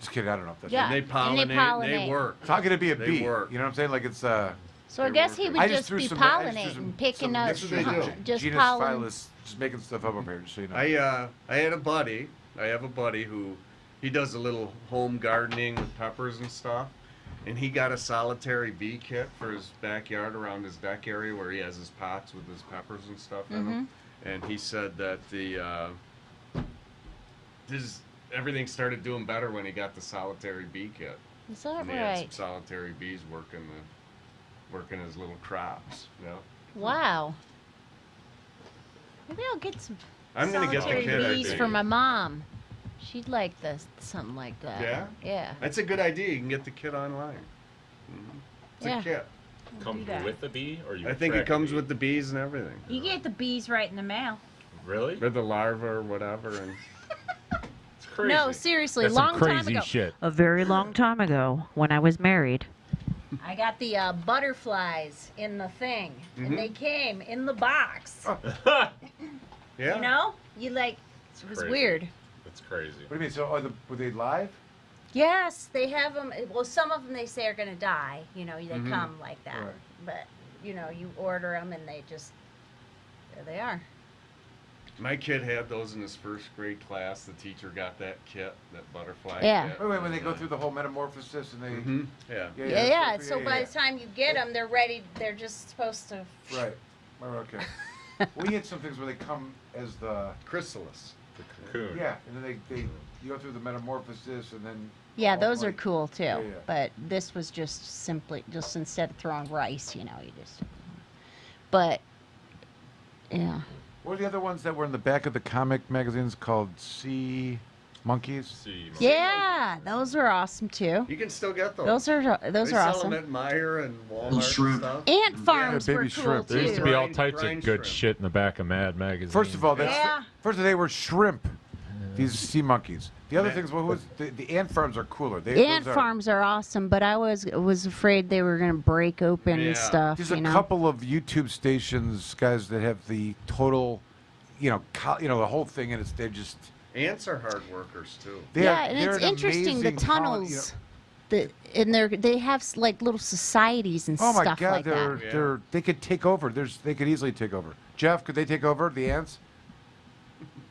Just kidding. I don't know if that's Yeah. And they pollinate. And they And pollinate. they work. It's not going to be a They bee. work. You know what I'm saying? Like it's So I guess he would I just threw be some- pollinating, picking up, That's what they do. just genus pollen. Phyllis, just making stuff up over here, just so you know. I had a buddy. I have a buddy who he does a little home gardening with peppers and stuff, and he got a solitary bee kit for his backyard around his deck area where he has his pots with his peppers and stuff in them. And he said that everything started doing better when he got the solitary bee kit. Is that And he had some right? solitary bees working his little crops. You know? Wow. Maybe I'll get some I'm gonna get the solitary kit, I bees think. for my mom. She'd like this, something like that. Yeah? Yeah. That's a good idea. You can get the kit online. It's Yeah. a kit. Comes with the bee, or you? I think it track comes the bee? with the bees and everything. You get the bees right in the mail. Really? Or the larva or whatever. And It's crazy. No, seriously, That's some long time crazy ago. shit. A very long time ago, when I was married. I got the butterflies in the thing, and they came in the box. yeah. You know, you like it was Crazy. weird. That's crazy. What do you mean? So were they live? Yes, they have them. Well, some of them they say are gonna die. You know, they come like that. Right. But you know, you order them and they just there they are. My kid had those in his first grade class. The teacher got that kit, that butterfly Yeah. kit. Wait, when they go through the whole metamorphosis and they. Yeah. Yeah. So by the time you get them, they're ready. They're just supposed to. Right. Okay. We had some things where they come as the chrysalis. The cocoon. Yeah, and then they you go through the metamorphosis and then. Yeah, those are cool too. Yeah. But this was just simply just instead of throwing rice, you know, you just. But. Yeah. What are the other ones that were in the back of the comic magazines called Sea Monkeys? Yeah, those were awesome too. You can still get those. Those are they sell awesome. them at Meijer and Walmart shrimp. and stuff. Ant farms baby were cool shrimp. There used too. to be all Brine- types brine of good shrimp. shit in the back of Mad magazine. First of all, that's Yeah. first they were shrimp. These sea monkeys. The other things, what was the ant farms are cooler. Ant farms are awesome, but I was afraid they were gonna break open and stuff. There's you a know? couple of YouTube stations, guys, that have the total, the whole thing, and they're just. Ants are hard workers too. And they're it's an interesting the amazing colony, tunnels. They have like little societies and Oh my stuff God, like that. they could take over. They could easily take over. Jeff, could they take over the ants?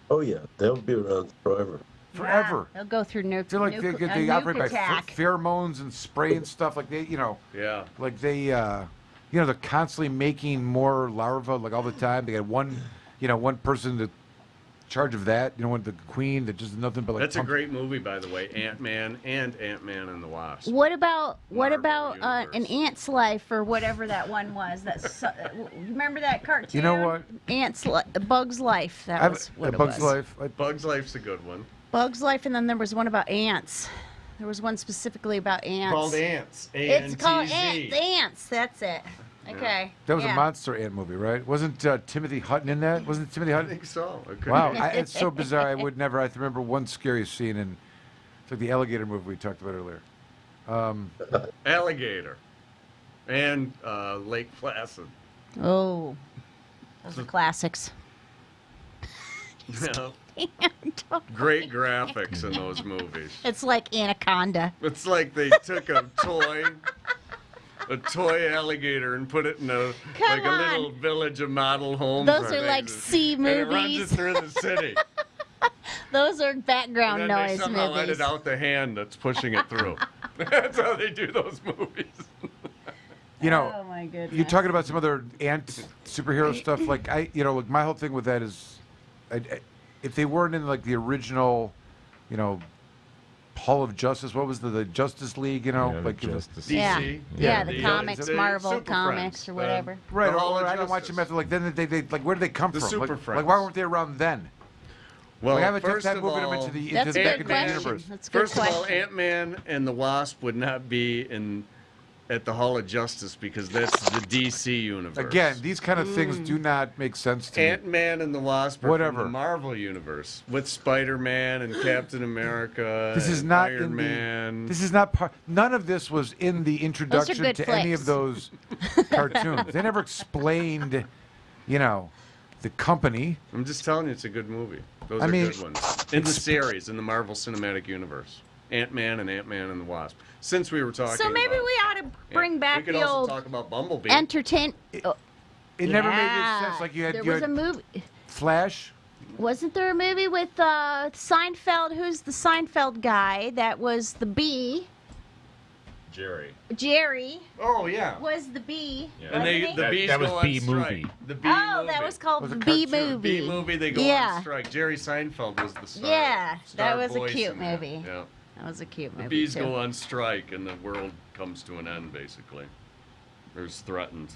Oh yeah, they'll be around forever. Forever. They'll go through They're like they operate by pheromones and spray and stuff. Like Yeah. like they're constantly making more larvae like all the time. They got one person in charge of that. The queen that just nothing but like. That's a great movie, by the way. Ant-Man and Ant-Man and the Wasp. What about Marvel an ant's life or whatever that one was? Remember that cartoon? You know what? Bug's Life. That was what it was. Bug's Life. Bug's Life's a good one. Bug's Life, and then there was one about ants. There was one specifically about ants. Called Ants. It's called A-N-T-Z. Ants. That's it. Okay. That was a yeah. monster ant movie, right? Wasn't Timothy Hutton in that? Wasn't Timothy I Hutton? think so. It could Wow, be. it's so bizarre. I would never. I remember one scary scene in the alligator movie we talked about earlier. Alligator. And Lake Placid. Oh, those are classics. Yeah. Great graphics in those movies. It's like Anaconda. It's like they took a toy alligator and put it in a little village of model homes. Those or are like things, sea and it runs movies. it through the city. Those are And background then they noise somehow movies. edit out the hand that's pushing it through. That's how they do those movies. Oh my goodness. You're talking about some other ant superhero stuff. Like like my whole thing with that is, if they weren't in like the original, Hall of Justice, what was the Justice League? Like Justice Yeah. DC. Yeah, the the- comics, the Marvel Super comics Friends, or whatever. right? the Hall Or of I don't watch Justice. them after. Like then they like where did they come The from? Super Like Friends. why weren't they around then? Well, Like, I have a tough first time of moving them all, into the That's a back good into the question. universe. That's a good First of all, question. Ant-Man and the Wasp would not be at the Hall of Justice because that's the DC universe. Again, these kind of things do not make sense to me. Ant-Man and the Wasp are Whatever. from the Marvel universe with Spider-Man and Captain America. This is and not Iron in Man. This is not part. None of this was in the introduction good to any of flicks. those cartoons. They never explained, the company. I'm just telling you, it's a good movie. Those I are mean, good ones. In the series, in the Marvel Cinematic Universe. Ant-Man and Ant-Man and the Wasp. Since we were talking So maybe about, we ought to bring back we could the also old talk about Bumblebee. entertain. It never made any sense. Like there was a movie. Flash. Wasn't there a movie with Seinfeld? Who's the Seinfeld guy that was the bee? Jerry Oh, yeah. was the bee. Yeah. And wasn't he? the bees that was go on B strike. movie. The bee Oh, movie. that was called Was the a Bee cartoon. Movie. Bee movie, they go Yeah. on strike. Jerry Seinfeld was the star. Yeah, star that was a voice cute in that. movie. Yeah. That was a cute The movie bees too. go on strike and the world comes to an end, basically. Or is threatened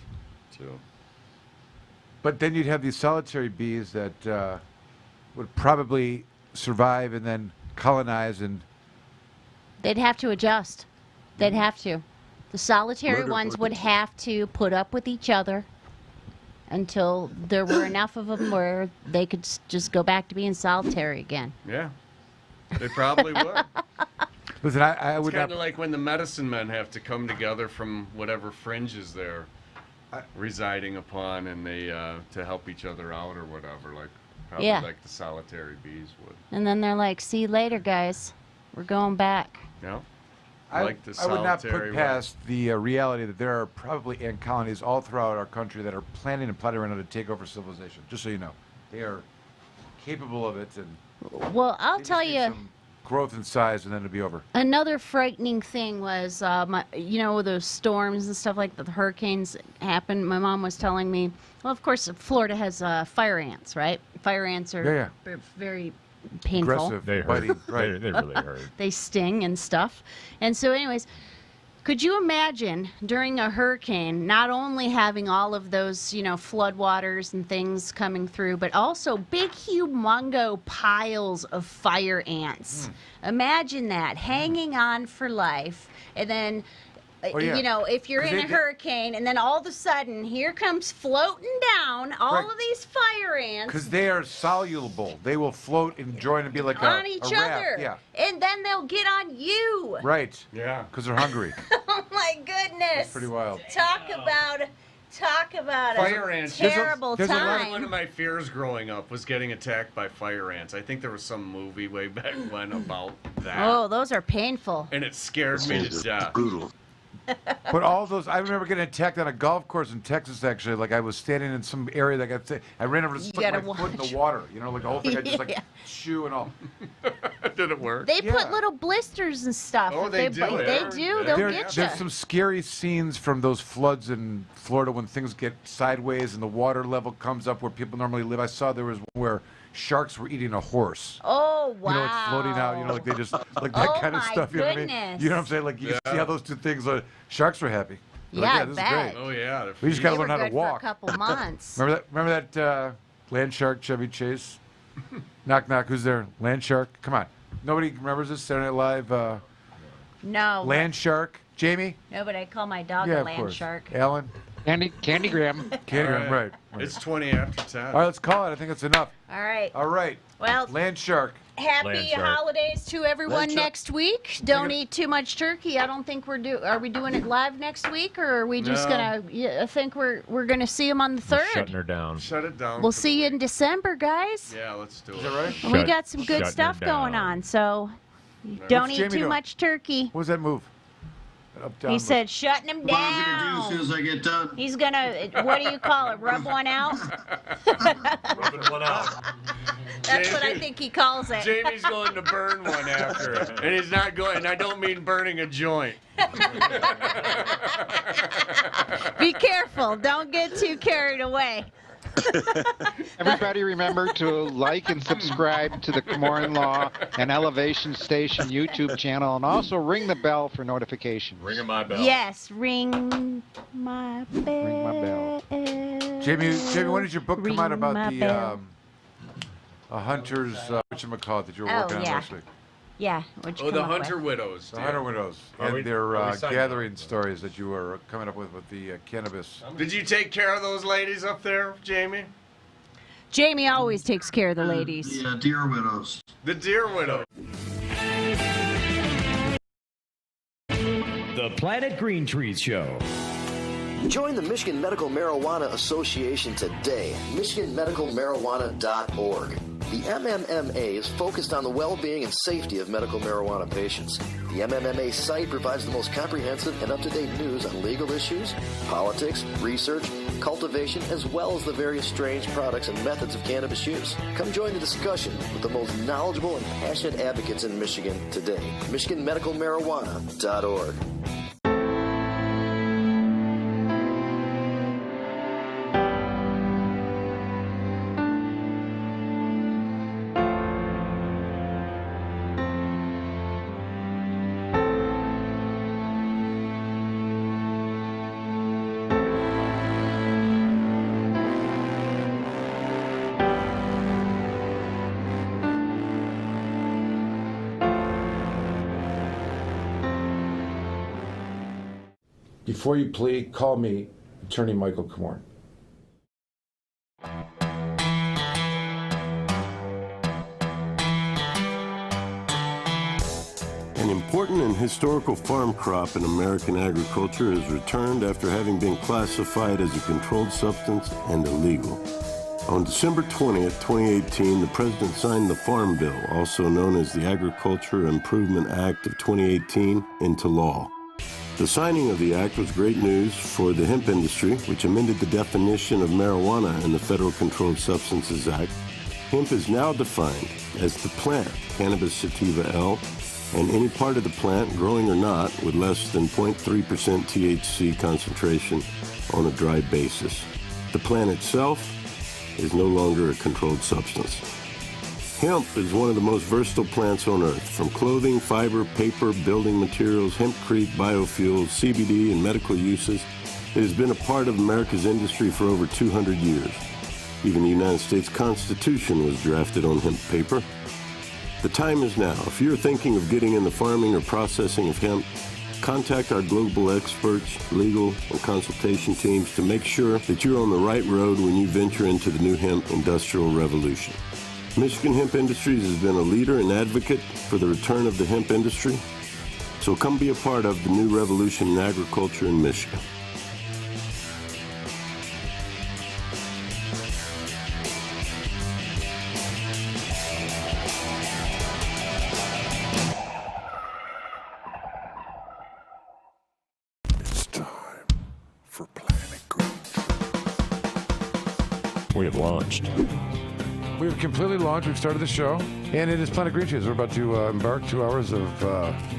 to. But then you'd have these solitary bees that would probably survive and then colonize and. They'd have to adjust. They'd have to. The solitary Murder ones would hornets. have to put up with each other until there were enough of them where they could just go back to being solitary again. Yeah. They probably would. Listen, I It's would kind not. of like when the medicine men have to come together from whatever fringes they're residing upon, and they to help each other out or whatever, probably Yeah. like the solitary bees would. And then they're like, "See you later, guys. We're going back." Yeah. I Like the would not solitary put one. past the reality that there are probably ant colonies all throughout our country that are planning and plotting right now to take over civilization. Just so you know, they are capable of it, and Well, I'll they just tell need you. some growth in size, and then it'll be over. Another frightening thing was, those storms and stuff like the hurricanes happened. My mom was telling me, well, of course, Florida has fire ants, right? Fire ants are very painful. Aggressive, They hurt. biting, right? They really hurt. They sting and stuff. And so, anyways, could you imagine during a hurricane not only having all of those, floodwaters and things coming through, but also big, humongo piles of fire ants? Imagine that hanging on for life, and then. Oh, yeah. If you're 'Cause in a they- hurricane and then all of a sudden here comes floating down all Right. of these fire ants Because they are soluble. They will float and join and be like on a each raft. other. Yeah, And then they'll get on you. right. Yeah. Because they're hungry. Oh my goodness. That's pretty wild. Talk about Fire a ants. terrible there's a lot of- time. One of my fears growing up was getting attacked by fire ants. I think there was some movie way back when about that. Oh, those are painful. And it scared me to death. Brutal. But all those, I remember getting attacked on a golf course in Texas. Actually, like I was standing in some area that I ran over to stick my gotta foot in watch. the water. Like the whole thing, I just like Yeah. shoe and all. Did it work? They Yeah. put little blisters and stuff. Oh, if they do, They yeah. do. They'll There- get you. there's some scary scenes from those floods in Florida when things get sideways and the water level comes up where people normally live. I saw there was one where sharks were eating a horse. Oh, wow. Like floating out, like they just, like that Oh, kind of my stuff, you know what I mean? goodness. You know what I'm saying? Like you see how those two things, sharks were happy. They're Yeah, I this bet. is great. Oh yeah. We just got to They learn were how to good walk. for a couple months. Remember that land shark Chevy Chase? Knock knock, who's there? Land shark? Come on. Nobody remembers this Saturday Night Live? No. Land shark? Jamie? No, but I call my dog Yeah, a of land course. shark. Alan? Candygram. Candygram, All right. It's 20 after 10. All right, let's call it. I think it's enough. All right. All right. Well, Land shark. happy Land shark. holidays to everyone Land shark. next week. Don't eat too much turkey. I don't think Are we doing it live next week, or are we just No. gonna? Yeah, I think we're gonna see them on the We're 3rd. shutting her down. Shut it down. We'll for the see you week. in December, guys. Yeah, let's do it. Is that right? We Shut- got some good shutting her stuff going down. on, so don't What's eat Jamie too doing? much turkey. What was that move? Up, down, He move. said shutting him What I'm going to do as down. soon as I get done. He's gonna, what do you call it? Rub one out? Rubbing one out. That's what I think he calls it. Jamie's going to burn one after it. And he's not going, and I don't mean burning a joint. Be careful. Don't get too carried away. Everybody remember to like and subscribe to the Komorn Law and Elevation Station YouTube channel, and also ring the bell for notifications. Ringing my bell. Yes, ring my bell. Ring my bell. Jamie, when did your book come out Ring about my the bell. a hunter's, whatchamacallit, that you were Oh, working on yeah. last week. Yeah. What'd you Oh, come the up Hunter with? Widows. The Hunter Widows. Are we- And their are we signing gathering up? stories that you were coming up with the cannabis. Did you take care of those ladies up there, Jamie? Jamie always takes care of the ladies. The deer widows. The Deer Widow. The Planet Green Trees Show. Join the Michigan Medical Marijuana Association today. MichiganMedicalMarijuana.org. The MMMA is focused on the well-being and safety of medical marijuana patients. The MMMA site provides the most comprehensive and up-to-date news on legal issues, politics, research, cultivation, as well as the various strange products and methods of cannabis use. Come join the discussion with the most knowledgeable and passionate advocates in Michigan today. MichiganMedicalMarijuana.org. Before you plead, call me Attorney Michael Komorn. An important and historical farm crop in American agriculture is returned after having been classified as a controlled substance and illegal. On December 20th, 2018, the President signed the Farm Bill, also known as the Agriculture Improvement Act of 2018, into law. The signing of the act was great news for the hemp industry, which amended the definition of marijuana in the Federal Controlled Substances Act. Hemp is now defined as the plant, Cannabis sativa L, and any part of the plant, growing or not, with less than 0.3% THC concentration on a dry basis. The plant itself is no longer a controlled substance. Hemp is one of the most versatile plants on earth. From clothing, fiber, paper, building materials, hempcrete, biofuels, CBD, and medical uses, it has been a part of America's industry for over 200 years. Even the United States Constitution was drafted on hemp paper. The time is now. If you're thinking of getting in the farming or processing of hemp, contact our global experts, legal, and consultation teams to make sure that you're on the right road when you venture into the new hemp industrial revolution. Michigan Hemp Industries has been a leader and advocate for the return of the hemp industry, so come be a part of the new revolution in agriculture in Michigan. We have launched. We've completely launched. We've started the show, and it is Planet Green Trees. We're about to embark 2 hours of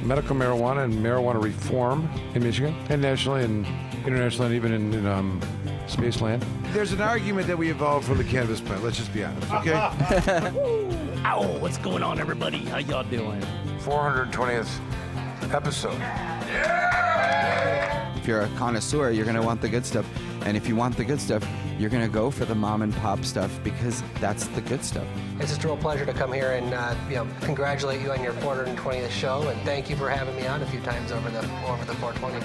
medical marijuana and marijuana reform in Michigan, and nationally, and internationally, and even in Spaceland. There's an argument that we evolved from the cannabis plant. Let's just be honest, okay? Ow, what's going on, everybody? How y'all doing? 420th episode. If you're a connoisseur, you're going to want the good stuff. And if you want the good stuff, you're going to go for the mom and pop stuff because that's the good stuff. It's just a real pleasure to come here and congratulate you on your 420th show, and thank you for having me on a few times over the 420.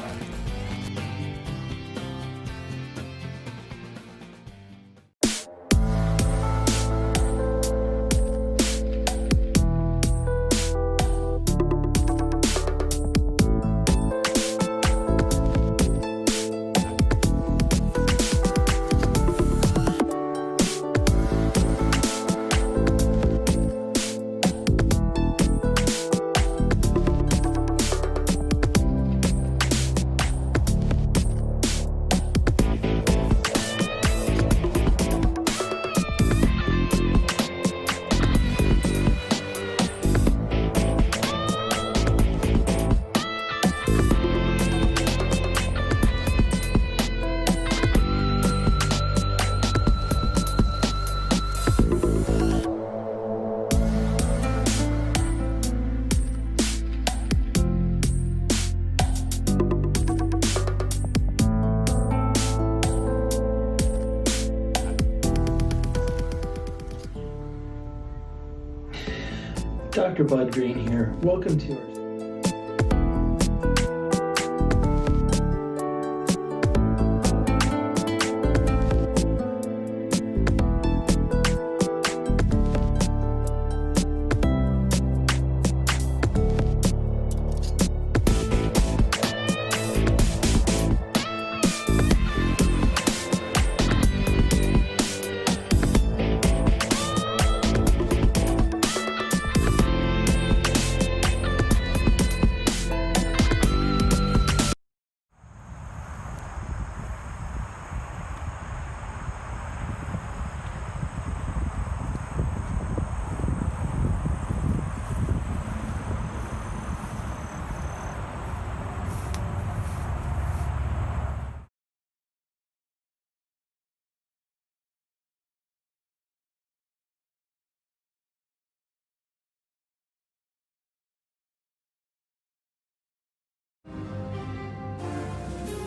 Dr. Bud Green here. Welcome to our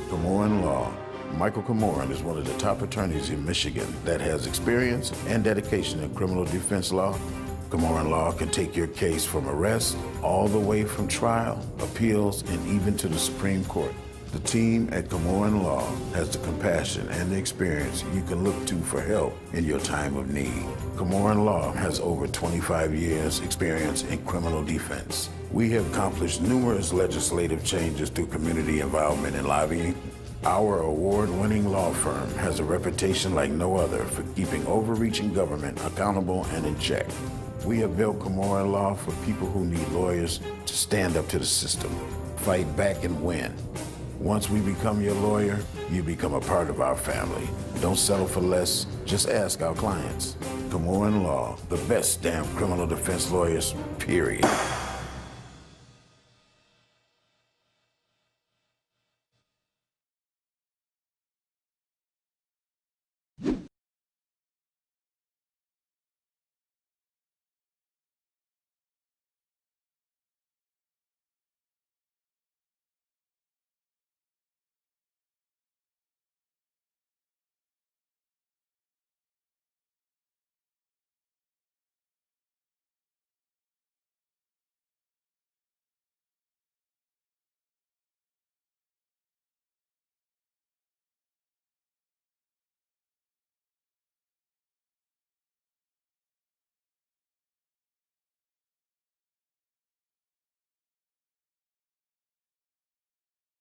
Komorn Law. Michael Komorn is one of the top attorneys in Michigan that has experience and dedication in criminal defense law. Komorn Law can take your case from arrest all the way from trial, appeals, and even to the Supreme Court. The team at Komorn Law has the compassion and the experience you can look to for help in your time of need. Komorn Law has over 25 years experience in criminal defense. We have accomplished numerous legislative changes through community involvement and lobbying. Our award-winning law firm has a reputation like no other for keeping overreaching government accountable and in check. We have built Komorn Law for people who need lawyers to stand up to the system, fight back and win. Once we become your lawyer, you become a part of our family. Don't settle for less, just ask our clients. Komorn Law, the best damn criminal defense lawyers, period.